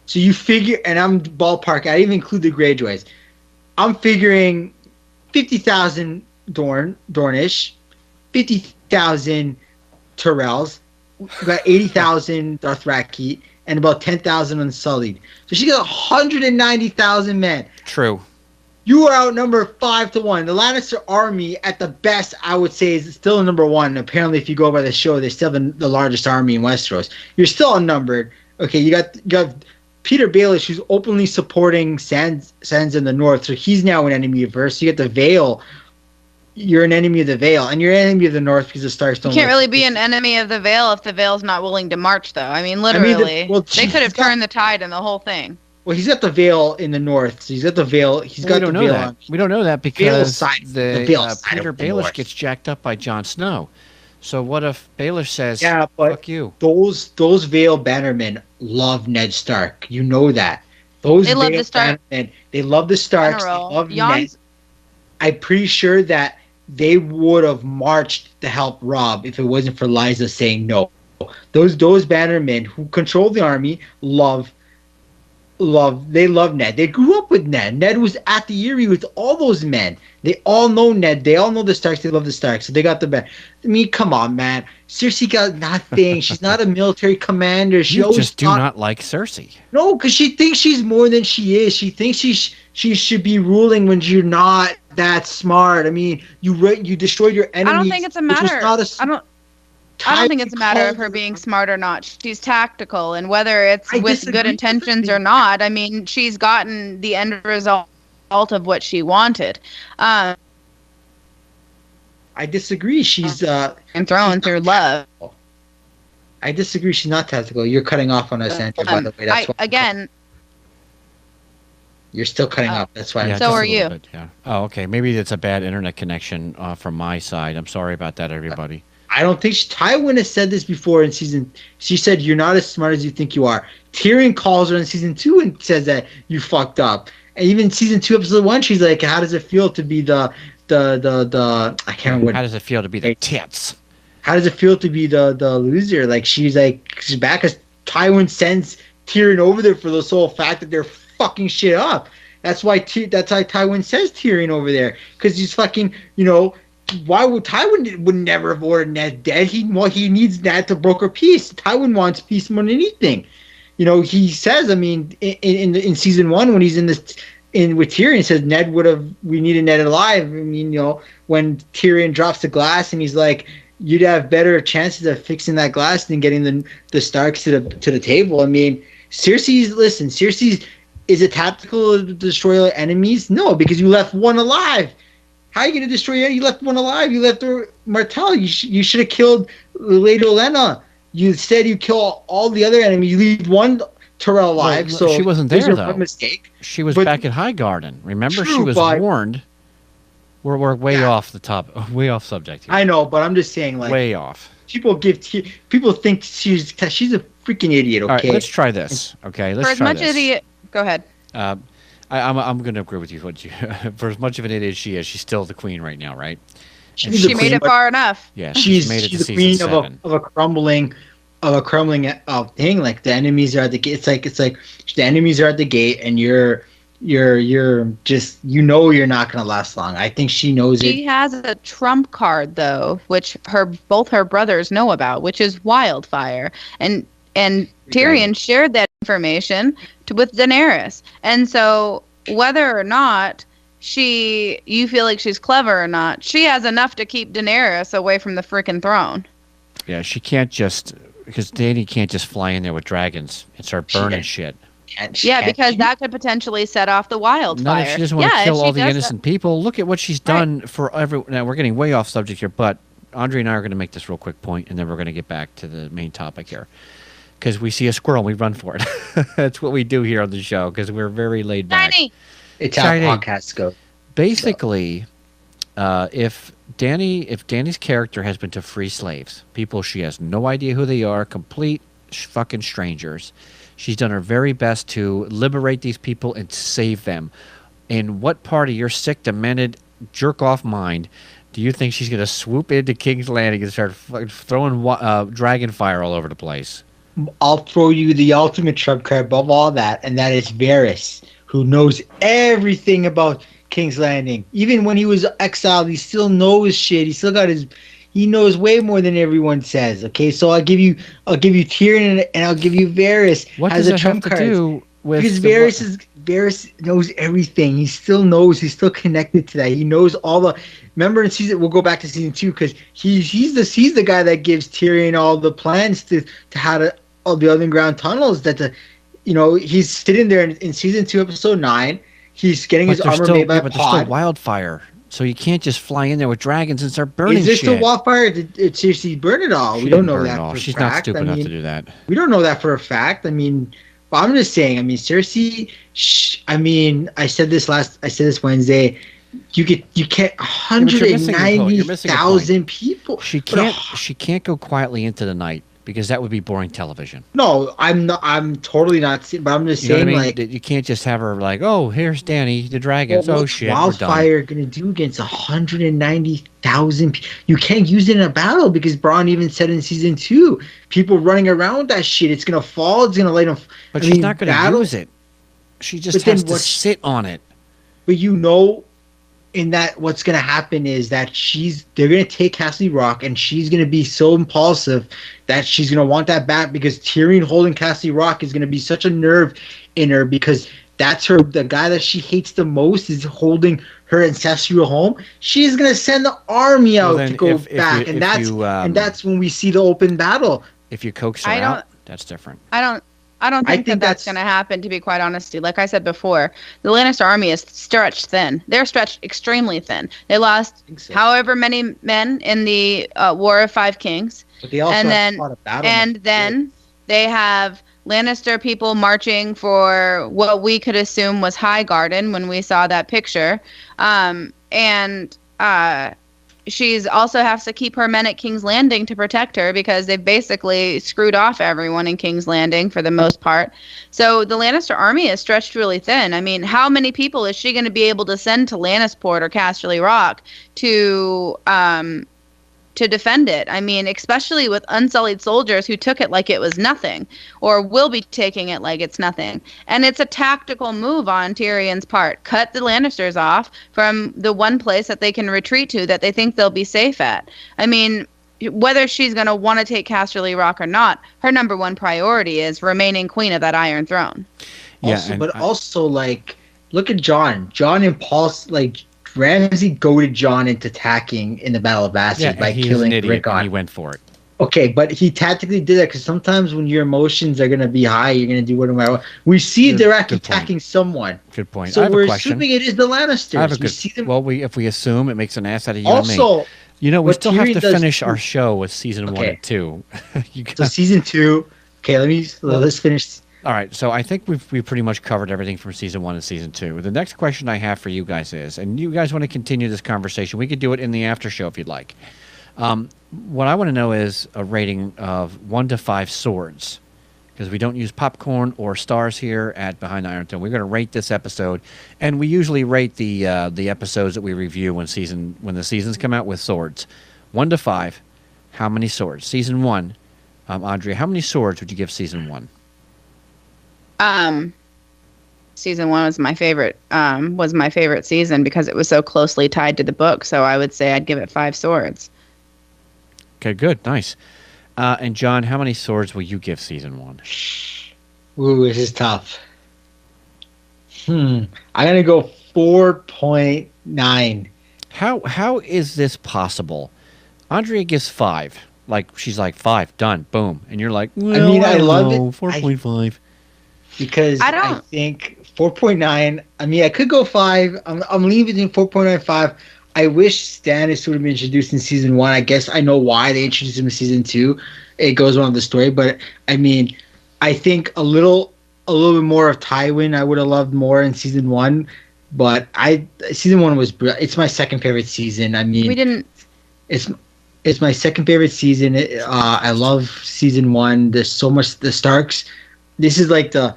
So you figure, and I'm ballpark, I didn't even include the Greyjoys. I'm figuring 50,000 Dornish, 50,000 Tyrells, we got 80,000 Dothraki, and about 10,000 Unsullied. So she got 190,000 men. True. You are outnumbered 5-1. The Lannister army, at the best, I would say, is still number one. Apparently, if you go by the show, they're still the largest army in Westeros. You're still outnumbered. Okay, you got Peter Baelish, who's openly supporting Sands in the north, so he's now an enemy of her. So you get the Vale. You're an enemy of the Vale, and you're an enemy of the north because the Starks don't. You can't really be an enemy of the Vale if the Vale's not willing to march, though. I mean, literally, they could have turned the tide in the whole thing. Well, he's got the Vale in the north, so he's got the Vale. He's got the Vale on. We don't know that because the Peter Baelish gets jacked up by Jon Snow. So what if Baelish says, "Yeah, but fuck you"? Those Vale bannermen love Ned Stark. You know that. They love the Stark. They love the Starks. They love Ned. I'm pretty sure that they would have marched to help Robb if it wasn't for Lysa saying no. Those bannermen who control the army love Ned. They grew up with Ned. Ned was at the Eyrie with all those men. They all know Ned. They all know the Starks. They love the Starks. So they got the best. I mean, come on, man. Cersei got nothing. She's not a military commander. You just do not like Cersei. No, because she thinks she's more than she is. She thinks she should be ruling when you're not that smart. I mean, you destroyed your enemies. I don't think it's a matter. I don't think it's a matter of her being smart or not. She's tactical, and whether it's with good intentions or not, I mean, she's gotten the end result of what she wanted. I disagree. She's and thrown through love. I disagree. She's not tactical. You're cutting off on us, Andrew, by the way. That's why. Again. You're still cutting off. That's why. So are you. Bit, yeah. Oh, okay. Maybe it's a bad internet connection from my side. I'm sorry about that, everybody. I don't think Tywin has said this before in season. She said, "You're not as smart as you think you are." Tyrion calls her in season 2 and says that you fucked up. And even season 2, episode 1, she's like, "How does it feel to be the I can't remember. How does it feel to be the tits? How does it feel to be the loser?" Like she's back as Tywin sends Tyrion over there for the sole fact that they're fucking shit up. That's why Tywin says Tyrion over there, because he's fucking, why would Tywin would never have ordered Ned dead? He needs Ned to broker peace. Tywin wants peace more than anything. He says, I mean, in season 1 when he's with Tyrion, says we needed Ned alive. I mean, when Tyrion drops the glass and he's like, you'd have better chances of fixing that glass than getting the Starks to the table. I mean, Cersei's is it tactical to destroy enemies? No, because you left one alive. How are you going to destroy it? You left one alive. You left her Martell. You should have killed Lady Olenna. You said you kill all the other enemies. You leave one Tyrell alive. Well, so she wasn't there, though. One mistake. She was back at Highgarden. Remember, she was warned. We're way off the top, way off subject here. I know, but I'm just saying, like, way off. People think she's a freaking idiot. Okay, all right, let's try this. Okay, let's try this. Go ahead. I'm going to agree with you. For as much of an idiot she is, she's still the queen right now, right? She made it far enough. Yeah, she's made it to the queen of a crumbling thing. Like the enemies are at the gate. It's like the enemies are at the gate, and you're just you're not gonna last long. I think she knows it. She has a trump card though, which both her brothers know about, which is wildfire, and Tyrion shared that information with Daenerys, and so whether or not you feel like she's clever or not, she has enough to keep Daenerys away from the freaking throne. Yeah, she can't because Dany can't just fly in there with dragons and start burning shit. Because that could potentially set off the wildfire. Not if she doesn't want to kill all the innocent people. Look at what she's done for everyone. Now, we're getting way off subject here, but Andre and I are going to make this real quick point, and then we're going to get back to the main topic here. Because we see a squirrel, we run for it. That's what we do here on the show, because we're very laid back. Tiny. It's how podcasts go. Basically, if Dany's character has been to free slaves, people she has no idea who they are, complete fucking strangers, she's done her very best to liberate these people and save them. In what part of your sick, demented, jerk-off mind do you think she's going to swoop into King's Landing and start throwing dragon fire all over the place? I'll throw you the ultimate trump card above all that, and that is Varys, who knows everything about King's Landing. Even when he was exiled, he still knows shit. He knows way more than everyone says. Okay, so I'll give you Tyrion and I'll give you Varys. What does that have to do with? Because Varys knows everything. He still knows. He's still connected to that. He knows all the. Remember in season, we'll go back to season 2 because he's the guy that gives Tyrion all the plans to how to all the underground tunnels he's sitting there in season 2 episode 9. He's getting his armor made by but there's still wildfire, so you can't just fly in there with dragons and start burning. Is there still wildfire? Did seriously burn it all? We don't know that for a fact. She's not stupid enough to do that. We don't know that for a fact. I mean, but I'm just saying. I mean, Cersei. I said this Wednesday. You get 190,000 people. She can't go quietly into the night because that would be boring television. No, I'm not. I'm totally not. But I'm just saying, like, you can't just have her like, oh, here's Dany, the dragons. Well, oh shit, wildfire going to do against 190,000? You can't use it in a battle because Bronn even said in season 2, people running around with that shit. It's going to fall. It's going to light them. But she's not going to use it. She just has to sit on it. But in that what's going to happen is that they're going to take Castle Rock and she's going to be so impulsive that she's going to want that back because Tyrion holding Castle Rock is going to be such a nerve in her because that's the guy that she hates the most is holding her ancestral home. She's going to send the army out to go back, and that's when we see the open battle. If you coax her out, that's different. I don't think that's going to happen, to be quite honest. Like I said before, the Lannister army is stretched thin. They're stretched extremely thin. They lost however many men in the War of Five Kings. But they also then they have Lannister people marching for what we could assume was Highgarden when we saw that picture. She's also has to keep her men at King's Landing to protect her because they've basically screwed off everyone in King's Landing for the most part. So the Lannister army is stretched really thin. I mean, how many people is she going to be able to send to Lannisport or Casterly Rock to defend it? I mean, especially with unsullied soldiers who took it like it was nothing or will be taking it like it's nothing. And it's a tactical move on Tyrion's part. Cut the Lannisters off from the one place that they can retreat to that they think they'll be safe at. I mean, whether she's going to want to take Casterly Rock or not, her number one priority is remaining queen of that Iron Throne. Yeah, also, like, look at Jon. Jon Ramsay goaded John into attacking in the Battle of Bastards by he's killing an idiot, and he Rickon. went for it. Okay, but he tactically did that because sometimes when your emotions are going to be high, you're going to do what no matter what. We see they're actually Good point. attacking someone. Good point. I So have we're a question. assuming it is the Lannisters. I have a We good. see them. Well, if we assume, it makes an ass out of you and me. Also, You know, we what still have Tyrion to does finish too- our show with season 1 Okay. and 2. so season 2. Okay, let's finish. All right, so I think we've pretty much covered everything from season 1 and season 2. The next question I have for you guys is, and you guys want to continue this conversation, we could do it in the after show if you'd like. What I want to know is a rating of 1 to 5 swords, because we don't use popcorn or stars here at Behind the Iron Throne. We're going to rate this episode, and we usually rate the episodes that we review when the seasons come out with swords. 1 to 5, how many swords? Season 1, Andrea, how many swords would you give season 1? Season 1 was my favorite season because it was so closely tied to the book. So I would say I'd give it 5 swords. Okay, good, nice. And John, how many swords will you give season 1? Ooh, this is tough. I'm gonna go 4.9. How is this possible? Andrea gives 5. Like she's like 5, done, boom, and you're like, well, I love it. 4.5. Because I I don't- think 4.9. I mean, I could go 5. I'm leaving between 4.95. I wish Stannis would have been introduced in season 1. I guess I know why they introduced him in season 2. It goes on with the story, but I mean, I think a little bit more of Tywin I would have loved more in season 1. But season 1 was it's my second favorite season. I mean, We didn't. It's my second favorite season. I love season 1. There's so much the Starks. This is like the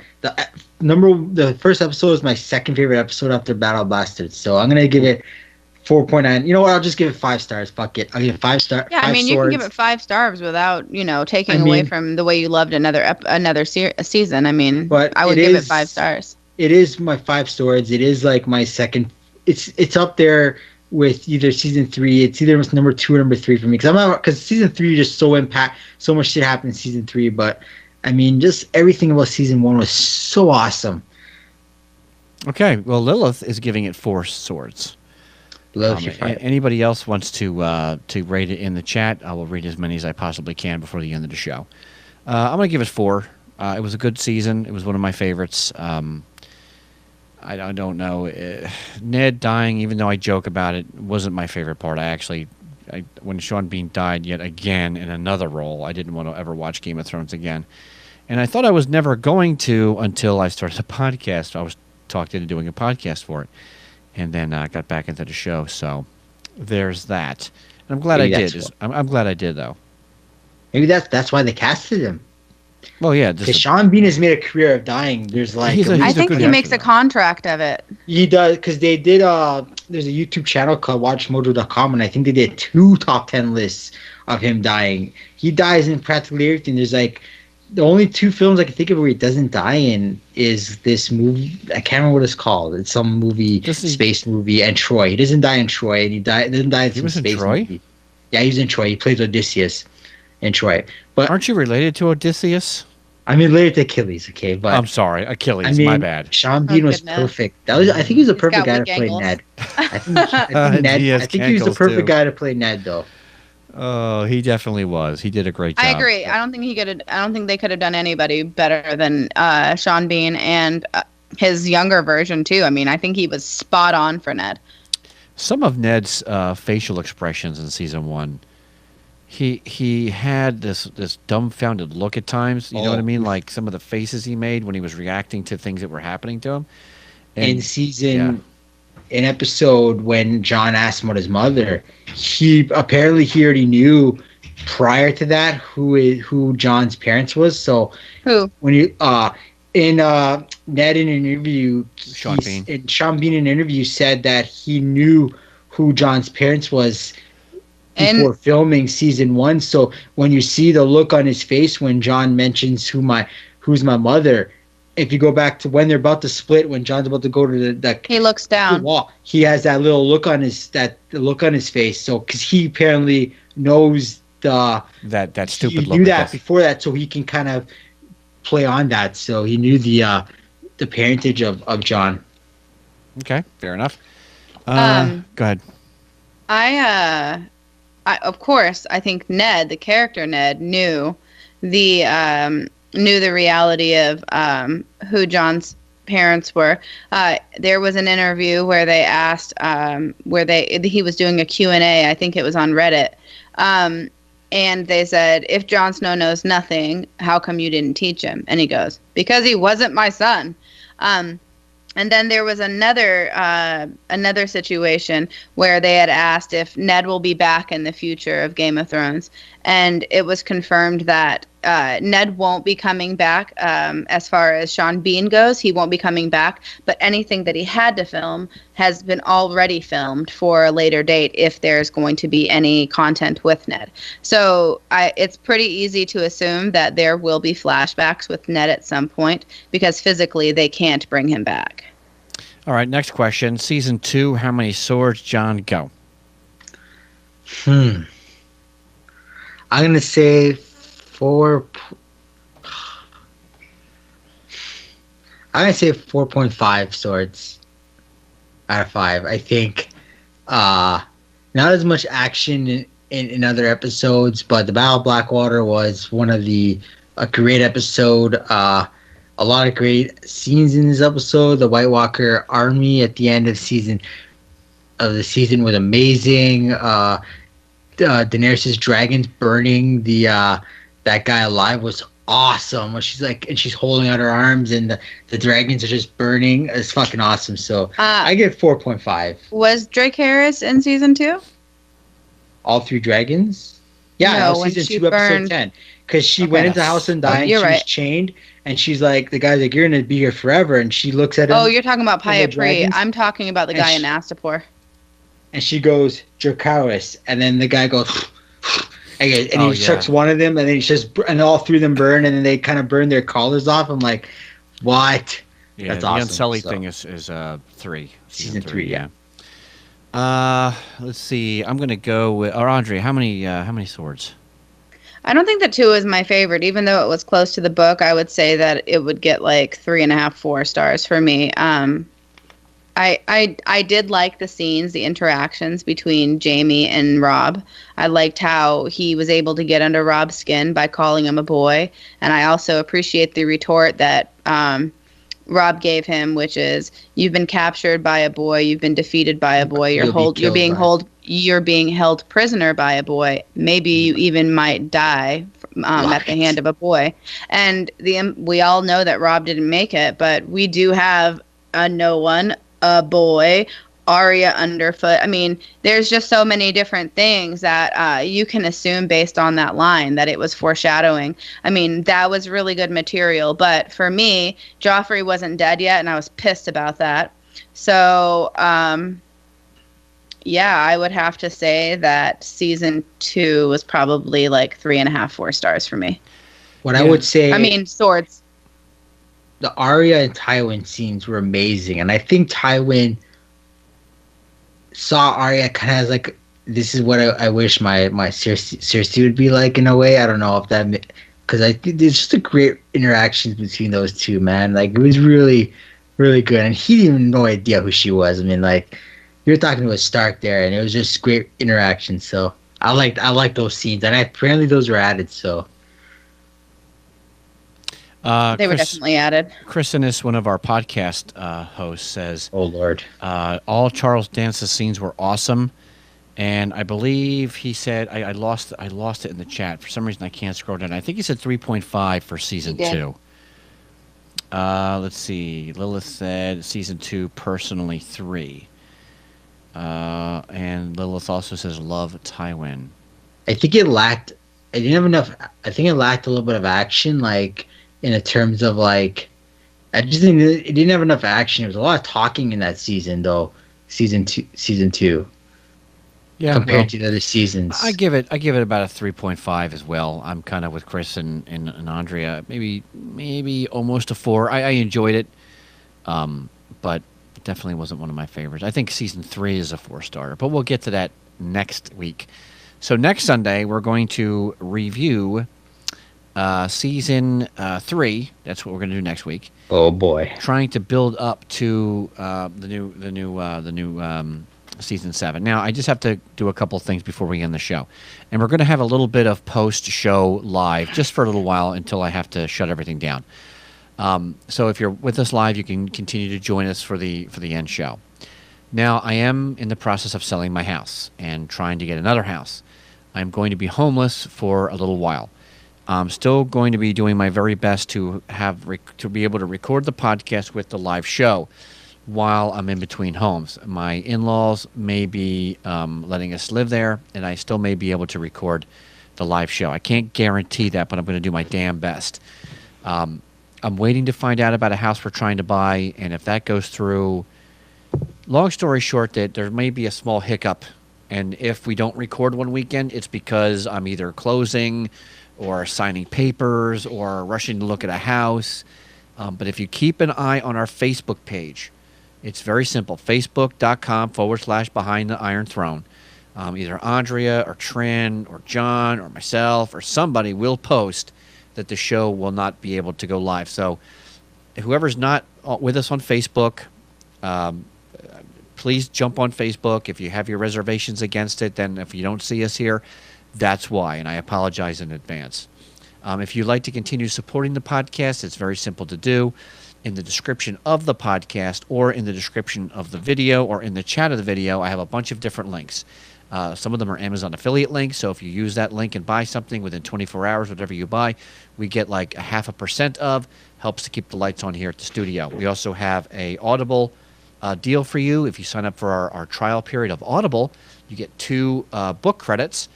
first episode is my second favorite episode after Battle of Bastards. So I'm gonna give it 4.9. You know what? I'll just give it 5 stars. Fuck it. I'll give it 5 stars. Yeah, I mean, you can give it 5 stars without, taking away from the way you loved another season. I mean, But I would it give it is- 5 stars. It is my 5 swords. It is like my second. It's up there with either season 3. It's either number 2 or number 3 for me because season 3 just so much shit happened in season 3. But I mean, just everything about season 1 was so awesome. Okay, well, Lilith is giving it 4 swords. Love your fight. Anybody else wants to rate it in the chat? I will read as many as I possibly can before the end of the show. I'm going to give it 4. It was a good season. It was one of my favorites. I don't know. Ned dying, even though I joke about it, wasn't my favorite part. When Sean Bean died yet again in another role, I didn't want to ever watch Game of Thrones again. And I thought I was never going to until I started a podcast. I was talked into doing a podcast for it. And then I got back into the show. So there's that. And I'm glad Maybe I that's did. I'm glad I did, though. Maybe that's why they casted him. Well, yeah. Because Sean Bean has made a career of dying. There's like He's a I think good he actor, makes a though. contract of it. he does because they did. There's a YouTube channel called WatchMojo.com, and I think they did 2 top 10 lists of him dying. He dies in practically everything. There's like the only 2 films I can think of where he doesn't die in is this movie. I can't remember what it's called. It's some movie, space movie, and Troy. He doesn't die in Troy, and doesn't die in He some was in space Troy? movie. Yeah, he was in Troy. He plays Odysseus in Troy. But Aren't you related to Odysseus? I mean, later to Achilles, okay? But I'm sorry, Achilles. I mean, my bad. Sean Bean was goodness. perfect. I think he was a perfect got guy to weak play ankles. Ned. I think Ned. He has I think he was the cankles, perfect too. guy to play Ned, though. Oh, he definitely was. He did a great job. I agree. I don't think they could have done anybody better than Sean Bean and his younger version too. I mean, I think he was spot on for Ned. Some of Ned's facial expressions in season 1, he had this dumbfounded look at times. You know what I mean? Like some of the faces he made when he was reacting to things that were happening to him. In episode when John asked him about his mother, he already knew prior to that who John's parents was. So Who? when you Ned in an interview, Sean Bean. Sean Bean in an interview said that he knew who John's parents was before filming season 1. So when you see the look on his face when John mentions who's my mother, if you go back to when they're about to split, when John's about to go to the He looks down. wall, he has that little look on his face. So because he apparently knows that stupid he look. knew at that this. before that, so he can kind of play on that. So he knew the parentage of John. Okay, fair enough. Go ahead. I of course, I think Ned, the character Ned, the knew the reality of who John's parents were. There was an interview where they asked he was doing a Q&A. I think it was on Reddit. And they said, if Jon Snow knows nothing, how come you didn't teach him? And he goes, because he wasn't my son. And then there was another situation where they had asked if Ned will be back in the future of Game of Thrones, and it was confirmed that Ned won't be coming back. As far as Sean Bean goes, he won't be coming back. But anything that he had to film has been already filmed for a later date if there's going to be any content with Ned. So it's pretty easy to assume that there will be flashbacks with Ned at some point because physically they can't bring him back. All right, next question. Season 2, how many swords, John? Go. I'm going to say 4. I'm going to say 4.5 swords out of 5. I think not as much action in other episodes, but the Battle of Blackwater was one of a great episode. A lot of great scenes in this episode. The White Walker army at the end of the season was amazing. Daenerys' dragons burning that guy alive was awesome. She's holding out her arms and the dragons are just burning. It's fucking awesome. So I give 4.5. Was Drake Harris in season 2? All 3 dragons? Yeah, No, that was when season she 2, episode burned- 10. Because she went into House and Die and she you're was right. chained. And she's like, the guy's like, you're going to be here forever. And she looks at him. Oh, you're talking about and the Pyapri. dragons, I'm talking about the and guy she- in Astapor. and she goes, Dracarys. And then the guy goes, and he chucks one of them. And then and all 3 of them burn. And then they kind of burn their collars off. I'm like, what? Yeah, That's the awesome. Unsullied So, thing is 3. Season 3, yeah. Let's see. I'm going to go with... Or Andre, how many swords? I don't think that 2 is my favorite. Even though it was close to the book, I would say that it would get like 3.5, 4 stars for me. I did like the scenes, the interactions between Jamie and Rob. I liked how he was able to get under Rob's skin by calling him a boy. And I also appreciate the retort that Rob gave him, which is, you've been captured by a boy, you've been defeated by a boy, you're being held prisoner by a boy. Maybe you even might die at the hand of a boy. And we all know that Rob didn't make it, but we do have a boy, Arya underfoot. I mean, there's just so many different things that you can assume based on that line that it was foreshadowing. I mean, that was really good material. But for me, Joffrey wasn't dead yet, and I was pissed about that. So, yeah, I would have to say that season 2 was probably like 3.5, 4 stars for me. I would say... I mean, swords. The Arya and Tywin scenes were amazing. And I think Tywin saw Arya kind of as like, this is what I wish my Cersei would be like in a way. I don't know if that... Because I think there's just a great interactions between those two, man. Like, it was really, really good. And he didn't even no idea who she was. I mean, like... You're talking to a Stark there, and it was just great interaction. So I like those scenes, and apparently those were added. So they were definitely added. Chris Innes, one of our podcast hosts, says, "Oh Lord, all Charles Dance's scenes were awesome," and I believe he said I lost it in the chat for some reason. I can't scroll down. I think he said 3.5 for season 2. Let's see. Lilith said season 2 personally 3. And Lilith also says love Tywin. I think it lacked. I didn't have enough. I think it lacked a little bit of action, like in terms of like. I just think it didn't have enough action. There was a lot of talking in that season, though. Season 2. Yeah, compared to the other seasons. I give it about a 3.5 as well. I'm kind of with Chris and Andrea. Maybe almost a 4. I enjoyed it, but. Definitely wasn't one of my favorites. I think season 3 is a 4-star, but we'll get to that next week. So next Sunday, we're going to review season 3. That's what we're going to do next week. Oh boy! Trying to build up to the new season 7. Now, I just have to do a couple things before we end the show. And we're going to have a little bit of post-show live just for a little while until I have to shut everything down. So if you're with us live, you can continue to join us for the end show. Now, I am in the process of selling my house and trying to get another house. I'm going to be homeless for a little while. I'm still going to be doing my very best to be able to record the podcast with the live show while I'm in between homes. My in-laws may be letting us live there, and I still may be able to record the live show. I can't guarantee that, but I'm going to do my damn best. I'm waiting to find out about a house we're trying to buy, and if that goes through, long story short, that there may be a small hiccup, and if we don't record one weekend, it's because I'm either closing or signing papers or rushing to look at a house. But if you keep an eye on our Facebook page, it's very simple, facebook.com/Behind the Iron Throne. Either Andrea or Trin or John or myself or somebody will post that the show will not be able to go live. So whoever's not with us on Facebook, please jump on Facebook. If you have your reservations against it, then if you don't see us here, that's why, and I apologize in advance. If you'd like to continue supporting the podcast, it's very simple to do. In the description of the podcast or in the description of the video or in the chat of the video, I have a bunch of different links. Some of them are Amazon affiliate links, so if you use that link and buy something within 24 hours, whatever you buy, we get like 0.5% of, helps to keep the lights on here at the studio. We also have a Audible deal for you. If you sign up for our trial period of Audible, you get 2 book credits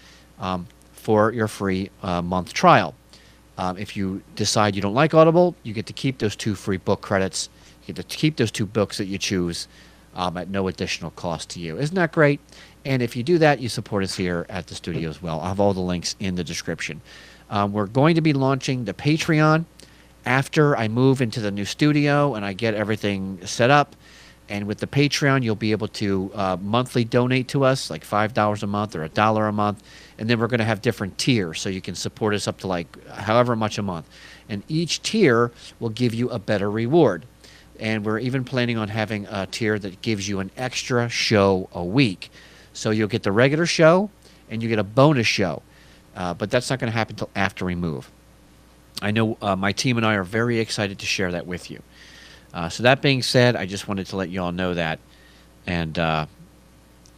for your free month trial. If you decide you don't like Audible, you get to keep those 2 free book credits. You get to keep those 2 books that you choose at no additional cost to you. Isn't that great? And if you do that, you support us here at the studio as well. I'll have all the links in the description. We're going to be launching the Patreon after I move into the new studio and I get everything set up. And with the Patreon, you'll be able to monthly donate to us, like $5 a month or $1 a month. And then we're going to have different tiers, so you can support us up to like however much a month. And each tier will give you a better reward. And we're even planning on having a tier that gives you an extra show a week. So you'll get the regular show and you get a bonus show. But that's not going to happen until after we move. I know my team and I are very excited to share that with you. So that being said, I just wanted to let you all know that. And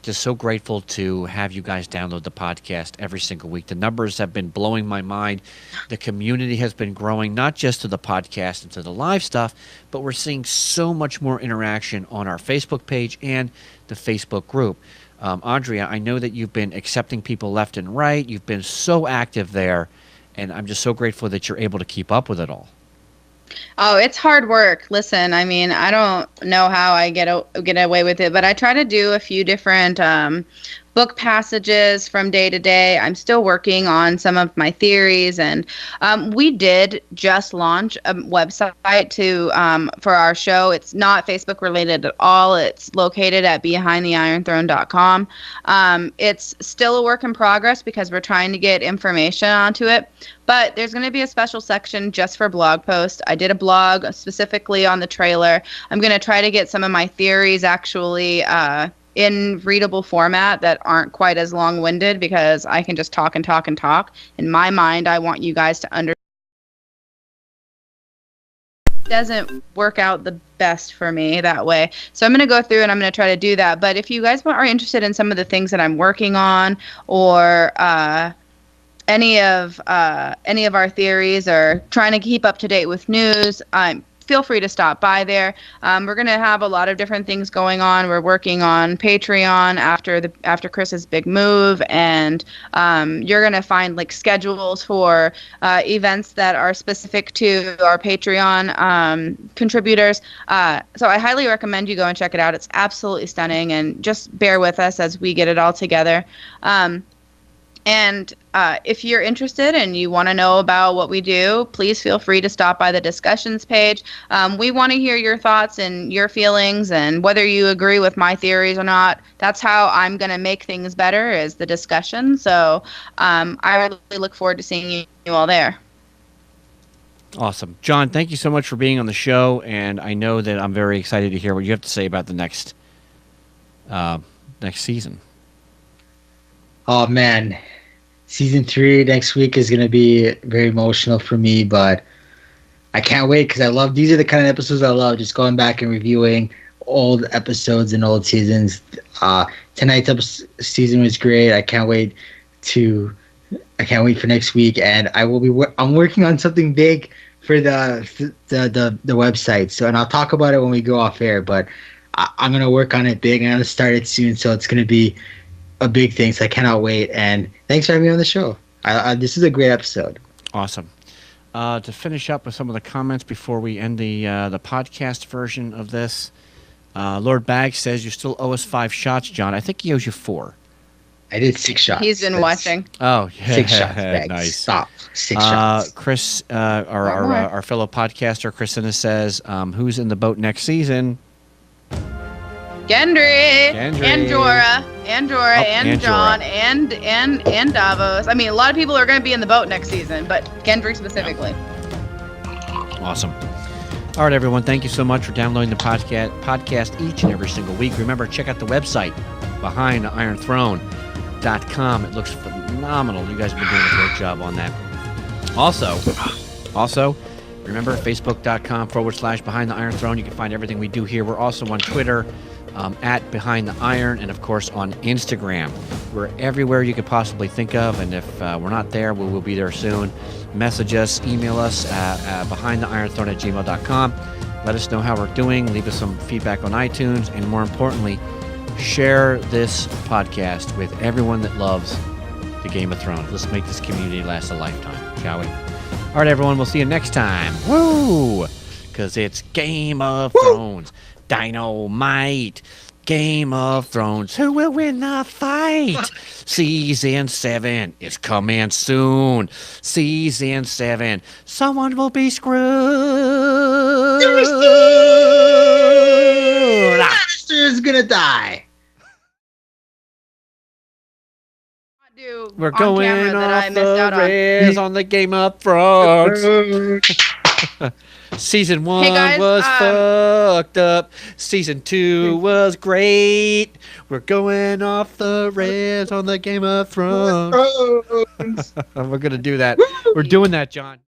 just so grateful to have you guys download the podcast every single week. The numbers have been blowing my mind. The community has been growing, not just to the podcast and to the live stuff, but we're seeing so much more interaction on our Facebook page and the Facebook group. Andrea, I know that you've been accepting people left and right. You've been so active there, and I'm just so grateful that you're able to keep up with it all. Oh, it's hard work. Listen, I mean, I don't know how I get away with it, but I try to do a few different book passages from day to day. I'm still working on some of my theories, and we did just launch a website for our show. It's not Facebook related at all. It's located at behindtheironthrone.com. It's still a work in progress because we're trying to get information onto it. But there's going to be a special section just for blog posts. I did a blog specifically on the trailer. I'm going to try to get some of my theories actually in readable format that aren't quite as long-winded, because I can just talk and talk and talk. In my mind, I want you guys to understand. It doesn't work out the best for me that way. So I'm going to go through and I'm going to try to do that. But if you guys are interested in some of the things that I'm working on, or any of our theories, or trying to keep up to date with news, feel free to stop by there. We're going to have a lot of different things going on. We're working on Patreon after Chris's big move, and you're going to find like schedules for events that are specific to our Patreon contributors. So I highly recommend you go and check it out. It's absolutely stunning, and just bear with us as we get it all together. And if you're interested and you want to know about what we do, please feel free to stop by the discussions page. We want to hear your thoughts and your feelings, and whether you agree with my theories or not. That's how I'm going to make things better, is the discussion. So I really look forward to seeing you all there. Awesome. John, thank you so much for being on the show, and I know that I'm very excited to hear what you have to say about the next next season? Oh man, season 3 next week is gonna be very emotional for me, but I can't wait because I love these are the kind of episodes I love. Just going back and reviewing old episodes and old seasons. Tonight's season was great. I can't wait for next week, and I will be. I'm working on something big for the website. So, and I'll talk about it when we go off air. But I'm gonna work on it big. I'm gonna start it soon, so it's gonna be a big thing. So I cannot wait. And thanks for having me on the show. This is a great episode. Awesome. To finish up with some of the comments before we end the podcast version of this, Lord Bag says you still owe us 5 shots, John. I think he owes you 4. I did 6 shots. He's been watching. Oh, yeah. 6 shots. Bags. Nice. Stop. 6 shots. Chris, our fellow podcaster, Christina says, who's in the boat next season? Gendry. And Jorah. And and John. Jorah. And Davos. I mean, a lot of people are going to be in the boat next season, but Gendry specifically. Awesome. All right, everyone. Thank you so much for downloading the podcast each and every single week. Remember, check out the website, BehindTheIronThrone.com. It looks phenomenal. You guys have been doing a great job on that. Also, remember, Facebook.com/Behind the Iron Throne. You can find everything we do here. We're also on Twitter, at Behind the Iron, and of course on Instagram. We're everywhere you could possibly think of, and if we're not there, we will be there soon. Message us, email us behindtheironthrone@gmail.com. Let us know how we're doing. Leave us some feedback on iTunes, and more importantly, share this podcast with everyone that loves the Game of Thrones. Let's make this community last a lifetime, shall we? All right, everyone. We'll see you next time. Woo! Because it's Game of Thrones. Dynamite. Game of Thrones. Who will win the fight? Season 7 is coming soon. Season 7. Someone will be screwed. Lannister's gonna die. We're going off the rails on the Game of Thrones. Season 1 was fucked up. Season 2 was great. We're going off the rails on the Game of Thrones. We're going to do that. We're doing that, John.